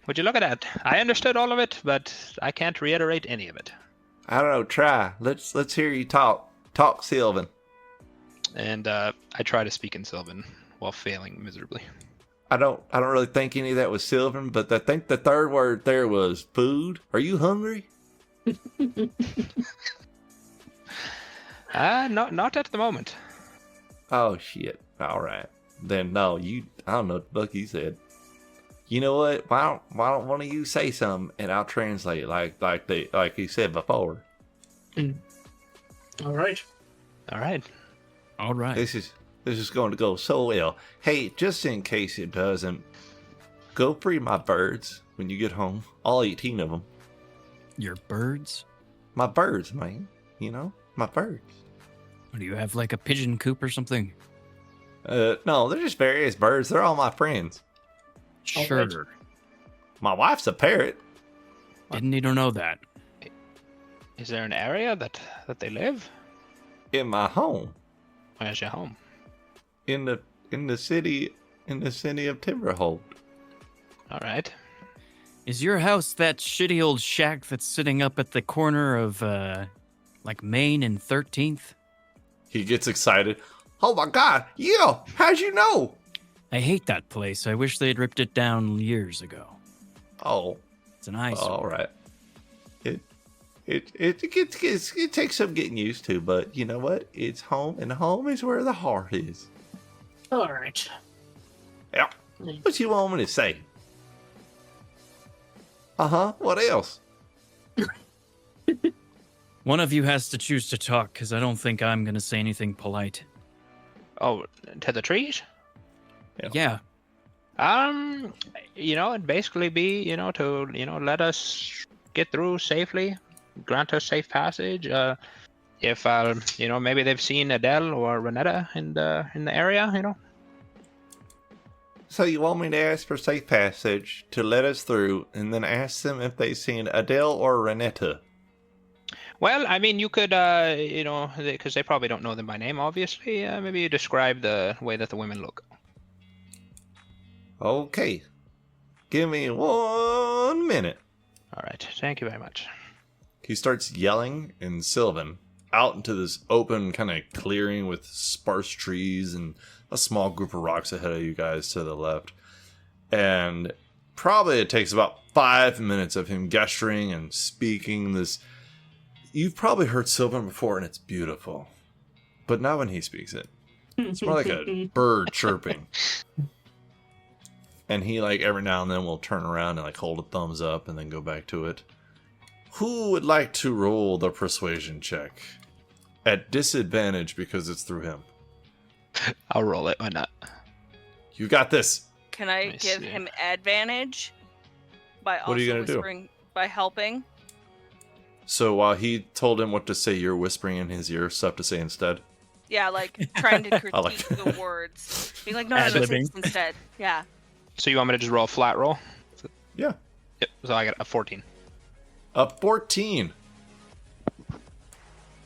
would you look at that? I understood all of it, but I can't reiterate any of it. I don't know. Try. Let's hear you talk. Talk, Sylvan. And I try to speak in Sylvan while failing miserably. I don't really think any of that was Sylvan, but I think the third word there was food. Are you hungry? Not at the moment. Oh shit. All right. Then no, I don't know what the fuck you said. You know what? Why don't one of you say something and I'll translate like you said before. All right. All right. All right. This is going to go so well. Hey, just in case it doesn't, go free my birds when you get home. All 18 of them. Your birds? My birds, man. You know, my birds. Do you have like a pigeon coop or something? No, they're just various birds. They're all my friends. Sure. Alright. My wife's a parrot. Didn't need to know that. Is there an area that they live? In my home. Where's your home? In the city of Timberhollow. All right. Is your house that shitty old shack that's sitting up at the corner of, like Main and 13th? He gets excited. Oh my god, yeah! How'd you know? I hate that place. I wish they'd ripped it down years ago. Oh, It's an eyesore. all right. it takes some getting used to, but you know what? It's home, and home is where the heart is. All right. Yeah. What you want me to say? What else? One of you has to choose to talk, because I don't think I'm going to say anything polite. Oh, to the trees? Yeah. It'd basically be, to, let us get through safely, grant us safe passage. If, maybe they've seen Adele or Renetta in the area, So you want me to ask for safe passage to let us through, and then ask them if they've seen Adele or Renetta? Well, I mean, you could, because they probably don't know them by name, obviously. Maybe you describe the way that the women look. Okay. Give me 1 minute. All right. Thank you very much. He starts yelling in Sylvan out into this open kind of clearing with sparse trees and a small group of rocks ahead of you guys to the left. And probably it takes about 5 minutes of him gesturing and speaking this. You've probably heard Sylvan before, and it's beautiful. But not when he speaks it. It's more like a bird chirping. And he, every now and then will turn around and, hold a thumbs up and then go back to it. Who would like to roll the persuasion check? At disadvantage because it's through him. I'll roll it. Why not? You got this. Can I Nice, give yeah. him advantage by What are you also gonna do? whispering by helping? So while he told him what to say, you're whispering in his ear stuff to say instead. Yeah, trying to critique like the words. Being like, no, say Ad-libbing. this instead. Yeah. So you want me to just roll a flat roll? Yeah. Yep. So I got a 14. A 14.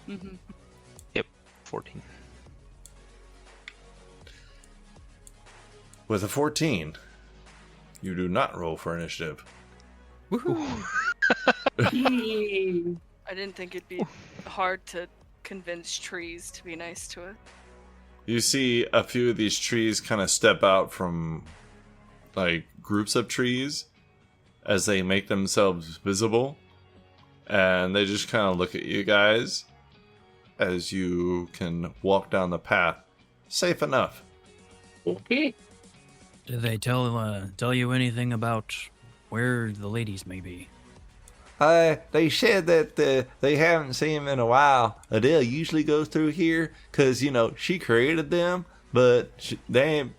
Mm-hmm. Yep. 14. With a 14, you do not roll for initiative. Woohoo! I didn't think it'd be hard to convince trees to be nice to it. You see a few of these trees kind of step out from groups of trees as they make themselves visible, and they just kind of look at you guys as you can walk down the path safe enough. Okay. Did they tell you anything about where the ladies may be? They said that they haven't seen him in a while. Adele usually goes through here because, she created them, but she ain't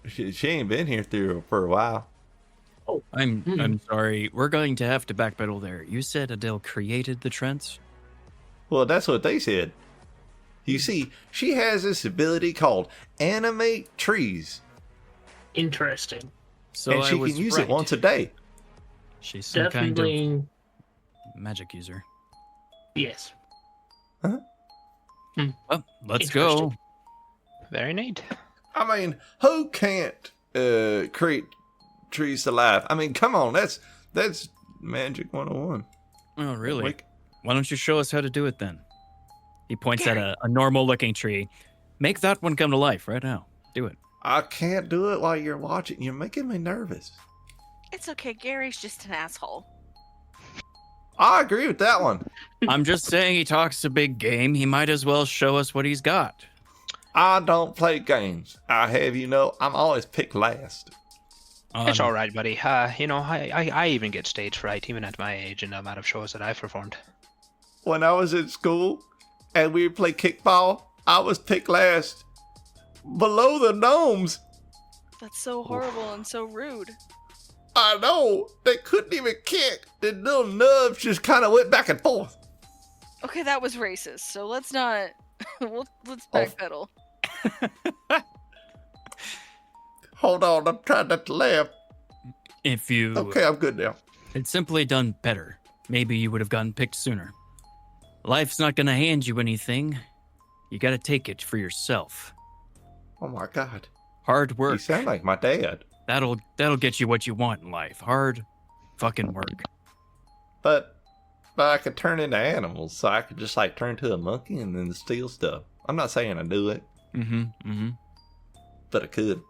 been here for a while. I'm sorry. We're going to have to backpedal there. You said Adele created the treants? Well, that's what they said. You see, she has this ability called animate trees, Interesting. So and I she was can use right. it once a day. She's some kind of Definitely. magic user. Yes. Well, let's go. Interesting. Very neat. I mean, who can't create trees to life? I mean, come on, that's magic 101. Oh, really? Like, Why don't you show us how to do it then? He points Gary. at a normal-looking tree. Make that one come to life right now. Do it. I can't do it while you're watching. You're making me nervous. It's okay, Gary's just an asshole. I agree with that one. I'm just saying he talks a big game. He might as well show us what he's got. I don't play games. I have I'm always picked last. It's all right, buddy. I even get stage fright, even at my age and the amount of shows that I've performed. When I was in school and we would play kickball, I was picked last. Below the gnomes. That's so horrible and so rude. I know. They couldn't even kick. The little nubs just kind of went back and forth. Okay, that was racist, so let's not. Let's Oh. backpedal. Hold on, I'm trying not to laugh. If you Okay, I'm good now. had simply done better, maybe you would have gotten picked sooner. Life's not going to hand you anything. You got to take it for yourself. Oh my God. Hard You work. sound like my dad. That'll get you what you want in life. Hard fucking work. But I could turn into animals, so I could just turn into a monkey and then steal stuff. I'm not saying I do it, but I could.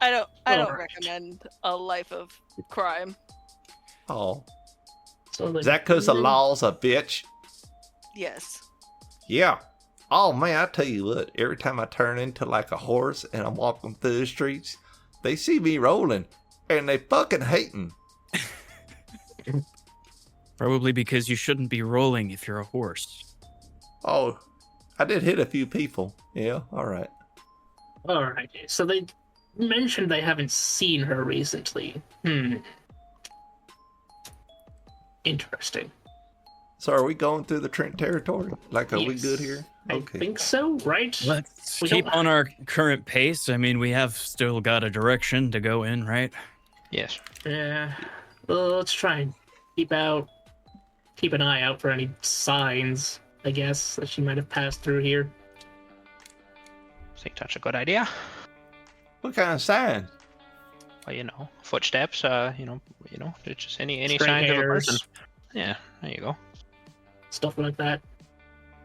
I don't Alright. recommend a life of crime. Oh. So Is that because the law's a bitch? Yes. Yeah. Oh man, I tell you what, every time I turn into like a horse and I'm walking through the streets, they see me rolling and they fucking hating. Probably because you shouldn't be rolling if you're a horse. Oh, I did hit a few people. Yeah, all right. All right. So they mentioned they haven't seen her recently. Interesting. So are we going through the Trent territory? Like, are we Yes. good here? I think so, right? Let's We keep don't- on our current pace. I mean, we have still got a direction to go in, right? Yes. Yeah. Well, let's try and keep an eye out for any signs, I guess, that she might have passed through here. Think that's a good idea. What kind of sign? Well, footsteps. It's just any Stray signs of a hairs. person. Yeah, there you go. Stuff like that.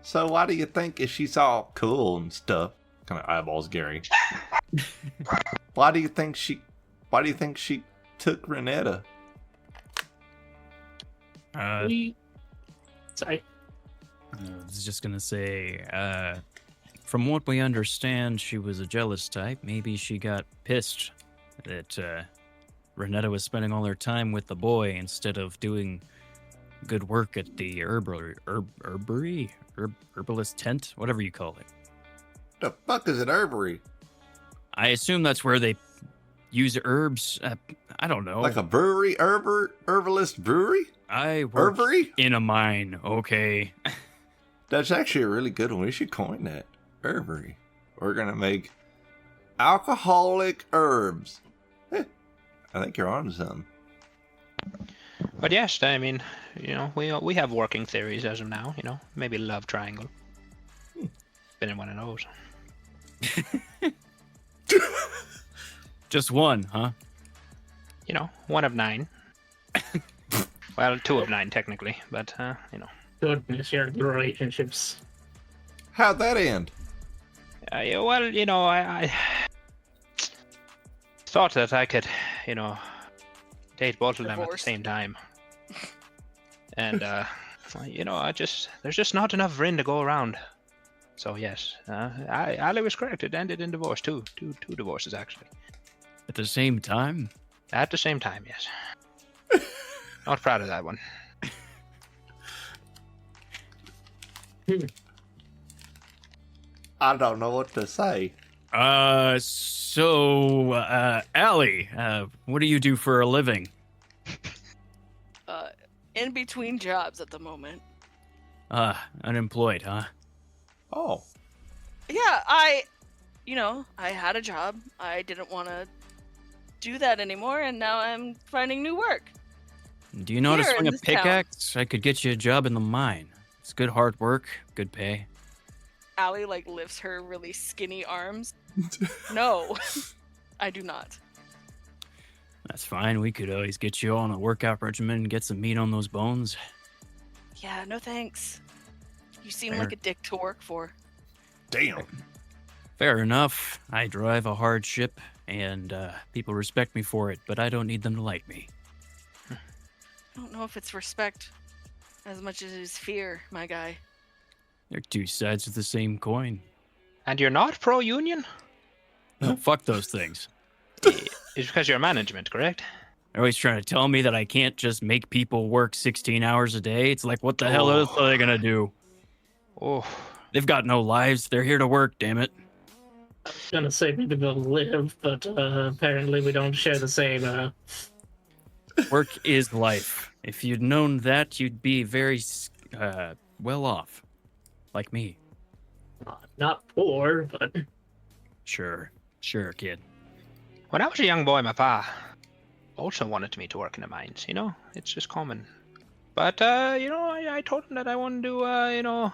So why do you think if she's all cool and stuff, kind of eyeballs Gary? Why do you think she took Renetta? Sorry. I was just gonna say, from what we understand, she was a jealous type. Maybe she got pissed that Renetta was spending all her time with the boy instead of doing good work at the herbalist tent, whatever you call it. The fuck is an herbery? I assume that's where they use herbs. I don't know. Like a brewery? Herbalist brewery? I work Herbery? in a mine. Okay. That's actually a really good one. We should coin that. Herbery. We're gonna make alcoholic herbs. I think you're onto something. But yes, I mean, we have working theories as of now. Maybe love triangle. Been in one of those. Just one, huh? 1 of 9. Well, 2 of 9 technically, but Goodness, your relationships. How'd that end? Yeah, well, I thought that I could, date both of them at the Divorce. same time. And, there's just not enough Rin to go around. So, yes, Ali was correct. It ended in divorce, two divorces, actually. At the same time? At the same time, yes. Not proud of that one. I don't know what to say. Allie, what do you do for a living? In between jobs at the moment. Unemployed, huh? Oh. Yeah, I had a job. I didn't want to do that anymore, and now I'm finding new work. Do you know how to Here swing in a this town. pickaxe? I could get you a job in the mine. It's good hard work, good pay. Allie lifts her really skinny arms. No, I do not. That's fine. We could always get you on a workout regimen and get some meat on those bones. Yeah, no thanks. You seem Fair. like a dick to work for. Damn. Fair enough. I drive a hard ship, and people respect me for it, but I don't need them to like me. I don't know if it's respect as much as it is fear, my guy. They're two sides of the same coin. And you're not pro-union? No, fuck those things. It's because you're management, correct? They're always trying to tell me that I can't just make people work 16 hours a day. It's like, what the hell else are they gonna do? Oh, They've got no lives. They're here to work, damn it. I was gonna say maybe they'll live, but apparently we don't share the same. Work is life. If you'd known that, you'd be very well off. Like me. Not poor, but Sure, kid. when I was a young boy, my pa also wanted me to work in the mines. It's just common. But I told him that I wanted to,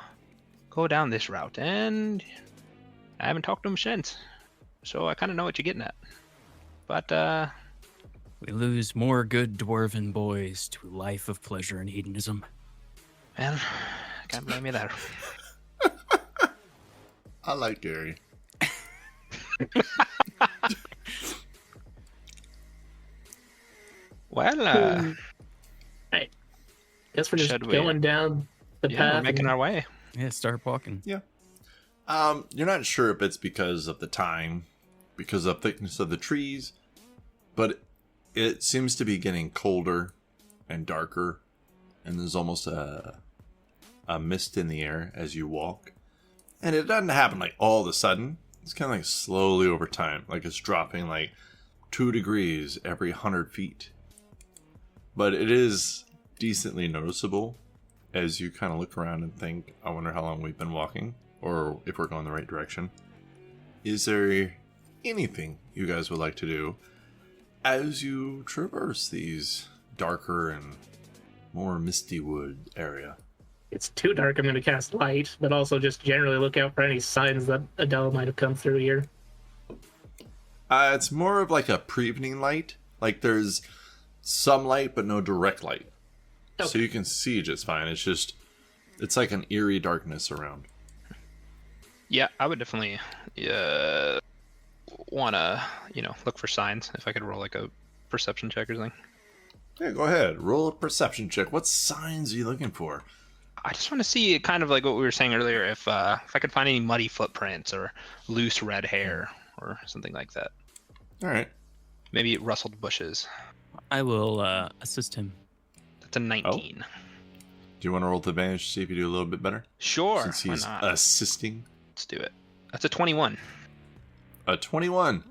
go down this route, and I haven't talked to him since. So I kind of know what you're getting at. But We lose more good dwarven boys to a life of pleasure and hedonism. well, I can't blame you there. I like Gary. Well, hey, guess we're just Should we- going down the Yeah, path. we're making and- our way. Yeah, start walking. You're not sure if it's because of the time, because of the thickness of the trees, but it seems to be getting colder and darker, and there's almost a mist in the air as you walk. And it doesn't happen like all of a sudden. It's kind of like slowly over time, like it's dropping like 2 degrees every 100 feet. But it is decently noticeable as you kind of look around and think, I wonder how long we've been walking, or if we're going the right direction. Is there anything you guys would like to do as you traverse these darker and more misty wood area? It's too dark, I'm going to cast light, but also just generally look out for any signs that Adele might have come through here. It's more of like a pre-evening light. Like there's some light, but no direct light. So Okay. you can see just fine. It's like an eerie darkness around. Yeah, I would definitely want to, look for signs. If I could roll like a perception check or something. Yeah, go ahead. Roll a perception check. What signs are you looking for? I just want to see kind of like what we were saying earlier. If I could find any muddy footprints or loose red hair or something like that. All right. Maybe rustled bushes. I will assist him. That's a 19. Do you want to roll with advantage to see if you do a little bit better? Sure. Since Why he's not? assisting. Let's do it. That's a 21. A 21.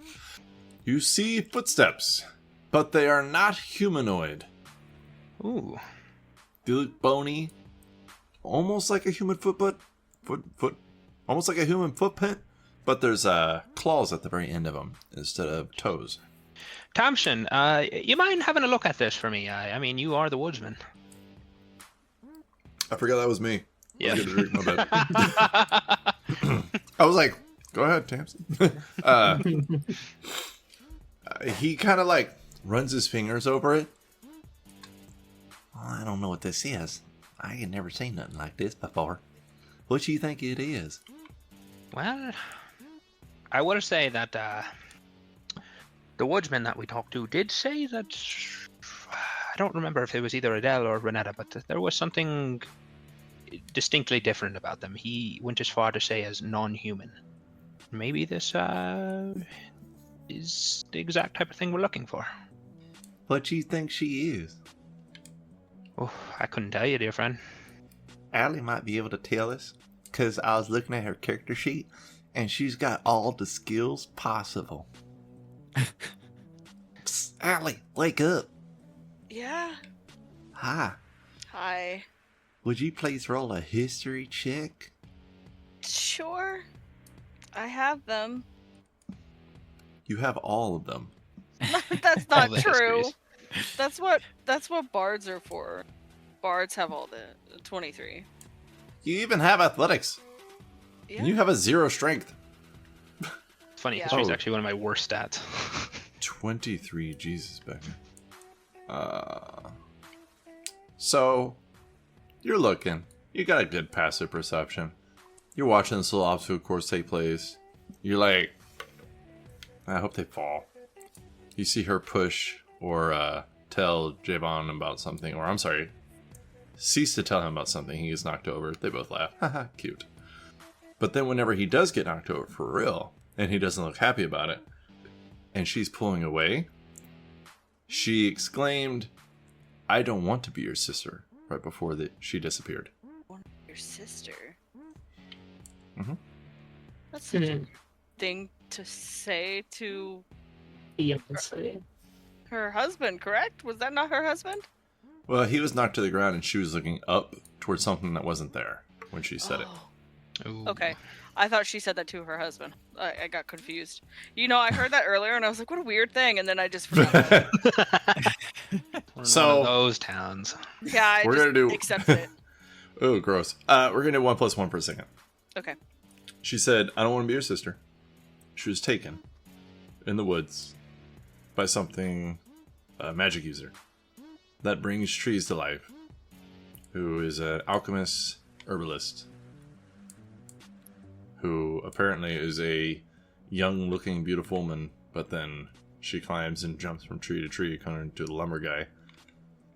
You see footsteps, but they are not humanoid. Ooh. They look bony, almost like a human almost like a human footprint, but there's claws at the very end of them instead of toes. Thompson, you mind having a look at this for me? I mean, you are the woodsman. I forgot that was me. Yeah. I was gonna drink, my bad. I was like, go ahead, Tamsin. He kind of like runs his fingers over it. Well, I don't know what this is. I ain't never seen nothing like this before. What do you think it is? Well, I will say that the woodsman that we talked to did say that. I don't remember if it was either Adele or Renetta, but there was something distinctly different about them. He went as far to say as non-human. Maybe this is the exact type of thing we're looking for. What do you think she is? Oh, I couldn't tell you, dear friend. Allie might be able to tell us, because I was looking at her character sheet, and she's got all the skills possible. Psst, Allie, wake up. Yeah. Hi. Hi. Would you please roll a history check? Sure. I have them. You have all of them. That's All not the true. histories. That's what bards are for. Bards have all the 23. You even have athletics. Yeah. And you have a 0 strength. It's funny, Yeah. history's Oh. actually one of my worst stats. 23, Jesus, Becca. So, you're looking. You got a good passive perception. You're watching this little obstacle course take place. You're like, I hope they fall. You see her push or tell Javon about something, or I'm sorry, cease to tell him about something. He gets knocked over. They both laugh. Haha, cute. But then whenever he does get knocked over for real, and he doesn't look happy about it, and she's pulling away, she exclaimed, I don't want to be your sister, right before she disappeared. Your sister. Mhm. That's such a thing to say to Fiance. her husband, correct? Was that not her husband? Well, he was knocked to the ground and she was looking up towards something that wasn't there when she said it. Ooh. Okay. I thought she said that to her husband. I got confused. You know, I heard that earlier and I was like, what a weird thing. And then I just forgot. We're in So- one of those towns. Yeah, I We're just gonna do- accepted it. Oh, gross. We're going to do 1 + 1 for a second. Okay. She said, I don't want to be your sister. She was taken in the woods by something, a magic user, that brings trees to life, who is an alchemist, herbalist, who apparently is a young-looking, beautiful woman, but then she climbs and jumps from tree to tree, according to the lumber guy.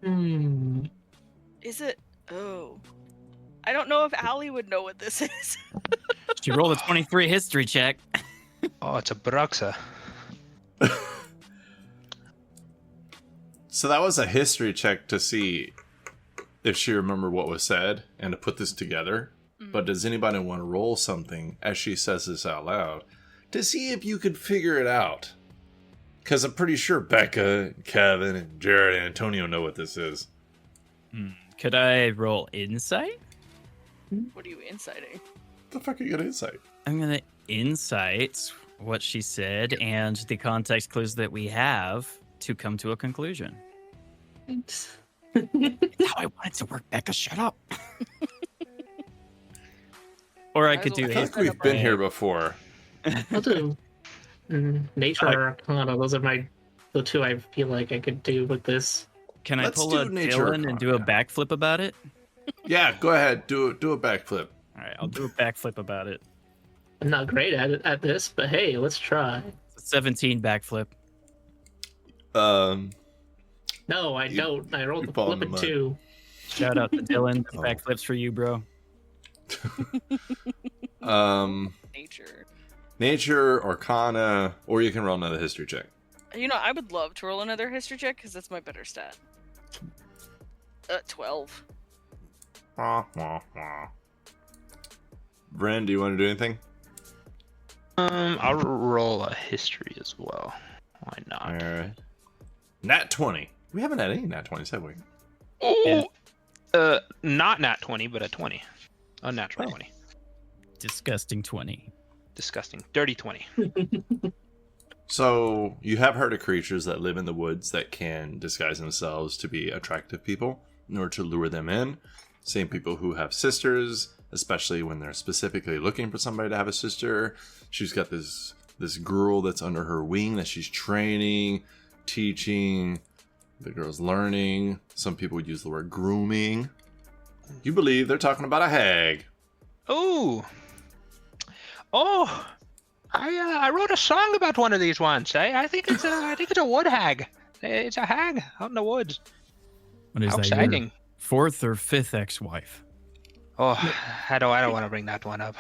Hmm. Is it? Oh. I don't know if Allie would know what this is. She rolled a 23 history check. Oh, it's a Baroxa. So that was a history check to see if she remembered what was said and to put this together. But does anybody want to roll something as she says this out loud to see if you could figure it out? Because I'm pretty sure Becca, Kevin, and Jared and Antonio know what this is. Could I roll insight? What are you inciting? The fuck are you gonna insight? I'm gonna insight what she said and the context clues that we have to come to a conclusion. Thanks. How I want it to work, Becca. Shut up. Or I could do I feel it. like we've been here before. I'll do nature or arcana. Those are the two I feel like I could do with this. Can I Let's pull do a nature Dylan arcana. and do a backflip about it? Yeah, go ahead. Do a backflip. All right, I'll do a backflip about it. I'm not great at this, but hey, let's try. It's a 17 backflip. No, I You- don't. I rolled you the fall in flip the at mud. 2. Shout out to Dylan. Oh. Backflips for you, bro. Nature. Nature, Arcana, or you can roll another history check. You know, I would love to roll another history check because that's my better stat. 12. Bren, do you want to do anything? I'll roll a history as well. Why not? All right. Nat 20. We haven't had any Nat 20s, have we? Oh, not nat 20, but a 20. Unnatural 20. Disgusting 20. Disgusting. Dirty 20. So, you have heard of creatures that live in the woods that can disguise themselves to be attractive people in order to lure them in. Same people who have sisters, especially when they're specifically looking for somebody to have a sister. She's got this girl that's under her wing that she's training, teaching. The girl's learning. Some people use the word grooming. You believe they're talking about a hag. Oh, I wrote a song about one of these once. I think it's a wood hag. It's a hag out in the woods. What is How that? Your exciting! fourth or fifth ex-wife? Oh, I don't want to bring that one up.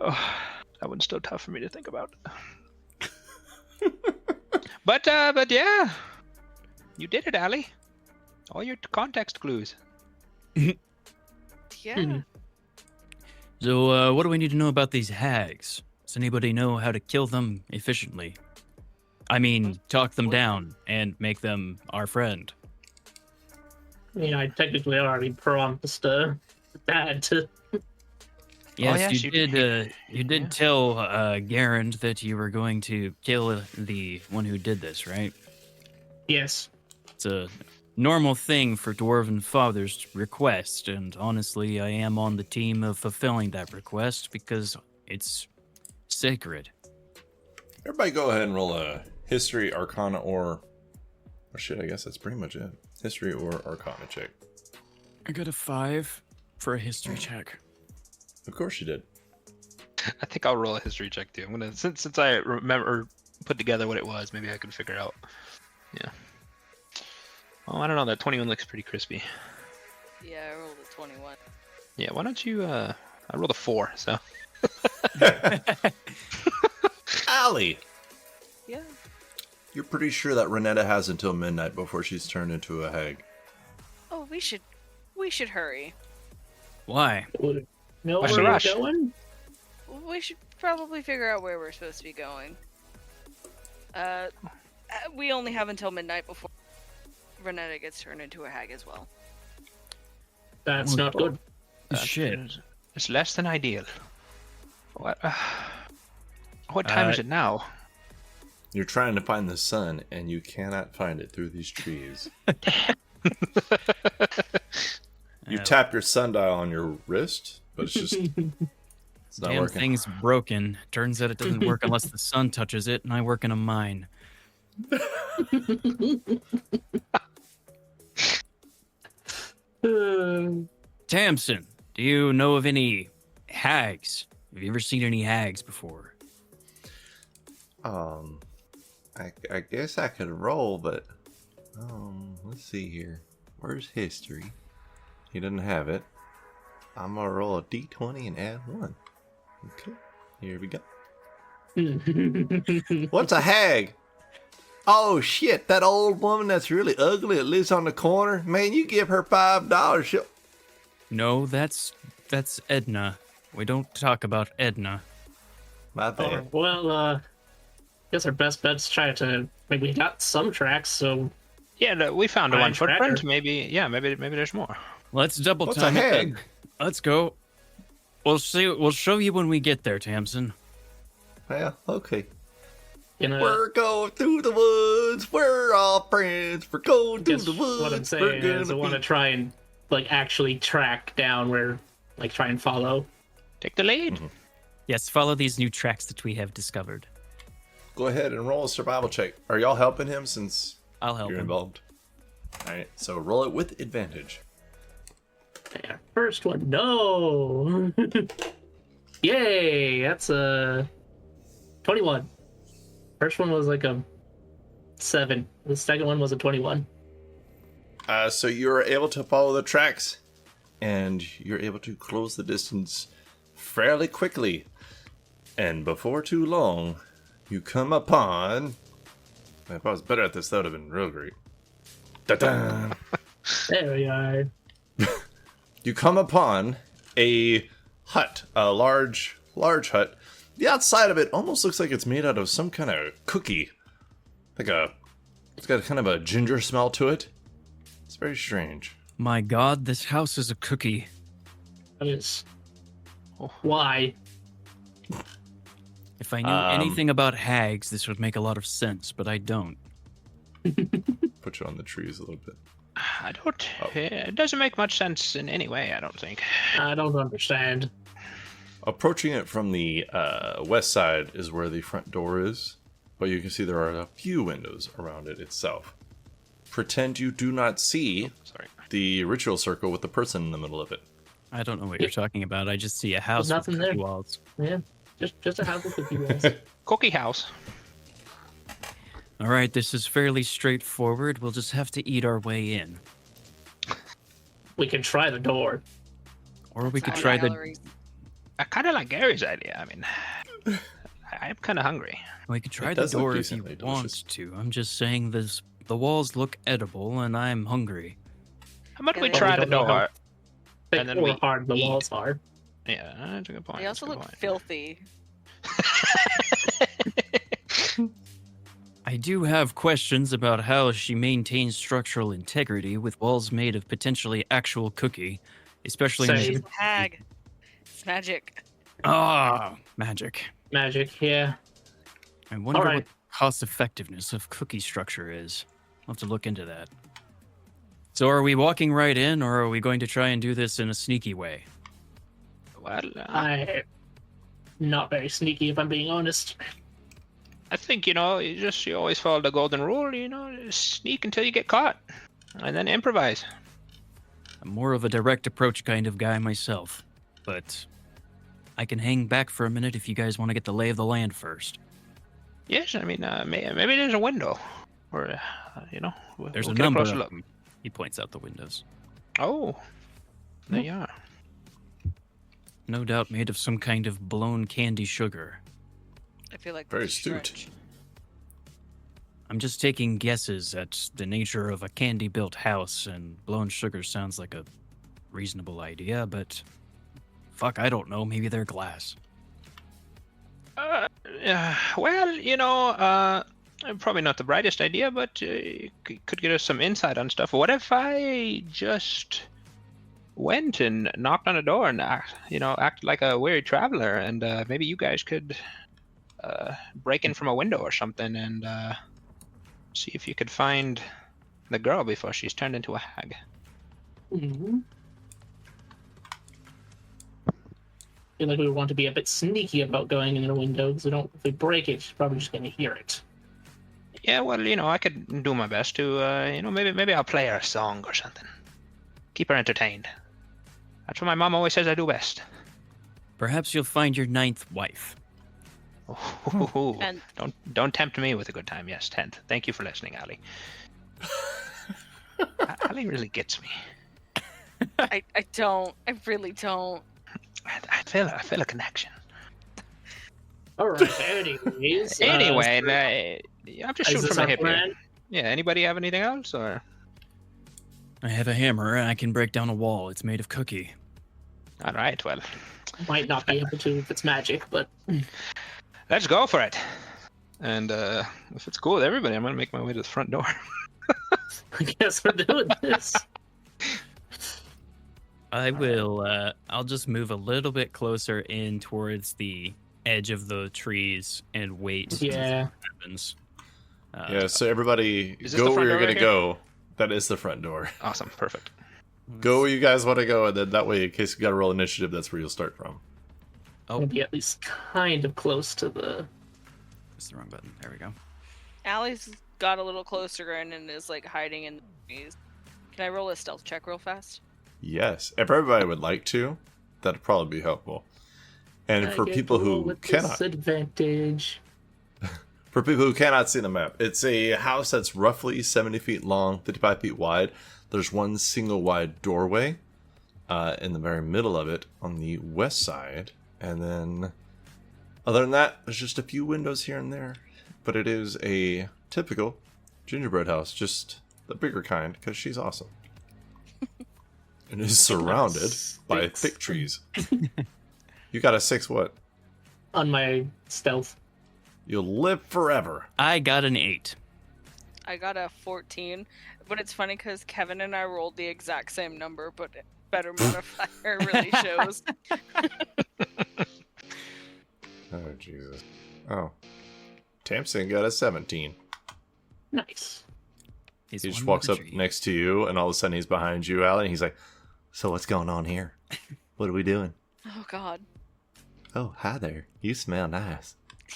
Oh, that one's still tough for me to think about. But yeah, you did it, Allie. All your context clues. Yeah. So, what do we need to know about these hags? Does anybody know how to kill them efficiently? I mean, talk them down and make them our friend. I technically already promised Dad to. Yes, yes, you you did. did. You did tell Garand that you were going to kill the one who did this, right? Yes. It's a normal thing for dwarven fathers to request, and honestly, I am on the team of fulfilling that request because it's sacred. Everybody go ahead and roll a history, arcana, or shit, I guess that's pretty much it. History or arcana check. I got a 5 for a history check. Of course you did. I think I'll roll a history check too. I'm gonna since I remember or put together what it was, maybe I can figure out. Yeah. Oh, I don't know. That 21 looks pretty crispy. Yeah, I rolled a 21. Yeah. Why don't you? I rolled a 4. So. Allie, Yeah. you're pretty sure that Renetta has until midnight before she's turned into a hag. Oh, we should hurry. Why? No, What's where the are rush? you going? We should probably figure out where we're supposed to be going. We only have until midnight before Renetta gets turned into a hag as well. That's not good. Shit. It's less than ideal. What? What time is it now? You're trying to find the sun, and you cannot find it through these trees. You tap your sundial on your wrist, but it's just it's not Damn working. thing's broken. Turns out it doesn't work unless the sun touches it, and I work in a mine. Tamsin, do you know of any hags? Have you ever seen any hags before? I guess I could roll, but let's see here. Where's history? He didn't have it. I'm gonna roll a d20 and add 1. Okay, here we go. What's a hag? Oh shit, that old woman that's really ugly that lives on the corner. Man, you give her $5. She'll... No, that's Edna. We don't talk about Edna. My bad. Well, guess our best bet's try to. Maybe we got some tracks, so. Yeah, no, we found Fine one footprint. tracker. Maybe there's more. Let's double What's a time it hag? then. Let's go. We'll see. We'll show you when we get there, Tamsin. Well, okay. You know, We're going through the woods. We're all friends. We're going through guess the woods. what I'm We're saying is I gonna want to be- try and actually track down where, try and follow. Take the lead. Yes, follow these new tracks that we have discovered. Go ahead and roll a survival check. Are y'all helping him since I'll help you're him. involved? All right, so roll it with advantage. Yeah, first one, no. Yay, that's a 21. First one was like a 7. The second one was a 21. So you're able to follow the tracks, and you're able to close the distance fairly quickly. And before too long, you come upon... If I was better at this, that would have been real great. Da-da! There we are. You come upon a hut, a large hut. The outside of it almost looks like it's made out of some kind of cookie. It's got kind of a ginger smell to it. It's very strange. My God, this house is a cookie. That is. Why? If I knew anything about hags, this would make a lot of sense, but I don't. Put you on the trees a little bit. I don't. It doesn't make much sense in any way. I don't think. I don't understand. Approaching it from the west side is where the front door is, but you can see there are a few windows around it itself. Pretend you do not see the ritual circle with the person in the middle of it. I don't know what you're talking about. I just see a house There's with nothing cookie there. walls. Yeah, just a house with cookie walls. Cookie house. All right, this is fairly straightforward. We'll just have to eat our way in. We can try the door. Or we could Sound try the... galleries. I kind of like Gary's idea. I mean, I'm kind of hungry. We could try It the does look door if you decently want delicious. to. I'm just saying the walls look edible, and I'm hungry. How about Yeah, we they- try We the don't know how door? Thick And then or we hard the eat. walls are. Yeah, that's a good point. They that's a also good look point. filthy. I do have questions about how she maintains structural integrity with walls made of potentially actual cookie, especially in Same. She's a hag. It's magic. magic. Magic, yeah. I wonder All right. what the cost effectiveness of cookie structure is. I'll have to look into that. So are we walking right in, or are we going to try and do this in a sneaky way? Well, I not very sneaky if I'm being honest. I think you always follow the golden rule. Just sneak until you get caught, and then improvise. I'm more of a direct approach kind of guy myself, but I can hang back for a minute if you guys want to get the lay of the land first. Yes, I mean maybe there's a window, or There's we'll a get number closer of look. them. He points out the windows. Oh, there you are. No doubt made of some kind of blown candy sugar. I feel like Very that's a astute. stretch. I'm just taking guesses at the nature of a candy-built house, and blown sugar sounds like a reasonable idea, but fuck, I don't know. Maybe they're glass. Probably not the brightest idea, but could get us some insight on stuff. What if I just went and knocked on a door and act like a weary traveler, and maybe you guys could break in from a window or something and see if you could find the girl before she's turned into a hag. Mm-hmm. Feel like we want to be a bit sneaky about going in the window because if we break it, she's probably just gonna hear it. Yeah, well, I could do my best to, maybe I'll play her a song or something. Keep her entertained. That's what my mom always says I do best. Perhaps you'll find your 9th wife. Ooh, And- don't tempt me with a good time. Yes, 10th. Thank you for listening, Ali. Ali really gets me. I don't. I really don't. I feel a connection. All right. Anyways. Anyway, I'm just is shooting this from the our hip here. plan? Yeah. Anybody have anything else or? I have a hammer and I can break down a wall. It's made of cookie. All right. Well, Might not be able to if it's magic, but let's go for it. And if it's cool with everybody, I'm gonna make my way to the front door. I guess we're doing this. I will. I'll just move a little bit closer in towards the edge of the trees and wait. To see Yeah. what happens. Yeah, so everybody Is this the go front where you're door going right to here? go. That is the front door. Awesome. Perfect. Go where you guys want to go, and then that way, in case you got to roll initiative, that's where you'll start from. Oh, Maybe at least kind of close to the. that's the wrong button. There we go. Allie's got a little closer in and is like hiding in the trees. Can I roll a stealth check real fast? Yes, if everybody would like to, that'd probably be helpful. And for people who cannot, disadvantage. for people who cannot see the map, it's a house that's roughly 70 feet long, 55 feet wide. There's one single wide doorway in the very middle of it on the west side, and then other than that, there's just a few windows here and there. But it is a typical gingerbread house, just the bigger kind, because she's awesome. It is surrounded by Six. thick trees. You got a 6 what? On my stealth. You'll live forever. I got an 8. I got a 14, but it's funny because Kevin and I rolled the exact same number, but better modifier really shows. Oh, Jesus. Oh. Tamsin got a 17. Nice. He's He just one walks with up the tree. next to you, and all of a sudden he's behind you, Allie, and he's like, so what's going on here? What are we doing? Oh God, Oh, hi there. You smell nice.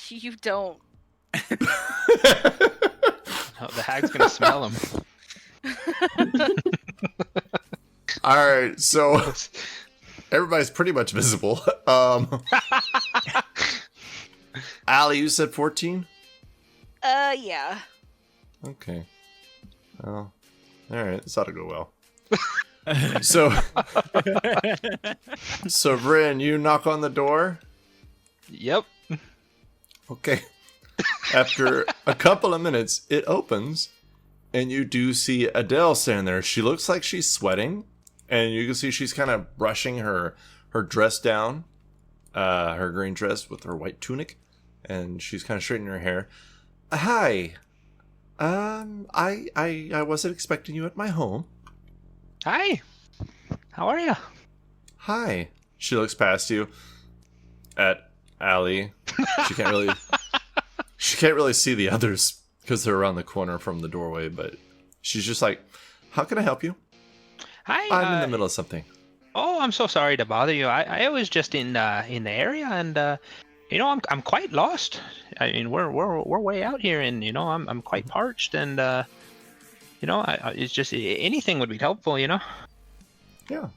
you don't. Oh, the hag's gonna smell him. All right, so everybody's pretty much visible. Allie, you said 14? Yeah. Okay. Well, all right. This ought to go well. So, Bryn, you knock on the door. Yep. Okay. After a couple of minutes, it opens, and you do see Adele standing there. She looks like she's sweating, and you can see she's kind of brushing her dress down, her green dress with her white tunic, and she's kind of straightening her hair. Hi. I wasn't expecting you at my home. Hi. How are you? Hi. She looks past you at Allie. She can't really see the others because they're around the corner from the doorway, but she's just like, how can I help you? Hi. I'm in the middle of something. Oh, I'm so sorry to bother you. I was just in the area, and I'm quite lost. I mean, we're way out here, and I'm quite parched, and it's just anything would be helpful, Yeah.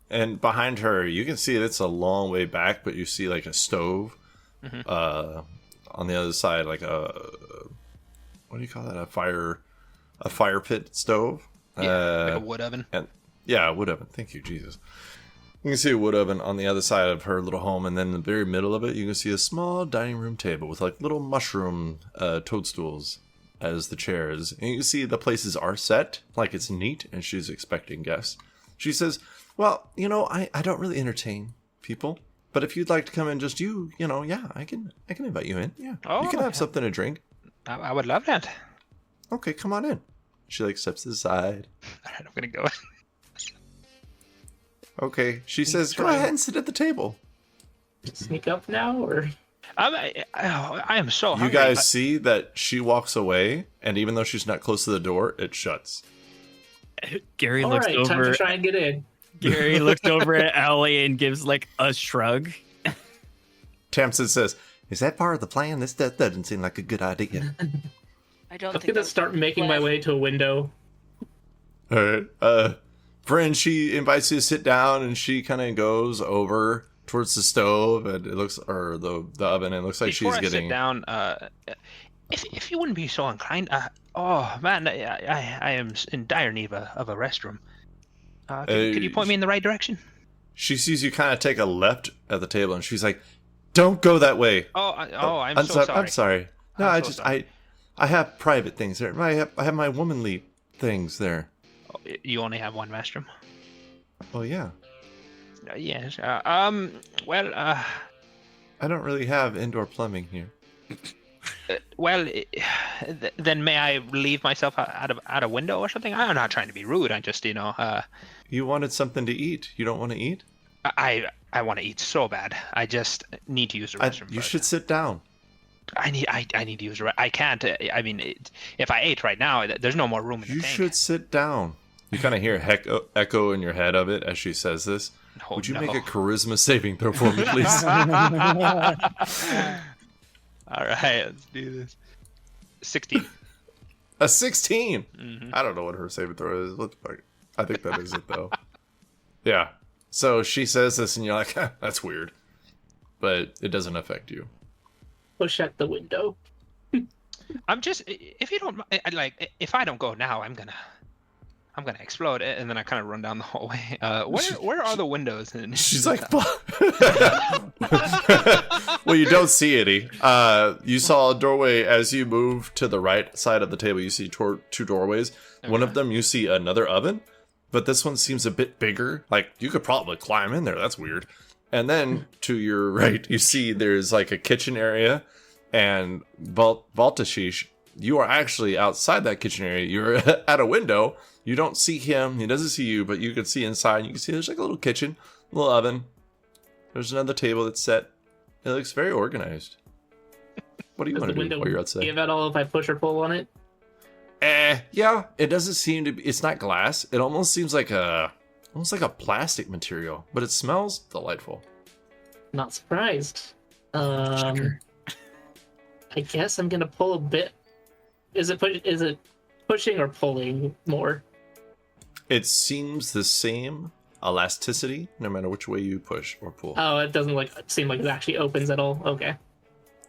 And behind her, you can see it's a long way back, but you see like a stove. Mhm. On the other side, like what do you call that? A fire pit stove. Yeah, like a wood oven. Yeah, a wood oven. Thank you, Jesus. You can see a wood oven on the other side of her little home, and then in the very middle of it, you can see a small dining room table with like little mushroom toadstools as the chairs. And you can see the places are set, like it's neat, and she's expecting guests. She says, well, I don't really entertain people, but if you'd like to come in just yeah, I can invite you in. Yeah, Oh, you can have yeah. something to drink. I would love that. Okay, come on in. She like steps aside. All right, I'm gonna go. Okay, she says, go ahead and sit at the table. Sneak up now, or I am so You hungry. guys see that she walks away, and even though she's not close to the door, it shuts. Gary all looks right, time over. to try and get in. Gary looks over at Allie and gives like a shrug. Tamsin says, Is that part of the plan? This doesn't seem like a good idea. I don't I'm think gonna that's start making my plan. way to a window. all right, friend, she invites you to sit down, and she kind of goes over towards the stove, and it looks, or the oven, and it looks like Before she's I getting. sit down, if you wouldn't be so inclined, oh man, I am in dire need of a restroom. Could you point me in the right direction? She sees you kind of take a left at the table, and she's like, "Don't go that way." I'm so sorry. I'm sorry. No, Sorry. I have private things there. I have my womanly things there. Oh, you only have one restroom. Oh yeah. Yes. Well. I don't really have indoor plumbing here. Then may I leave myself out a window or something? I'm not trying to be rude. I just, You wanted something to eat. You don't want to eat? I want to eat so bad. I just need to use the restroom. You should sit down. I need to use the. I can't. I mean, if I ate right now, there's no more room in the tank. You should sit down. You kind of hear echo in your head of it as she says this. Oh, Would you make a charisma saving throw for me, please? All right, let's do this. 16. A 16. Mm-hmm. I don't know what her saving throw is. What the fuck? I think that is it though. Yeah. So she says this, and you're like, "That's weird," but it doesn't affect you. Push at the window. I'm just, if you don't, like, if I don't go now, I'm gonna explode. And then I kind of run down the hallway. Where are the windows? And she's like, well, you don't see any. You saw a doorway as you move to the right side of the table. You see two doorways. Okay. One of them, you see another oven, but this one seems a bit bigger. Like, you could probably climb in there. That's weird. And then to your right, you see there's like a kitchen area, and Valtashish, you are actually outside that kitchen area. You're at a window. You don't see him. He doesn't see you, but you can see inside. You can see there's like a little kitchen, a little oven. There's another table that's set. It looks very organized. What do you want to do while you're outside? Give at all if I push or pull on it? Yeah. It doesn't seem to be. It's not glass. It almost seems like a plastic material, but it smells delightful. Not surprised. I guess I'm gonna pull a bit. Is it pushing or pulling more? It seems the same elasticity no matter which way you push or pull. Oh, it doesn't seem like it actually opens at all. Okay.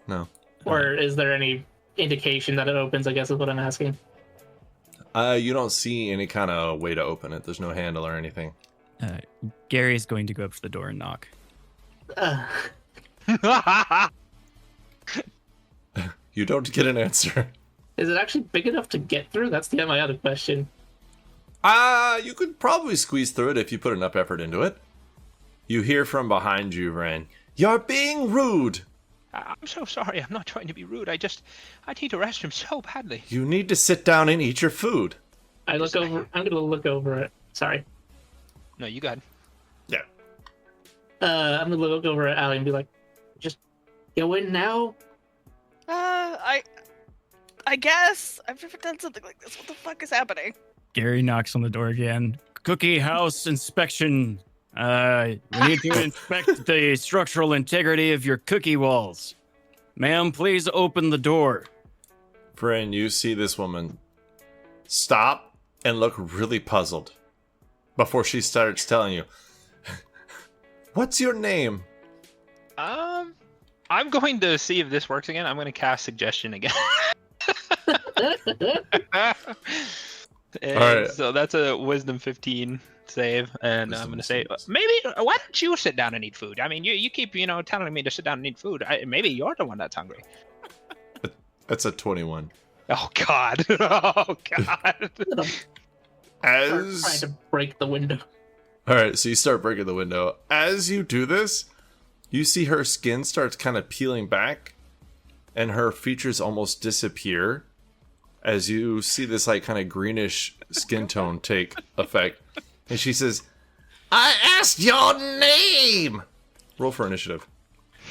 No. Or is there any indication that it opens? I guess is what I'm asking. You don't see any kind of way to open it. There's no handle or anything. Gary's going to go up to the door and knock. You don't get an answer. Is it actually big enough to get through? That's my other question. You could probably squeeze through it if you put enough effort into it. You hear from behind you, Ren. You're being rude. I'm so sorry. I'm not trying to be rude. I need a restroom so badly. You need to sit down and eat your food. I'm gonna look over it. Sorry. No, you got it. Yeah. I'm gonna look over at Allie and be like, just go in now? I guess. I've never done something like this. What the fuck is happening? Gary knocks on the door again. Cookie house inspection. We need to inspect the structural integrity of your cookie walls. Ma'am, please open the door. Friend, you see this woman stop and look really puzzled before she starts telling you, "What's your name?" I'm going to see if this works again. I'm going to cast suggestion again. All right. So that's a wisdom 15 save, and I'm going to say, maybe, why don't you sit down and eat food? I mean, you keep, telling me to sit down and eat food. Maybe you're the one that's hungry. That's a 21. Oh, God. Oh, God. Trying to break the window. All right, so you start breaking the window. As you do this, you see her skin starts kind of peeling back, and her features almost disappear as you see this like kind of greenish skin tone take effect. And she says, "I asked your name." Roll for initiative.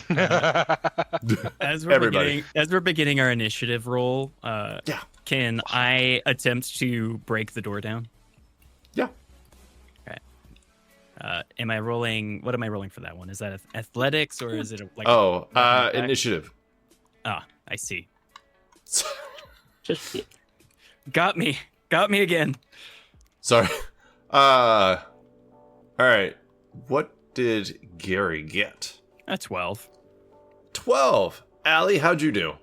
As we're beginning our initiative roll, can I attempt to break the door down? Yeah. Okay. Am I rolling? What am I rolling for that one? Is that athletics or is it initiative? Ah, I see. Just Got me again. Sorry. All right. What did Gary get? A 12. 12. Allie, how'd you do?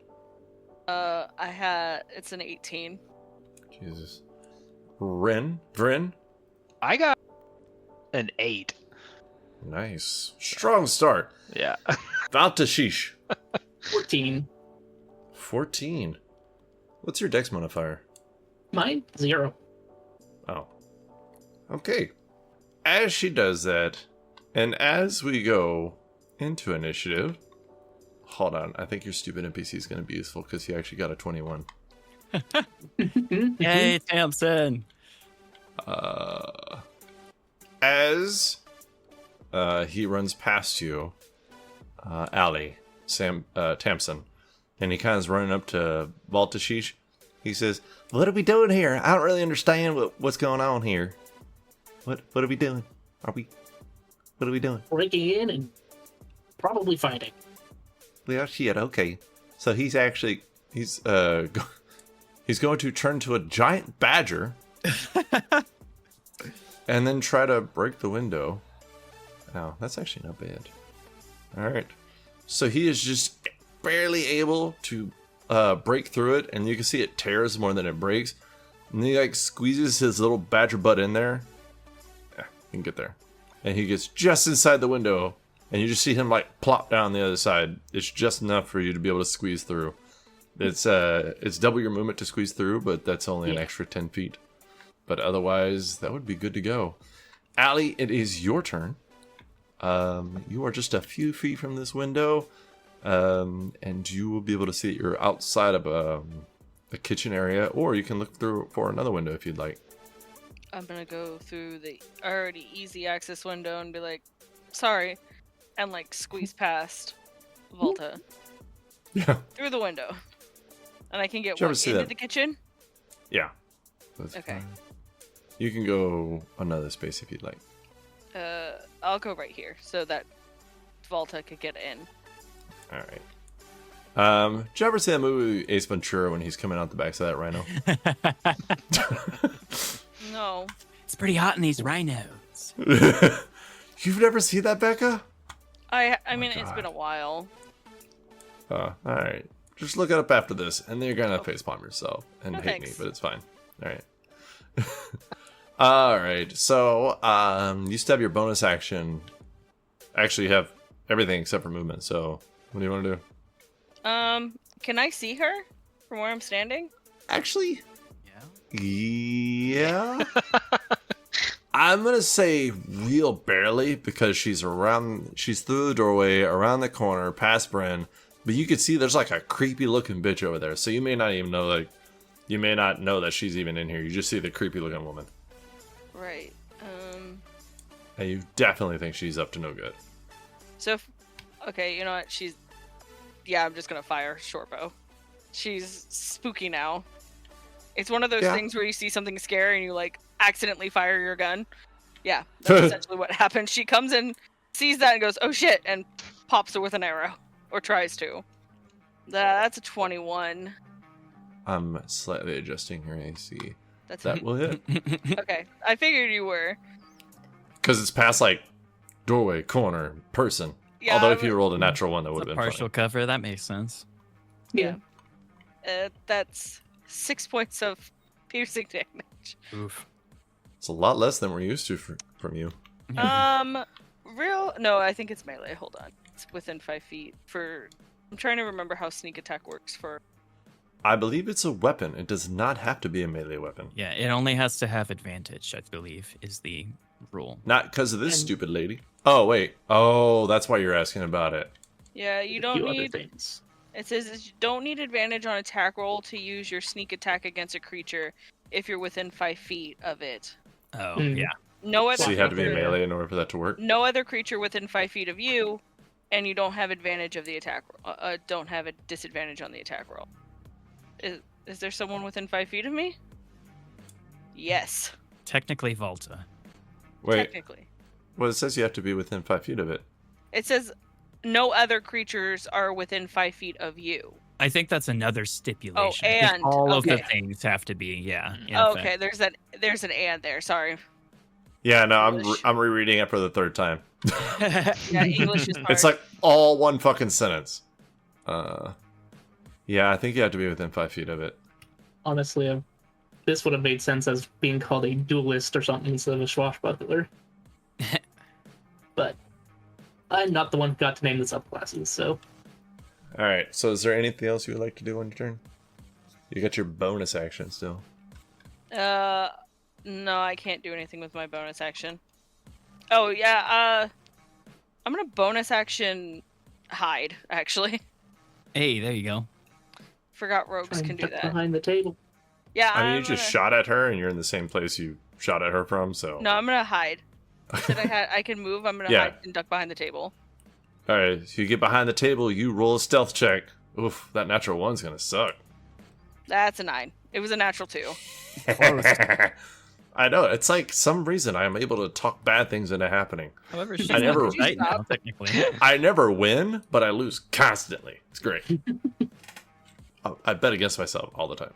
It's an 18. Jesus. Vryn? I got an 8. Nice. Strong start. Yeah. Valtashish. 14. 14. What's your dex modifier? Mine? 0. Oh. Okay. As she does that, and as we go into initiative, hold on. I think your stupid NPC is going to be useful because he actually got a 21. Yay, Tamsin. As he runs past you, Tamsin, and he kind of is running up to Valtashish. He says, "What are we doing here? I don't really understand what's going on here. What are we doing? What are we doing?" Breaking in and probably fighting. Yeah, shit. Okay, so he's going to turn to a giant badger, and then try to break the window. Oh, that's actually not bad. All right, so he is just barely able to break through it, and you can see it tears more than it breaks. And he like squeezes his little badger butt in there. Yeah, you can get there, and he gets just inside the window. And you just see him like plop down the other side. It's just enough for you to be able to squeeze through. It's double your movement to squeeze through, but that's only an extra 10 feet. But otherwise, that would be good to go. Allie, it is your turn. You are just a few feet from this window, and you will be able to see you're outside of a kitchen area, or you can look through for another window if you'd like. I'm gonna go through the already easy access window and be like, sorry, and like squeeze past Volta Yeah. through the window. And I can get Did you ever what, see into that? the kitchen? Yeah. That's Okay. fine. You can go another space if you'd like. I'll go right here so that Volta could get in. All right. Did you ever see that movie Ace Ventura when he's coming out the backside of that rhino? No. It's pretty hot in these rhinos. You've never seen that, Becca? I mean, it's God. been a while. All right. Just look it up after this, and then you're gonna Oh. facepalm yourself and No, hate me, thanks. but it's fine. All right. All right. So, you still have your bonus action. Actually, you have everything except for movement. So, what do you want to do? Can I see her from where I'm standing? Actually, Yeah. yeah. I'm gonna say real barely because she's through the doorway, around the corner, past Bryn, but you can see there's like a creepy looking bitch over there. So you may not even know you may not know that she's even in here. You just see the creepy looking woman. Right. And you definitely think she's up to no good. So, okay, you know what? I'm just gonna fire short bow. She's spooky now. It's one of those Yeah. things where you see something scary and you like accidentally fire your gun. Yeah, that's essentially what happened. She comes in, sees that, and goes, "Oh shit!" and pops her with an arrow, or tries to. That's a 21. I'm slightly adjusting her AC. That's That will hit okay. I figured you were. because it's past like doorway, corner, person. Yeah. Although if you rolled a natural one, that would It's have a been partial funny. cover. That makes sense. Yeah. That's 6 points of piercing damage. Oof. It's a lot less than we're used to from you. No, I think it's melee. Hold on. It's within 5 feet I'm trying to remember how sneak attack works for. I believe it's a weapon. It does not have to be a melee weapon. Yeah, it only has to have advantage, I believe, is the rule. Not because of this And- stupid lady. Oh, wait. Oh, that's why you're asking about it. Yeah, you A don't few other need. things. It says you don't need advantage on attack roll to use your sneak attack against a creature if you're within 5 feet of it. Oh, Mm. yeah. No other. So you have to be a creature- melee in order for that to work? No other creature within 5 feet of you, and you don't have advantage of the attack. Don't have a disadvantage on the attack roll. Is there someone within 5 feet of me? Yes, Technically Volta. Wait, technically. well, it says you have to be within 5 feet of it. It says no other creatures are within 5 feet of you. I think that's another stipulation. 'cause and- all of the okay. things have to be, yeah. in Okay, there's an and there. Sorry. Yeah, no, English. I'm rereading it for the third time. effect. Yeah, English is hard. It's like all one fucking sentence. Yeah, I think you have to be within 5 feet of it. Honestly, this would have made sense as being called a duelist or something instead of a swashbuckler. But I'm not the one who got to name the subclasses, so. All right. So, is there anything else you would like to do on your turn? You got your bonus action still. No, I can't do anything with my bonus action. Oh yeah, I'm gonna bonus action hide, actually. Hey, there you go. Forgot rogues Try and can do duck that. behind the table. Yeah, I mean, I'm you just gonna... shot at her, and you're in the same place you shot at her from. So. No, I'm gonna hide. I said I can move. I'm gonna Yeah. hide and duck behind the table. All right. So you get behind the table. You roll a stealth check. Oof, that natural one's gonna suck. That's a 9. It was a natural 2. I know. It's like some reason I'm able to talk bad things into happening. However, she's I never- not right now, Stop. technically. I never win, but I lose constantly. It's great. I bet against myself all the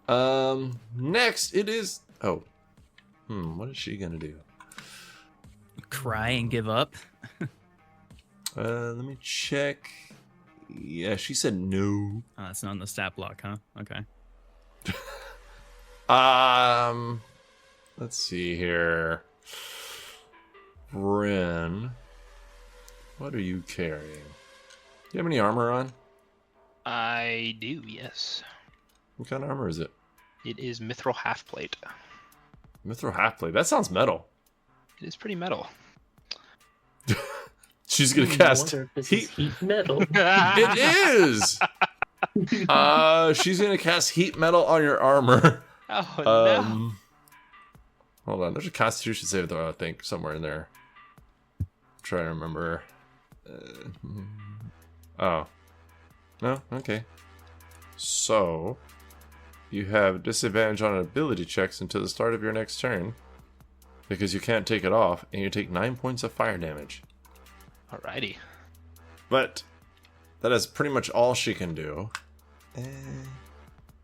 time. Next it is. Oh, what is she gonna do? Cry and give up. Let me check. Yeah, she said no. Oh, that's not in the stat block, huh? Okay. Let's see here. Bryn, what are you carrying? Do you have any armor on? I do, yes. What kind of armor is it? It is mithril half-plate. Mithril half-plate. That sounds metal. It is pretty metal. She's gonna I cast wonder if this heat. is heat metal. It is. She's gonna cast heat metal on your armor. Oh, no. Hold on. There's a Constitution save though. I think somewhere in there. Try to remember. Oh. No. Okay. So you have disadvantage on ability checks until the start of your next turn because you can't take it off, and you take 9 points of fire damage. Alrighty. But that is pretty much all she can do.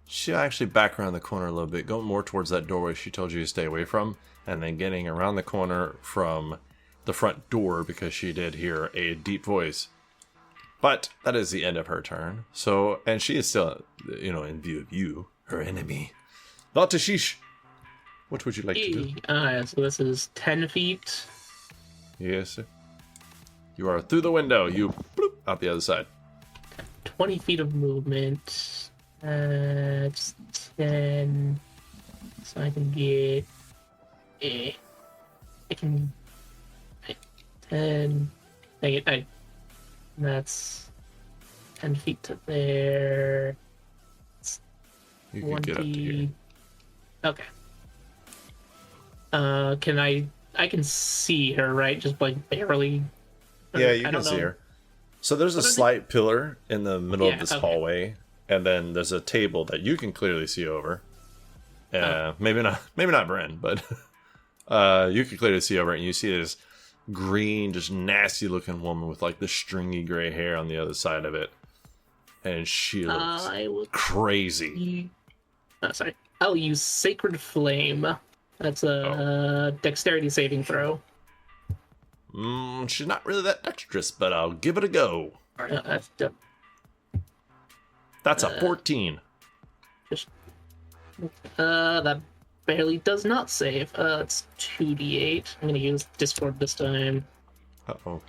She'll actually back around the corner a little bit, going more towards that doorway she told you to stay away from, and then getting around the corner from the front door because she did hear a deep voice. But that is the end of her turn. So, and she is still, in view of you, her enemy. Valtashish, what would you like to do? So this is 10 feet. Yes, sir. You are through the window. You bloop out the other side. 20 feet of movement. It's 10. So I can get. I can. 10. That's 10 feet to there. You can get up to here. Okay. I can see her, right? Just like barely. Yeah, you I can don't see know. her. So there's a What are they- slight pillar in the middle Yeah, of this okay. hallway, and then there's a table that you can clearly see over. Maybe not Bren, but you can clearly see over it, and you see this green, just nasty looking woman with like the stringy gray hair on the other side of it, and she looks I will crazy. sorry. I'll use Sacred Flame. That's a dexterity saving throw. She's not really that dexterous, but I'll give it a go. That's a 14. That barely does not save. It's 2d8. I'm gonna use Discord this time. Uh-oh.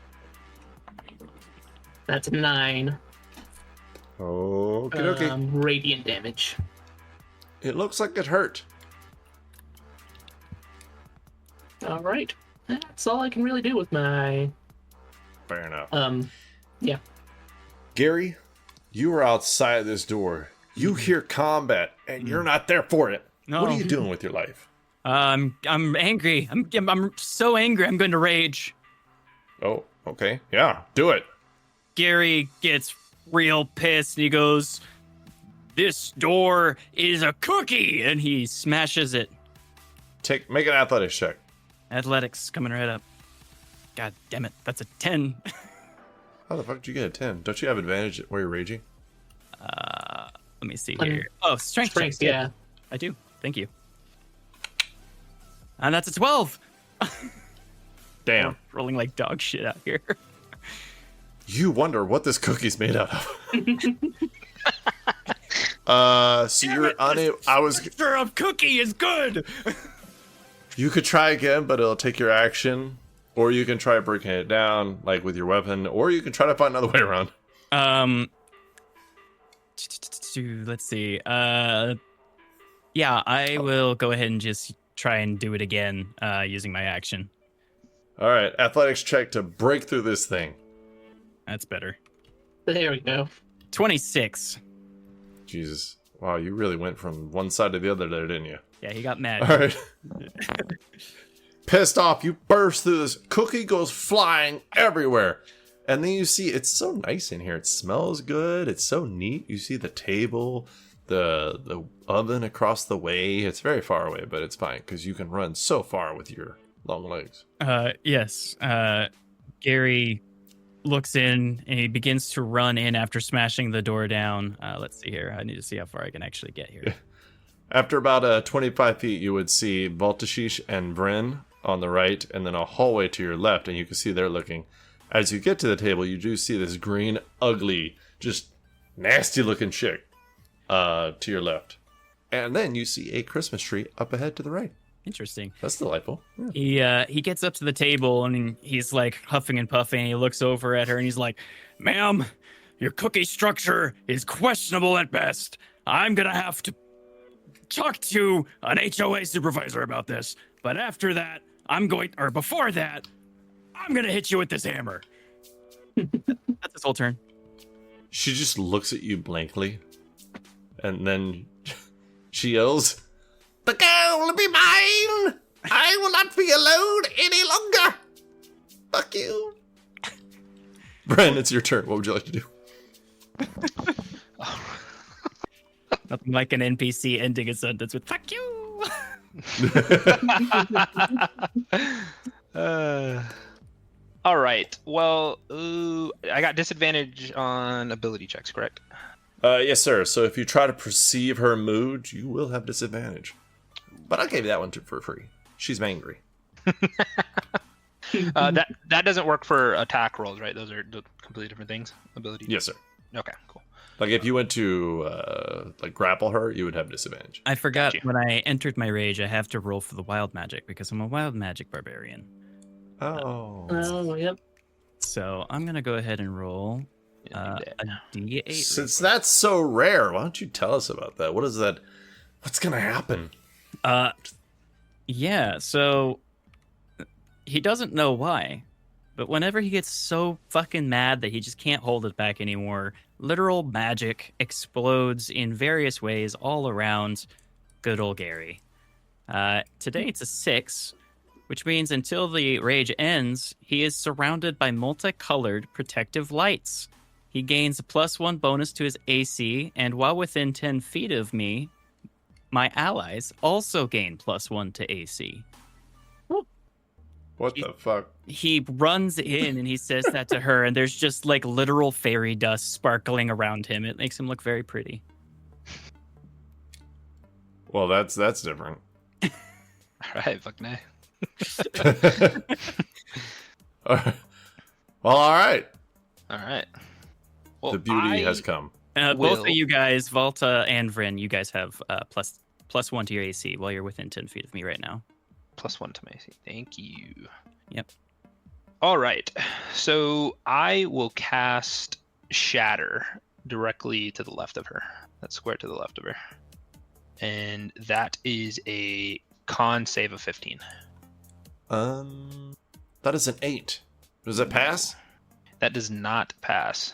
That's 9. Okay. Radiant damage. It looks like it hurt. All right. That's all I can really do with my. Fair enough. Yeah. Gary, you are outside this door. You hear combat, and you're not there for it. No. What are you doing with your life? I'm angry. I'm so angry. I'm going to rage. Oh, okay. Yeah, do it. Gary gets real pissed and he goes, "This door is a cookie," and he smashes it. Make an athletics check. Athletics coming right up. God damn it. That's a 10. How the fuck did you get a 10? Don't you have advantage while you're raging? Let me see here. Oh, strength checks. Strength, yeah. I do. Thank you. And that's a 12. Damn. Rolling like dog shit out here. You wonder what this cookie's made out of. So you're unable. Texture of cookie is good. You could try again, but it'll take your action. Or you can try breaking it down, like with your weapon. Or you can try to find another way around. Let's see. Yeah, I will go ahead and just try and do it again using my action. All right, athletics check to break through this thing. That's better. There we go. 26. Jesus. Wow, you really went from one side to the other there, didn't you? Yeah, he got mad. All right. Pissed off, you burst through this. Cookie goes flying everywhere. And then you see it's so nice in here. It smells good. It's so neat. You see the table, the oven across the way. It's very far away, but it's fine because you can run so far with your long legs. Yes. Gary looks in and he begins to run in after smashing the door down. Let's see here. I need to see how far I can actually get here. After about 25 feet, you would see Baltashish and Bryn on the right, and then a hallway to your left, and you can see they're looking. As you get to the table, you do see this green, ugly, just nasty-looking chick to your left. And then you see a Christmas tree up ahead to the right. Interesting. That's delightful. Yeah. He gets up to the table and he's like huffing and puffing. He looks over at her and he's like, "Ma'am, your cookie structure is questionable at best. I'm gonna have to talk to an HOA supervisor about this. But after that, before that, I'm gonna hit you with this hammer." That's his whole turn. She just looks at you blankly, and then she yells, "The girl will be mine! I will not be alone any longer! Fuck you!" Bren, it's your turn. What would you like to do? Nothing like an NPC ending a sentence with "fuck you." All right. Well, I got disadvantage on ability checks, correct? Yes, sir. So if you try to perceive her mood, you will have disadvantage. But I'll give you that one for free. She's angry. That doesn't work for attack rolls, right? Those are completely different things. Ability. Yes, sir. Okay, cool. Like if you went to grapple her, you would have disadvantage. I forgot Gotcha. when I entered my rage, I have to roll for the wild magic because I'm a wild magic barbarian. Oh. Oh, yep. So I'm gonna go ahead and roll Yeah, a D8. Since that's so rare, why don't you tell us about that? What is that? What's gonna happen? Yeah. So he doesn't know why, but whenever he gets so fucking mad that he just can't hold it back anymore, literal magic explodes in various ways all around good old Gary. Today it's a 6. Which means until the rage ends, he is surrounded by multicolored protective lights. He gains a +1 bonus to his AC, and while within 10 feet of me, my allies also gain +1 to AC. What the fuck? He runs in and he says that to her, and there's just like literal fairy dust sparkling around him. It makes him look very pretty. Well, that's different. All right, fuck no. Well, all right. All right. Well, The beauty has come. Both of you guys, Volta and Vryn, you guys have +1 to your AC while you're within 10 feet of me right now. +1 to my AC. Thank you. Yep. All right. So I will cast Shatter directly to the left of her. That's square to the left of her. And that is a con save of 15. That is an 8. Does it pass? That does not pass.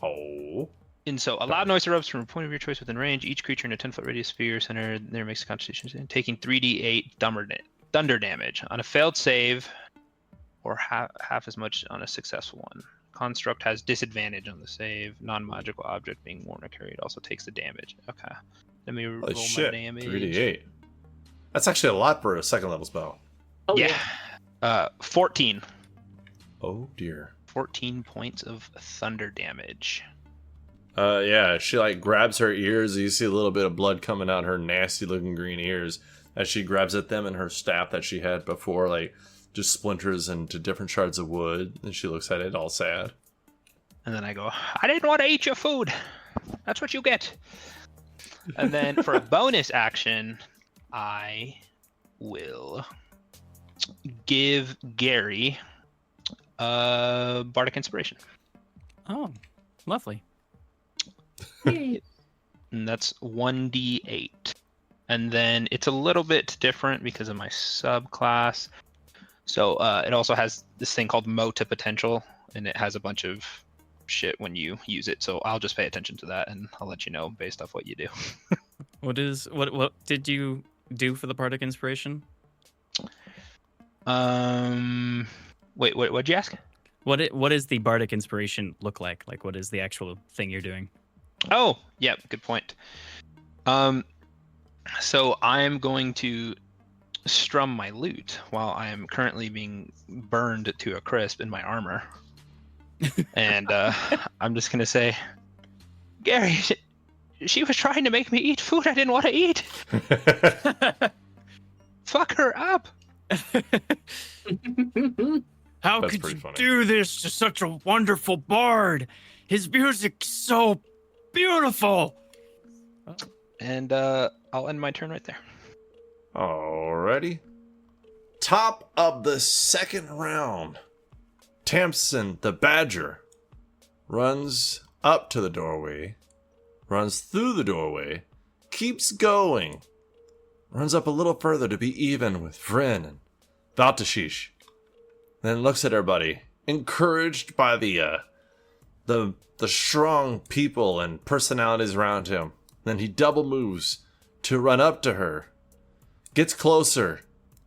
Oh. And so, a loud noise erupts from a point of your choice within range. Each creature in a 10-foot radius sphere center there makes a constitution save, taking 3d8 thunder damage on a failed save, or half as much on a successful one. Construct has disadvantage on the save. Non-magical object being worn or carried also takes the damage. Okay. Let me roll Holy shit. my damage. 3d8. That's actually a lot for a second level spell. Oh, Yeah. 14. Oh dear. 14 points of thunder damage. Yeah, she like grabs her ears. You see a little bit of blood coming out her nasty looking green ears as she grabs at them, and her staff that she had before like just splinters into different shards of wood, and she looks at it all sad. And then I go, I didn't want to eat your food. That's what you get. And then for a bonus action, I will give Gary bardic inspiration. Oh, lovely. And that's 1d8. And then it's a little bit different because of my subclass. So it also has this thing called Mota Potential, and it has a bunch of shit when you use it. So I'll just pay attention to that, and I'll let you know based off what you do. What did you do for the bardic inspiration? Wait, what'd you ask? What does the bardic inspiration look like? Like, what is the actual thing you're doing? Oh, yeah, good point. So I'm going to strum my lute while I am currently being burned to a crisp in my armor. And I'm just gonna say, Gary, she was trying to make me eat food I didn't want to eat. Fuck her up. How That's could pretty you funny. do this to such a wonderful bard? His music's so beautiful. And I'll end my turn right there. Alrighty. Top of the second round. Tamsin the Badger runs up to the doorway, runs through the doorway, keeps going, runs up a little further to be even with Vryn and Valtashish, then looks at everybody, encouraged by the strong people and personalities around him. Then he double moves to run up to her, gets closer,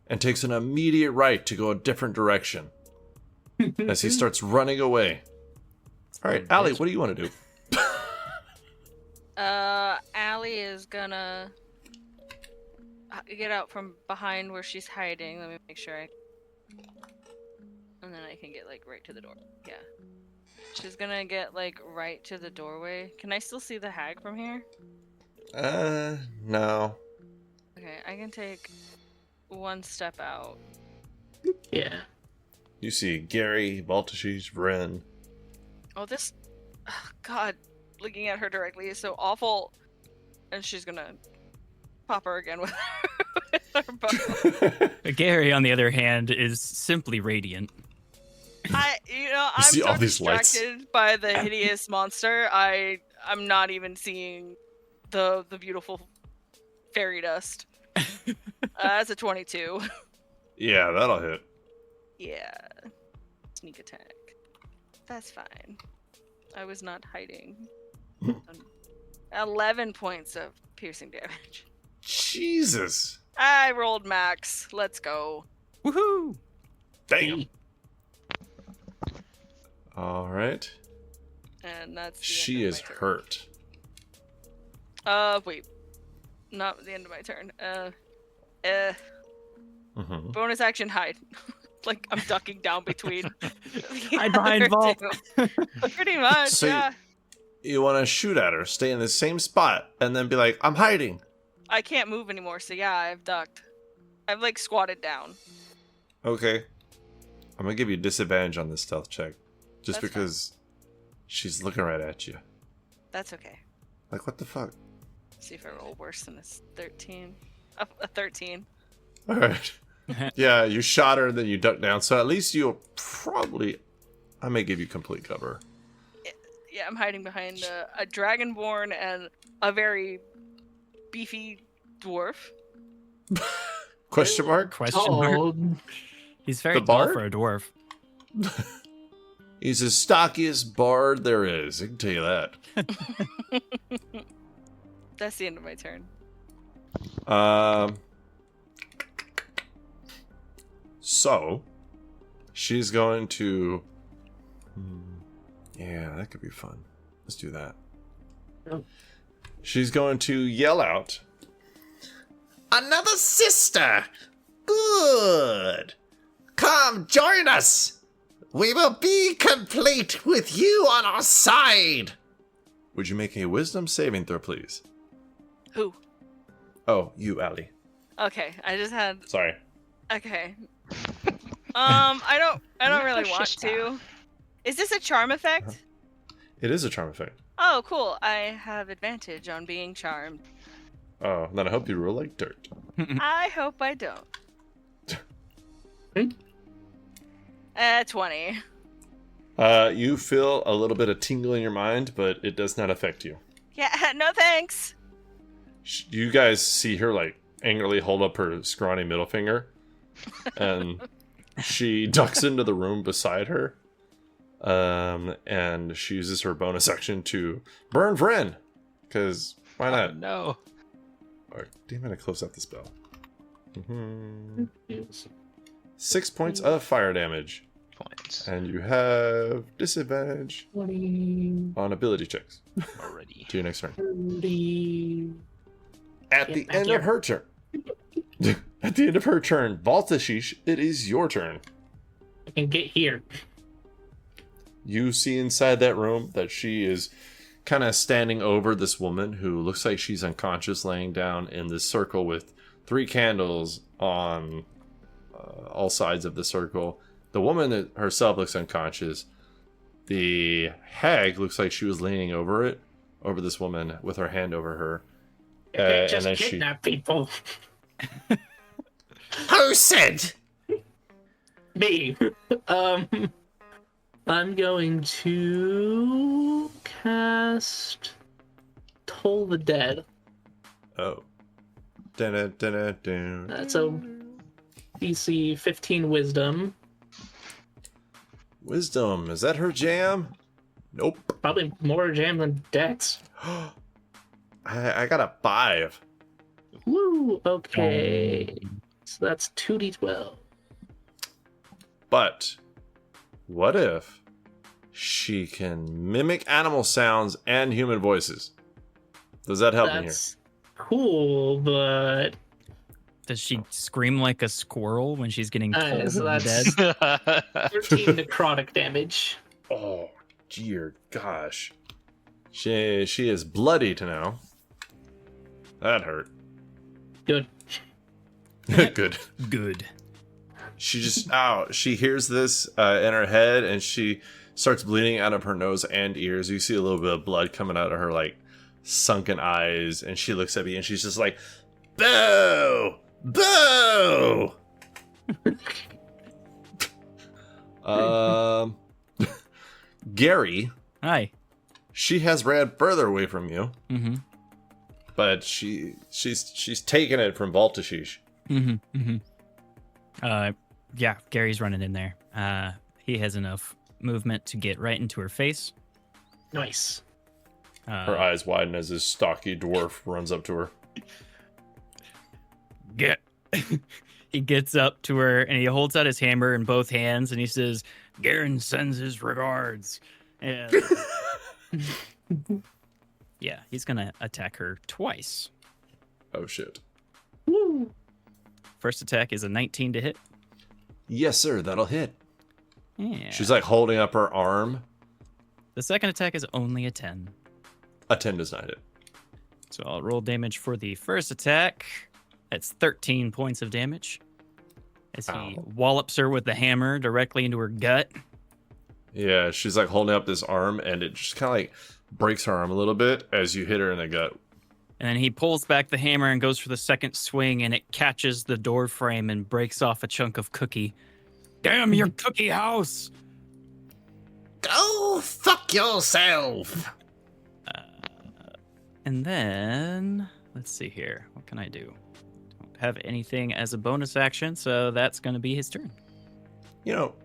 and takes an immediate right to go a different direction as he starts running away. All right, Allie, what do you want to do? Allie is gonna get out from behind where she's hiding. Let me make sure and then I can get like right to the door. Yeah. She's gonna get like right to the doorway. Can I still see the hag from here? No. Okay, I can take one step out. Yeah. You see Gary, Valtashish, Vryn. Oh, this... God, looking at her directly is so awful. And she's gonna pop her again with her bow. Gary, on the other hand, is simply radiant. I'm see so all these lights? distracted by the hideous monster. I'm not even seeing the beautiful fairy dust. That's a 22. Yeah, that'll hit. Yeah. Sneak attack. That's fine. I was not hiding. 11 points of piercing damage. Jesus. I rolled max. Let's go. Woohoo! Damn. All right. And that's the She end of is my turn. hurt. Wait. Not the end of my turn. Mm-hmm. Bonus action hide. Like I'm ducking down between. Hide behind vault. Pretty much, So yeah. You want to shoot at her, stay in the same spot, and then be like, I'm hiding. I can't move anymore, so yeah, I've ducked. I've like squatted down. Okay. I'm going to give you disadvantage on this stealth check. Just That's because she's looking right at you. That's okay. Like, what the fuck? See if I roll worse than this 13. A 13. All right. Yeah, you shot her, then you ducked down. So at least you'll probably... I may give you complete cover. Yeah, I'm hiding behind a dragonborn and a very beefy dwarf. Question mark? Question mark. Todd. He's very The tall bard? for a dwarf. He's the stockiest bard there is. I can tell you that. That's the end of my turn. So, she's going to... Yeah, that could be fun. Let's do that. Oh. She's going to yell out, Another sister! Good! Come join us! We will be complete with you on our side! Would you make a wisdom saving throw, please? Who? Oh, you, Allie. Okay, I just had. Sorry. Okay. I don't really want to. Is this a charm effect? It is a charm effect. Oh, cool. I have advantage on being charmed. Oh, then I hope you roll like dirt. I hope I don't. 20. You feel a little bit of tingle in your mind, but it does not affect you. Yeah, no thanks. You guys see her like angrily hold up her scrawny middle finger, and she ducks into the room beside her, and she uses her bonus action to burn friend, because why not? Oh, no. Alright, damn it, I closed out the spell. 6 points of fire damage. Points. And you have disadvantage 20, on ability checks. Already. To your next turn. 30. At Get the back end here. of her turn. At the end of her turn, Baltashish, it is your turn. I can get here. You see inside that room that she is kind of standing over this woman who looks like she's unconscious, laying down in this circle with 3 candles on all sides of the circle. The woman herself looks unconscious. The hag looks like she was leaning over this woman with her hand over her. Just and then kidnap people. Who said? Me. I'm going to cast Toll the Dead. Oh. Dun-dun-dun-dun-dun. That's a DC 15 Wisdom. Wisdom, is that her jam? Nope. Probably more jam than Dex. I got a 5. Woo! Okay. So that's 2d12. But what if she can mimic animal sounds and human voices? Does that help me here? That's cool, but Does she scream like a squirrel when she's getting told so dead? that's 13 necrotic damage. Oh, dear gosh. She is bloodied now. That hurt. Good. Good. Good. She just she hears this in her head, and she starts bleeding out of her nose and ears. You see a little bit of blood coming out of her like sunken eyes, and she looks at me and she's just like, boo, boo. Gary, Hi. she has ran further away from you, Mm-hmm. but she's taken it from Baltashish. Mm-hmm. Mm-hmm. Yeah, Gary's running in there. He has enough movement to get right into her face. Nice. Her eyes widen as this stocky dwarf runs up to her. Get. He gets up to her and he holds out his hammer in both hands and he says, "Garen sends his regards." And yeah, he's gonna attack her twice. Oh shit. Woo! First attack is a 19 to hit. Yes, sir, that'll hit. Yeah. She's like holding up her arm. The second attack is only a 10. A 10 does not hit. So I'll roll damage for the first attack. That's 13 points of damage. As he Ow. wallops her with the hammer directly into her gut. Yeah, she's like holding up this arm, and it just kind of like breaks her arm a little bit as you hit her in the gut. And then he pulls back the hammer and goes for the second swing, and it catches the door frame and breaks off a chunk of cookie. Damn your cookie house! Go fuck yourself. And then, let's see here. What can I do? Don't have anything as a bonus action, so that's going to be his turn. You know,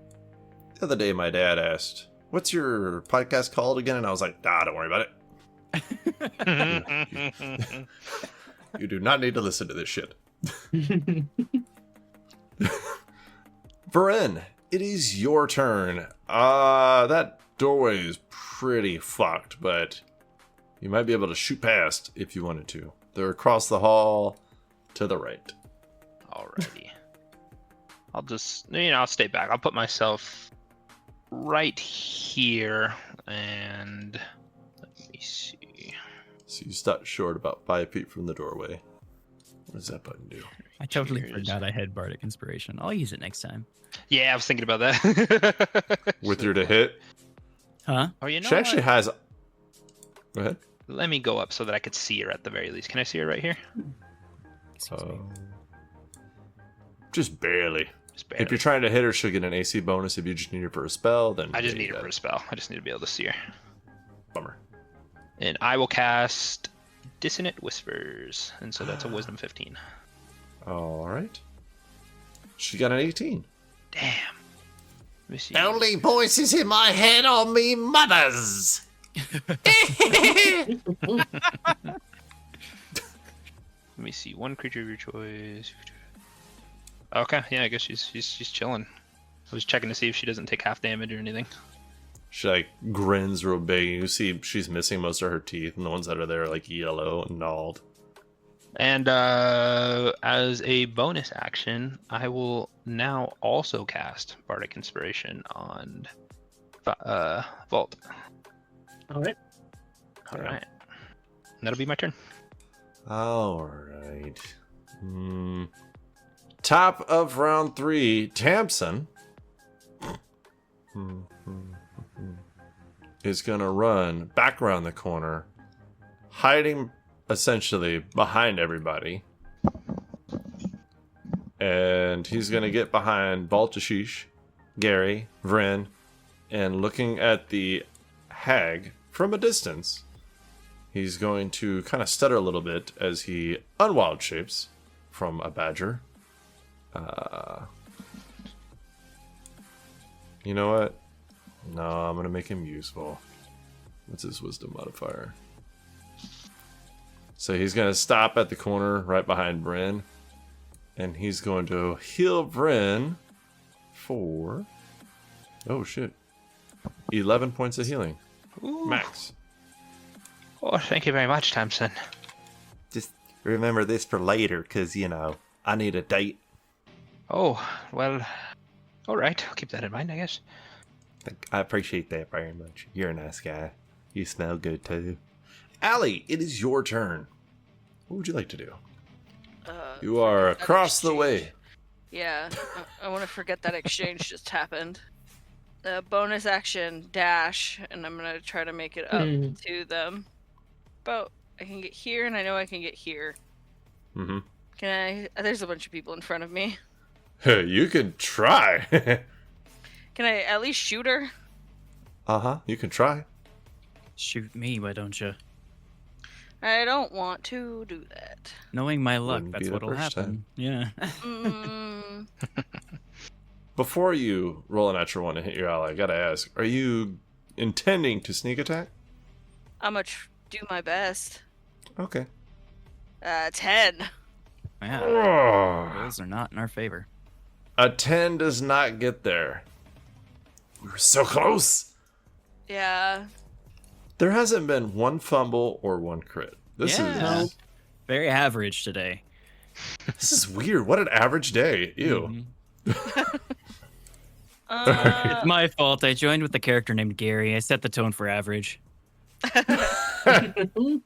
the other day my dad asked, "What's your podcast called again?" And I was like, don't worry about it. You do not need to listen to this shit. Varen, it is your turn. That doorway is pretty fucked, but you might be able to shoot past if you wanted to. They're across the hall to the right. Alrighty. I'll just, I'll stay back. I'll put myself right here, and let me see. So you stop short about 5 feet from the doorway. What does that button do? I totally Cheers. forgot I had Bardic Inspiration. I'll use it next time. Yeah, I was thinking about that. With your to hit? Huh? Oh, you know She actually what? has... Go ahead. Let me go up so that I could see her at the very least. Can I see her right here? Excuse me. Just barely. If you're trying to hit her, she'll get an AC bonus. If you just need her for a spell, then I just need her for a spell. I just need to be able to see her. Bummer. And I will cast Dissonant Whispers, and so that's a Wisdom 15. All right. She got an 18. Damn. Let me see. Only voices in my head are me mothers. Let me see. One creature of your choice. Okay, yeah, I guess she's chilling. I was checking to see if she doesn't take half damage or anything. She like grins real big. You see she's missing most of her teeth, and the ones that are there are like yellow and gnawed. And as a bonus action, I will now also cast Bardic Inspiration on Vault. All right. All right. That'll be my turn. All right. Top of round 3, Tamsin is going to run back around the corner, hiding essentially behind everybody. And he's going to get behind Baltashish, Gary, Vryn, and looking at the hag from a distance, he's going to kind of stutter a little bit as he unwild shapes from a badger. You know what? No, I'm going to make him useful. What's his wisdom modifier? So he's going to stop at the corner right behind Bryn. And he's going to heal Bryn for... Oh, shit. 11 points of healing. Ooh. Max. Oh, thank you very much, Tamsin. Just remember this for later, because, you know, I need a date. Oh, well, all right. I'll keep that in mind, I guess. I appreciate that very much. You're a nice guy. You smell good, too. Allie, it is your turn. What would you like to do? You forget are that across the way. exchange. Yeah, I want to forget that exchange just happened. Bonus action, dash, and I'm going to try to make it up to them. But I can get here, and I know I can get here. Mm-hmm. Can I? There's a bunch of people in front of me. You could try. Can I at least shoot her? You can try. Shoot me, why don't you? I don't want to do that. Knowing my luck, Wouldn't be that's the what'll first happen. Yeah. Before you roll a natural one and hit your ally, I gotta ask, are you intending to sneak attack? I'm gonna do my best. Okay. 10. Yeah. Rolls are not in our favor. A 10 does not get there. We were so close. Yeah. There hasn't been one fumble or one crit. This is very average today. This is weird. What an average day. Ew. It's my fault. I joined with the character named Gary. I set the tone for average. I don't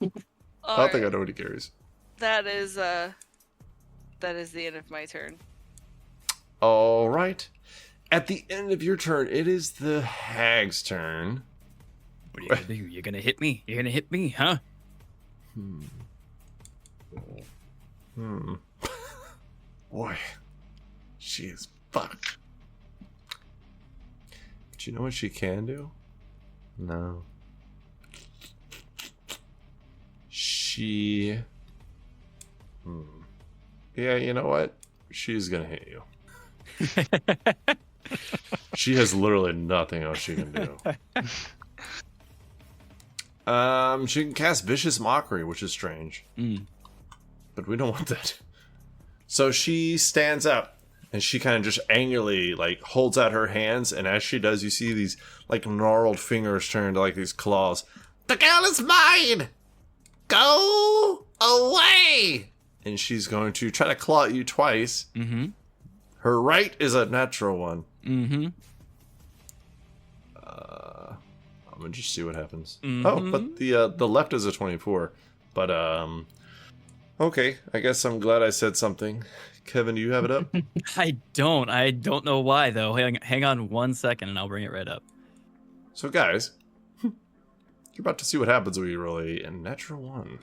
think I know what he carries. That is the end of my turn. All right. At the end of your turn, it is the hag's turn. What are you gonna do? You're gonna hit me? You're gonna hit me, huh? Boy, she is fucked. But you know what she can do? No. She... Yeah, you know what? She's gonna hit you. She has literally nothing else she can do. She can cast Vicious Mockery, which is strange. But we don't want that. So she stands up and she kind of just angrily like holds out her hands, and as she does, you see these like gnarled fingers turn to like these claws. The girl is mine! Go away! And she's going to try to claw at you twice. Her right is a natural one. I'm gonna just see what happens. Oh, but the left is a 24. But okay, I guess I'm glad I said something. Kevin, do you have it up? I don't know why though. Hang on 1 second and I'll bring it right up. So guys, you're about to see what happens when you roll a natural one.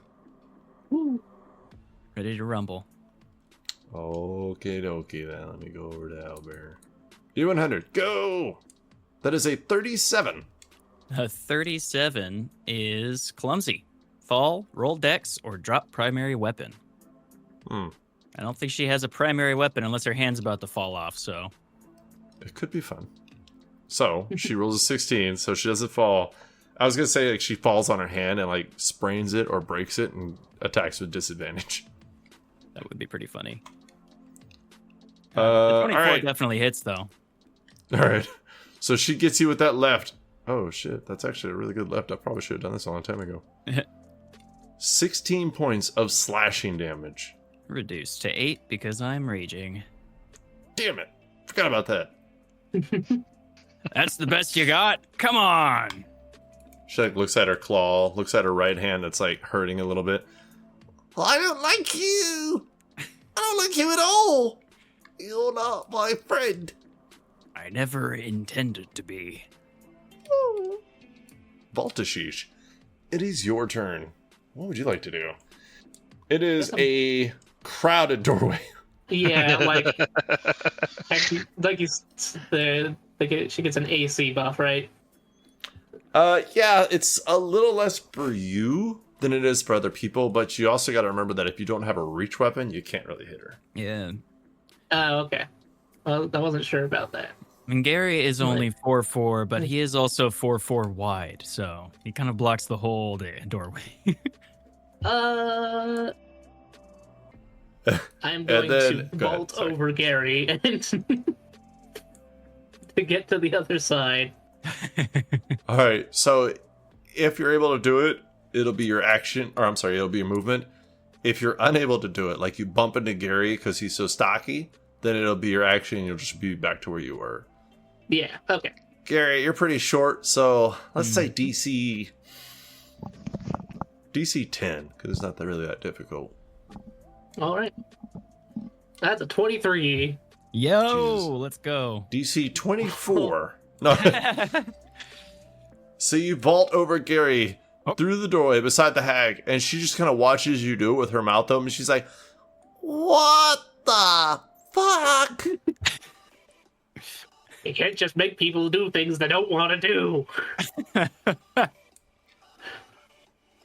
Ready to rumble. Okay, dokie then. Let me go over to Owlbear. D100, go! That is a 37. A 37 is clumsy. Fall, roll dex, or drop primary weapon. Hmm. I don't think she has a primary weapon unless her hand's about to fall off, so. It could be fun. So, she rolls a 16, so she doesn't fall. I was going to say, like, she falls on her hand and, like, sprains it or breaks it and attacks with disadvantage. That would be pretty funny. The The 24 all right. definitely hits, though. All right. So she gets you with that left. Oh, shit. That's actually a really good left. I probably should have done this a long time ago. 16 points of slashing damage. Reduced to 8 because I'm raging. Damn it. Forgot about that. That's the best you got? Come on! She like looks at her claw, looks at her right hand that's like hurting a little bit. Well, I don't like you. I don't like you at all. You're not my friend. I never intended to be. Baltashish, it is your turn. What would you like to do? It is a crowded doorway. Yeah, she gets an AC buff, right? Yeah, it's a little less for you than it is for other people, but you also got to remember that if you don't have a reach weapon, you can't really hit her. Yeah. Oh, okay. Well, I wasn't sure about that. I mean, Gary is only 4'4", but he is also 4'4" wide, so he kind of blocks the whole doorway. I'm going to go ahead, vault sorry. over Gary and to get to the other side. All right, so if you're able to do it, it'll be your action, or I'm sorry, it'll be your movement. If you're unable to do it, like you bump into Gary because he's so stocky, then it'll be your action and you'll just be back to where you were. Yeah, okay. Gary, you're pretty short, so let's say DC 10, because it's not really that difficult. All right. That's a 23. Yo, Jesus. let's go. DC 24. No. So you vault over Gary through the doorway beside the hag, and she just kind of watches you do it with her mouth open. She's like, What the fuck? You can't just make people do things they don't want to do.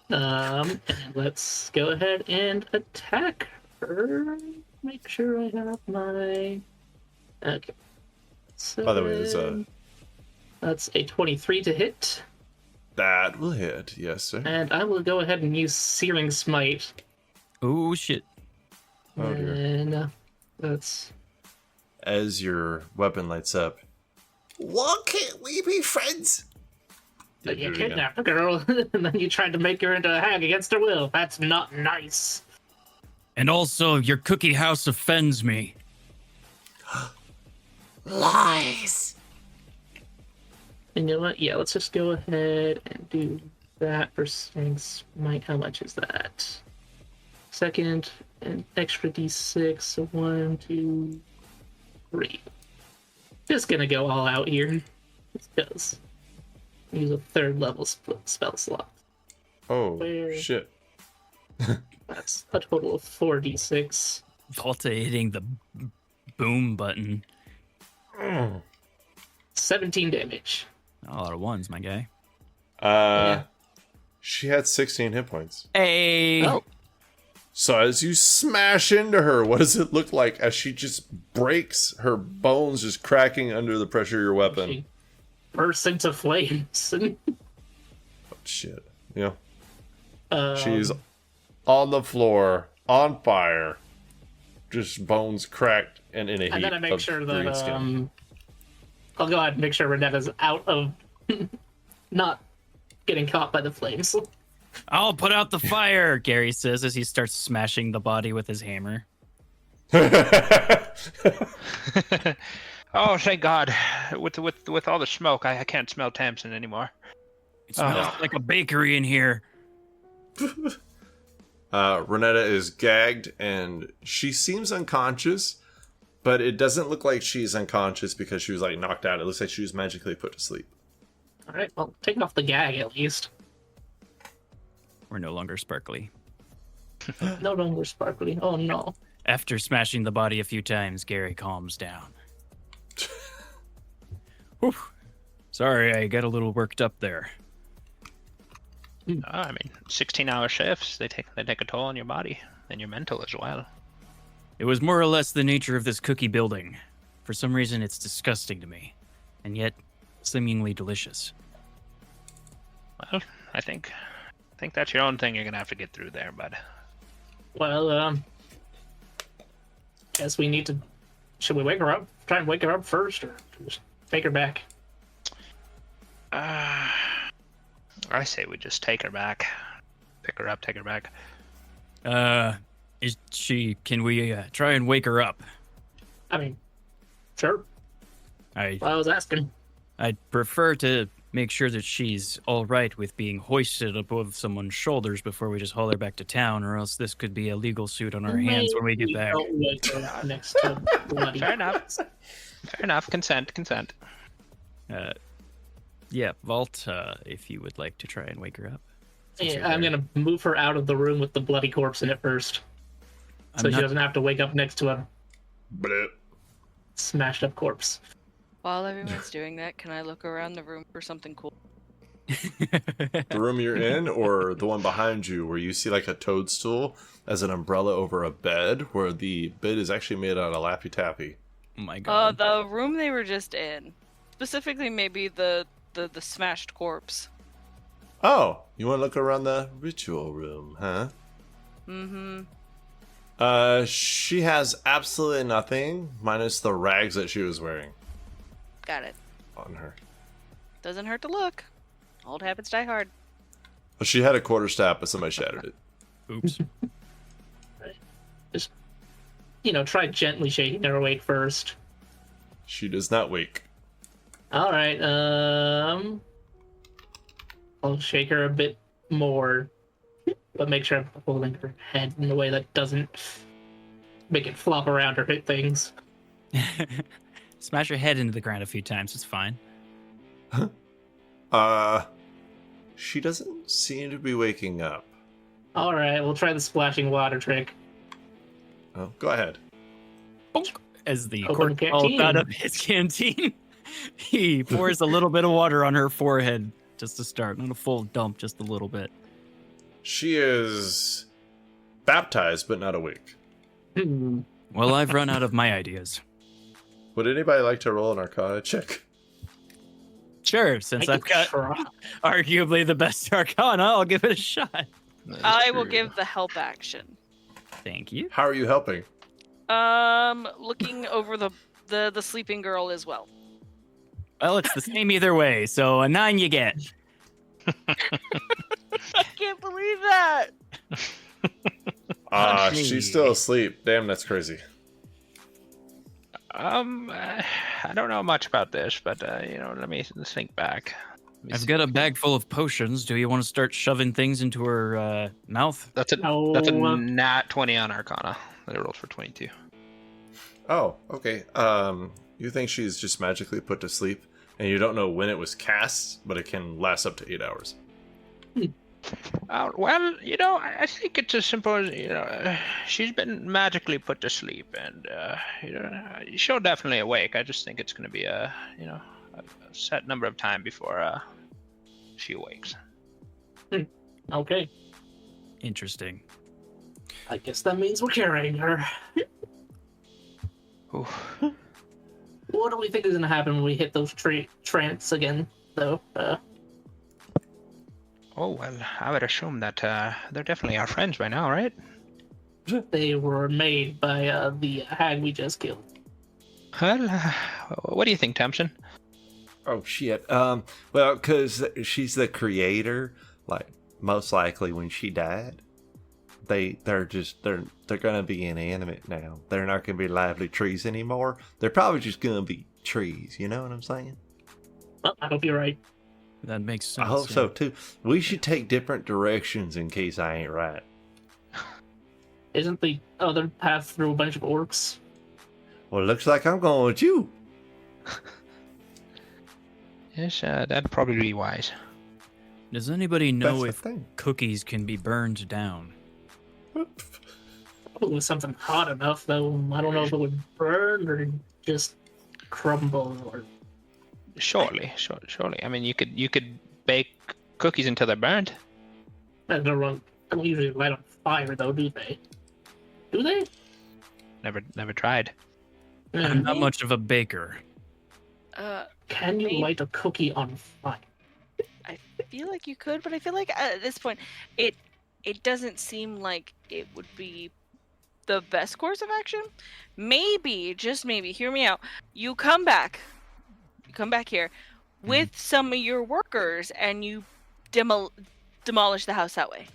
And let's go ahead and attack her. Make sure I have my... Okay. by the way, there's That's a 23 to hit. that will hit. Yes, sir. And I will go ahead and use Searing Smite. Oh, shit. Oh, dear. And that's... As your weapon lights up, Why can't we be friends? Yeah, You do it again. kidnapped a girl, and then you tried to make her into a hag against her will. That's not nice. And also, your cookie house offends me. Lies. And you know what? Yeah, let's just go ahead and do that for Searing Smite. How much is that? Second, an extra d6, so 1, 2, 3. Just gonna go all out here. Just because. Use a third level spell slot. Oh, Where- shit. That's a total of 4d6. Volta hitting the boom button. 17 damage. A lot of ones, my guy. She had 16 hit points. Hey! Oh. So as you smash into her, what does it look like as she just breaks, her bones just cracking under the pressure of your weapon? She bursts into flames. Oh, shit. Yeah. Um, She's on the floor, on fire, just bones cracked and in a heap And then I make of sure green that skin. I'll go ahead and make sure Renetta's out of not getting caught by the flames. I'll put out the fire, Gary says as he starts smashing the body with his hammer. Oh, thank God! With all the smoke, I can't smell Tamsin anymore. It smells like a bakery in here. Renetta is gagged and she seems unconscious, but it doesn't look like she's unconscious because she was like knocked out. It looks like she was magically put to sleep. Alright, well, take off the gag at least. We're no longer sparkly. No longer sparkly. Oh no. After smashing the body a few times, Gary calms down. Whew. Sorry, I got a little worked up there. I mean, 16-hour shifts, they take a toll on your body and your mental as well. It was more or less the nature of this cookie building. For some reason, it's disgusting to me, and yet seemingly delicious. Well, I think that's your own thing you're gonna have to get through there, bud. Well, guess we need to. Should we wake her up? Try and wake her up first, or just take her back? I say we just take her back. Pick her up, take her back. Can we try and wake her up? I mean, sure. I was asking. I'd prefer to make sure that she's all right with being hoisted above someone's shoulders before we just haul her back to town, or else this could be a legal suit on our hands when we get back. Don't wake her up next to bloody. Fair enough. Fair enough. Consent. Yeah, Vault, if you would like to try and wake her up. Yeah, I'm gonna move her out of the room with the bloody corpse in it first, so she doesn't have to wake up next to a smashed up corpse. While everyone's doing that, can I look around the room for something cool? The room you're in, or the one behind you, where you see like a toadstool as an umbrella over a bed, where the bed is actually made out of Laffy Taffy. Oh my god. The room they were just in. Specifically, maybe the smashed corpse. Oh, you want to look around the ritual room, huh? Mm-hmm. She has absolutely nothing, minus the rags that she was wearing Got it. on her. Doesn't hurt to look. Old habits die hard. Well, she had a quarterstaff, but somebody shattered it. Oops. Just, try gently shaking her awake first. She does not wake. All right. I'll shake her a bit more, but make sure I'm holding her head in a way that doesn't make it flop around or hit things. Smash her head into the ground a few times, it's fine. She doesn't seem to be waking up. All right, we'll try the splashing water trick. Oh, go ahead. Bonk. As the Open corpse falls canteen. out of his canteen, he pours a little bit of water on her forehead just to start. Not a full dump, just a little bit. She is baptized, but not awake. Well, I've run out of my ideas. Would anybody like to roll an Arcana check? Sure, since I've got Try. arguably the best Arcana, I'll give it a shot. I will give the help action. Thank you. How are you helping? Looking over the sleeping girl as well. Well, it's the same either way, so a 9 you get. I can't believe that. She's still asleep. Damn, that's crazy. I don't know much about this, but let me think back. I've got a bag full of potions. Do you want to start shoving things into her mouth? That's a nat 20 on Arcana. I rolled for 22. Oh, okay. You think she's just magically put to sleep, and you don't know when it was cast, but it can last up to 8 hours. Well, I think it's as simple as, she's been magically put to sleep, and, she'll definitely awake. I just think it's going to be a set number of time before she awakes. Okay. Interesting. I guess that means we're carrying her. Oof. What do we think is going to happen when we hit those treants again, though? Oh, well, I would assume that they're definitely our friends by now, right? They were made by the hag we just killed. Well, what do you think, Thompson? Oh shit. Well, because she's the creator. Like, most likely when she died, they're gonna be inanimate now. They're not gonna be lively trees anymore. They're probably just gonna be trees. You know what I'm saying? Well, I hope you're right. That makes sense. I hope yeah. so too. We should take different directions in case I ain't right. Isn't the other path through a bunch of orcs? Well, it looks like I'm going with you. Yes, that'd probably be wise. Does anybody know That's if the thing. cookies can be burned down? It was something hot enough, though. I don't know if it would burn or just crumble or. Surely. I mean, you could bake cookies until they're burnt. I don't usually light on fire, though, do they? Do they? Never tried. I'm not much of a baker. Can you maybe- light a cookie on fire? I feel like you could, but I feel like at this point, it doesn't seem like it would be the best course of action. Maybe, just maybe, hear me out. You come back here with some of your workers, and you demolish the house that way,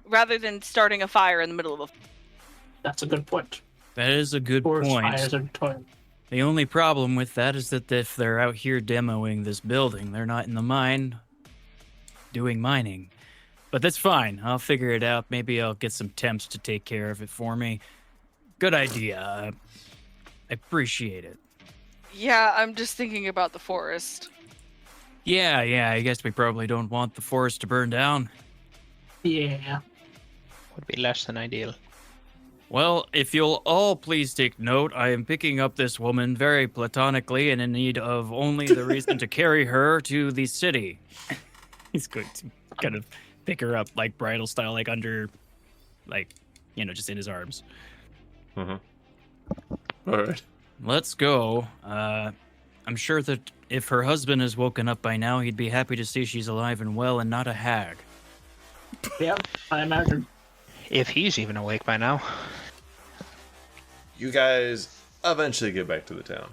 rather than starting a fire in the middle of a. That's a good point. That is a good Forest point. fires are toilet. The only problem with that is that if they're out here demoing this building, they're not in the mine doing mining. But that's fine. I'll figure it out. Maybe I'll get some temps to take care of it for me. Good idea. I appreciate it. Yeah, I'm just thinking about the forest. Yeah, I guess we probably don't want the forest to burn down. Yeah. Would be less than ideal. Well, if you'll all please take note, I am picking up this woman very platonically and in need of only the reason to carry her to the city. He's going to kind of pick her up, like bridal style, like under, like, just in his arms. All right. Let's go. I'm sure that if her husband has woken up by now, he'd be happy to see she's alive and well and not a hag. Yeah, I imagine. If he's even awake by now. You guys eventually get back to the town,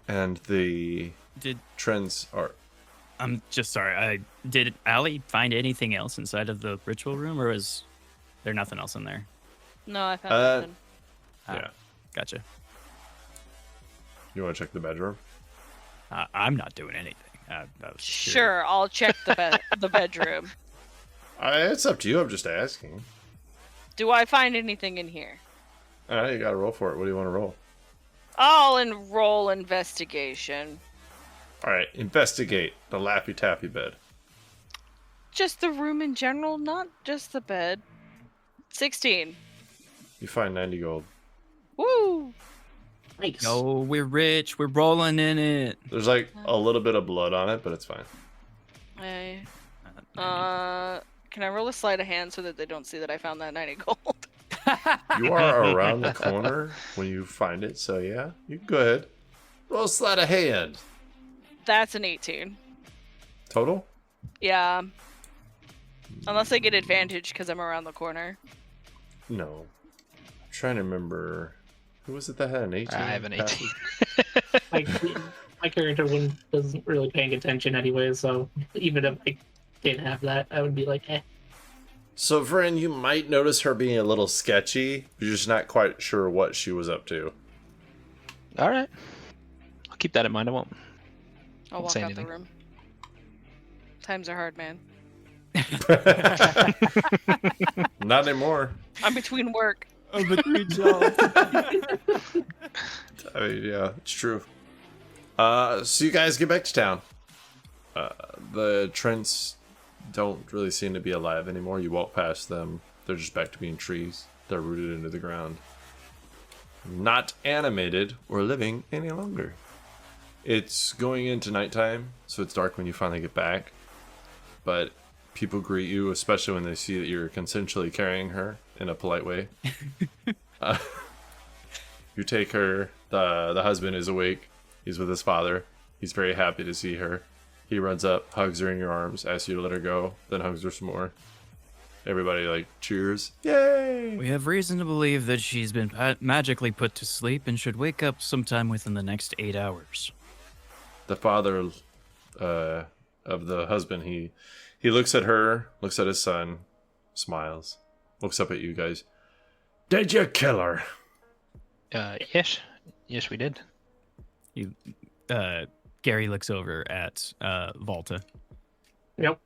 and the Did trends are. I'm just sorry. Did Allie find anything else inside of the ritual room, or is there nothing else in there? No, I found nothing. Yeah. Gotcha. You want to check the bedroom? I'm not doing anything. I was just curious. Sure, I'll check the bedroom. It's up to you. I'm just asking. Do I find anything in here? All right, you got to roll for it. What do you want to roll? I'll enroll investigation. All right, investigate the Laffy Taffy bed. Just the room in general, not just the bed. 16. You find 90 gold. Woo! Nice. Oh, we're rich. We're rolling in it. There's like a little bit of blood on it, but it's fine. Can I roll a sleight of hand so that they don't see that I found that 90 gold? You are around the corner when you find it, so yeah, you can go ahead. Roll a sleight of hand. That's an 18. Total? Yeah. Unless I get advantage because I'm around the corner. No. I'm trying to remember. Who was it that had an 18? I have an 18. My character wasn't really paying attention anyway, so even if I did have that, I would be like, eh. So, Vren, you might notice her being a little sketchy. You're just not quite sure what she was up to. All right. I'll keep that in mind. I won't. I'll Don't walk say out anything. the room. Times are hard, man. Not anymore. I'm between work. Oh, between jobs. I mean, yeah, it's true. So you guys get back to town. The Trents don't really seem to be alive anymore. You walk past them. They're just back to being trees. They're rooted into the ground. Not animated or living any longer. It's going into nighttime, so it's dark when you finally get back. But people greet you, especially when they see that you're consensually carrying her in a polite way. You take her. The husband is awake. He's with his father. He's very happy to see her. He runs up, hugs her in your arms, asks you to let her go, then hugs her some more. Everybody cheers. Yay! We have reason to believe that she's been magically put to sleep and should wake up sometime within the next 8 hours. The father of the husband, he looks at her, looks at his son, smiles, looks up at you guys. Did you kill her? Yes, we did. Gary looks over at Volta. Yep.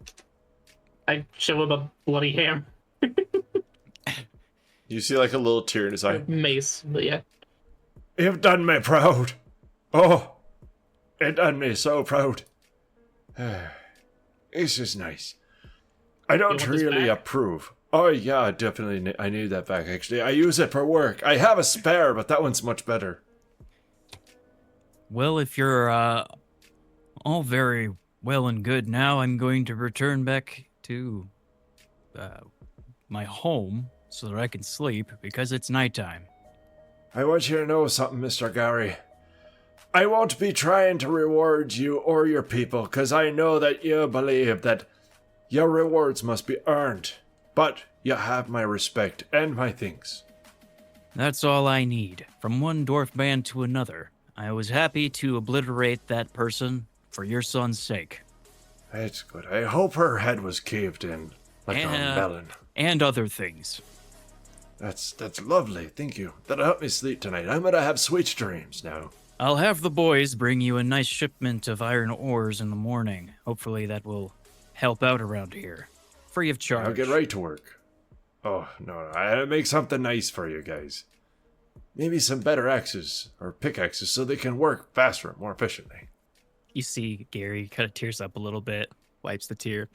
I show him a bloody hammer. You see a little tear in his eye. Mace, but yeah. You've done me proud. Oh, it done me so proud. This is nice. I don't want this really back? approve Oh, yeah, definitely. I need that back, actually. I use it for work. I have a spare, but that one's much better. Well, if you're all very well and good now, I'm going to return back to my home so that I can sleep because it's nighttime. I want you to know something, Mr. Gary. I won't be trying to reward you or your people, because I know that you believe that your rewards must be earned. But you have my respect and my thanks. That's all I need. From one dwarf band to another. I was happy to obliterate that person for your son's sake. That's good. I hope her head was caved in like a melon. And other things. That's lovely. Thank you. That'll help me sleep tonight. I'm gonna have sweet dreams now. I'll have the boys bring you a nice shipment of iron ores in the morning. Hopefully that will help out around here. Free of charge. I'll get right to work. Oh, no, I'll make something nice for you guys. Maybe some better axes or pickaxes so they can work faster and more efficiently. You see Gary kind of tears up a little bit, wipes the tear.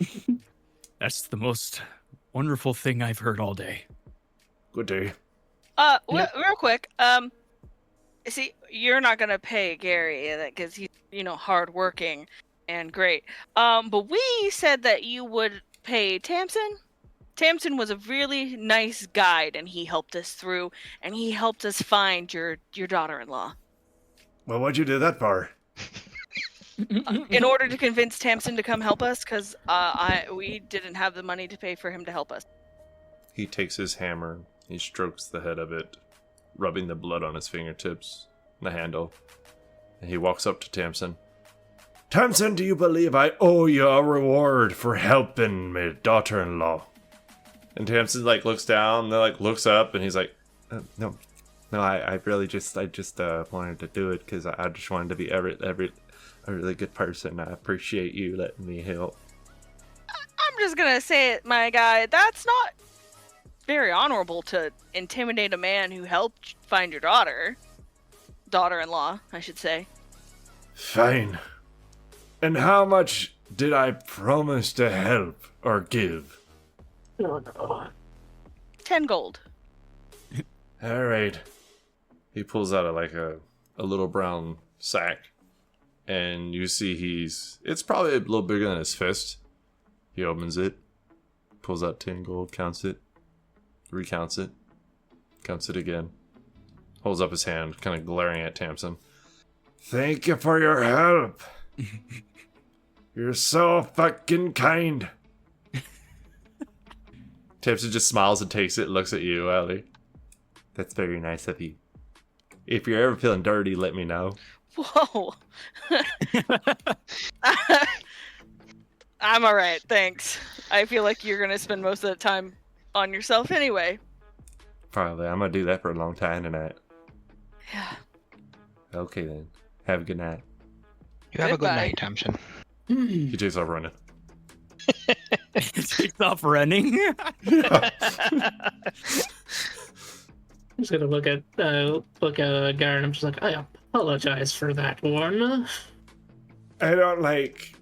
That's the most wonderful thing I've heard all day. Good day. Real quick, see, you're not gonna pay Gary because he's, hardworking and great. But we said that you would pay Tamsin. Tamsin was a really nice guide, and he helped us through, and he helped us find your daughter-in-law. Well, what'd you do that for? In order to convince Tamsin to come help us, because we didn't have the money to pay for him to help us. He takes his hammer, he strokes the head of it, rubbing the blood on his fingertips, the handle, and he walks up to Tamsin. Tamsin, do you believe I owe you a reward for helping my daughter-in-law? And Tamsin looks down, then looks up, and he's like, no, I really just wanted to do it because I just wanted to be a really good person. I appreciate you letting me help. I'm just gonna say it, my guy. That's not very honorable to intimidate a man who helped find your daughter-in-law, I should say. Fine. And how much did I promise to help or give? Oh, no. 10 gold. All right. He pulls out a little brown sack, and you see it's probably a little bigger than his fist. He opens it, pulls out 10 gold, counts it, recounts it, counts it again, holds up his hand, kind of glaring at Tamsin. Thank you for your help. You're so fucking kind. Tamsin just smiles and takes it and looks at you, Allie. That's very nice of you. If you're ever feeling dirty, let me know. Whoa. I'm alright, thanks. I feel like you're gonna spend most of the time on yourself anyway. Probably. I'm gonna do that for a long time tonight. Yeah. Okay then. Have a good night. You have a good Goodbye. night, Tamsin. He takes off running. Takes off running. I'm just gonna look at Gary, and I'm just like, I apologize for that one. I don't like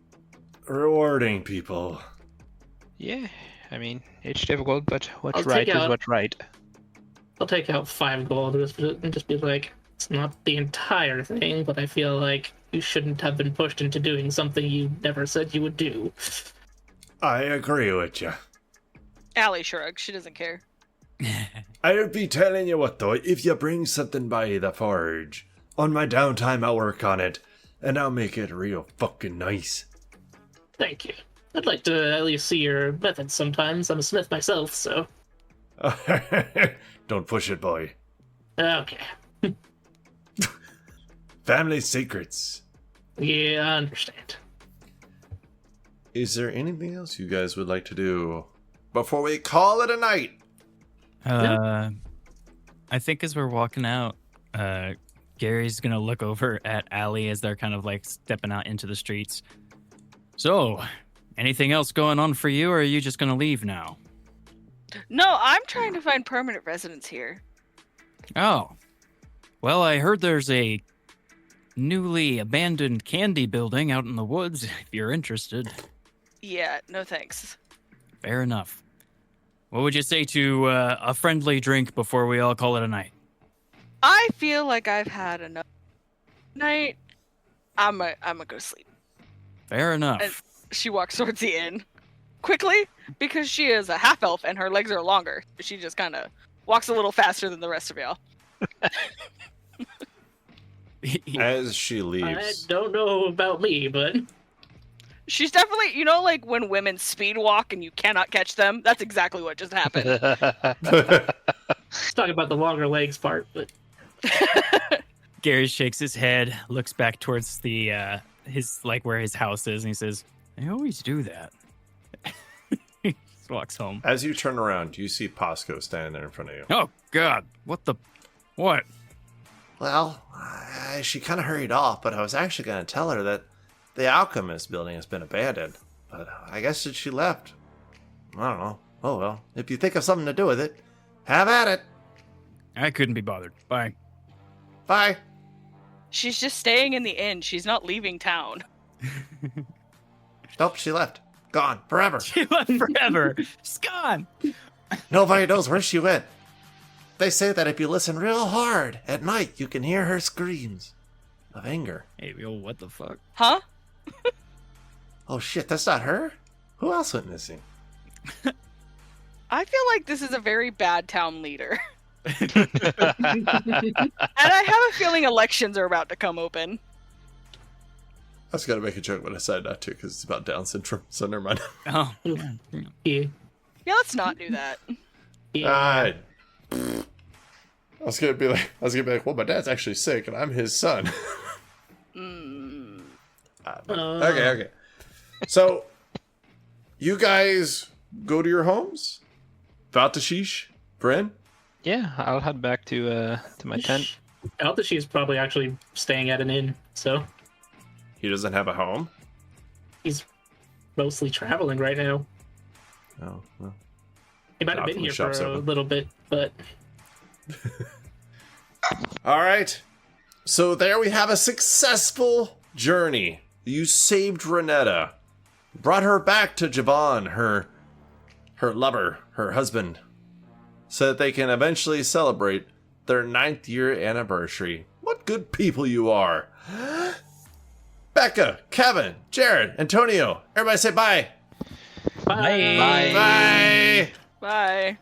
rewarding people. Yeah, I mean, it's difficult, but what's I'll right take is out- what's right. I'll take out 5 gold and just be like, it's not the entire thing, but I feel like you shouldn't have been pushed into doing something you never said you would do. I agree with you. Allie shrugs. She doesn't care. I'll be telling you what though, if you bring something by the forge, on my downtime I'll work on it, and I'll make it real fucking nice. Thank you. I'd like to at least see your methods sometimes. I'm a smith myself, so... Don't push it, boy. Okay. Family secrets. Yeah, I understand. Is there anything else you guys would like to do before we call it a night? I think as we're walking out, Gary's gonna look over at Allie as they're kind of stepping out into the streets. So, anything else going on for you, or are you just gonna leave now? No, I'm trying to find permanent residence here. Oh. Well, I heard there's a newly abandoned candy building out in the woods, if you're interested. Yeah, no thanks. Fair enough. What would you say to a friendly drink before we all call it a night? I feel like I've had enough night. I'm a go sleep. Fair enough. And she walks towards the inn quickly because she is a half elf and her legs are longer. She just kind of walks a little faster than the rest of y'all. As she I leaves, don't know about me, but She's definitely, like when women speed walk and you cannot catch them? That's exactly what just happened. talking about the longer legs part. But Gary shakes his head, looks back towards the his where his house is, and he says, "I always do that." He just walks home. as you turn around, you see Pasco standing there in front of you. Oh God! What? Well, she kind of hurried off, but I was actually going to tell her that the alchemist building has been abandoned. But I guess that she left. I don't know. Oh well, if you think of something to do with it, have at it. I couldn't be bothered. Bye. Bye. She's just staying in the inn. She's not leaving town. Nope, she left. Gone. Forever. She left forever. She's gone. Nobody knows where she went. They say that if you listen real hard at night, you can hear her screams of anger. Hey, yo, what the fuck? Huh? Oh shit, that's not her? Who else went missing? I feel like this is a very bad town leader. And I have a feeling elections are about to come open. I was gonna make a joke, but I decided not to because it's about Down syndrome. So never mind. Oh, yeah, Yeah, let's not do that. yeah. I was gonna be like, well, my dad's actually sick, and I'm his son. Okay. So, you guys go to your homes. Valtashish, Bryn. Yeah, I'll head back to my tent. Altashi's probably actually staying at an inn, so He doesn't have a home. he's mostly traveling right now. Oh, well. He might have been here for Shop's a open. little bit, but All right. So there we have a successful journey. You saved Renetta, brought her back to Javon, her lover, her husband, so that they can eventually celebrate their 9th year anniversary. What good people you are. Becca, Kevin, Jared, Antonio, everybody say bye. bye. Bye. Bye. Bye.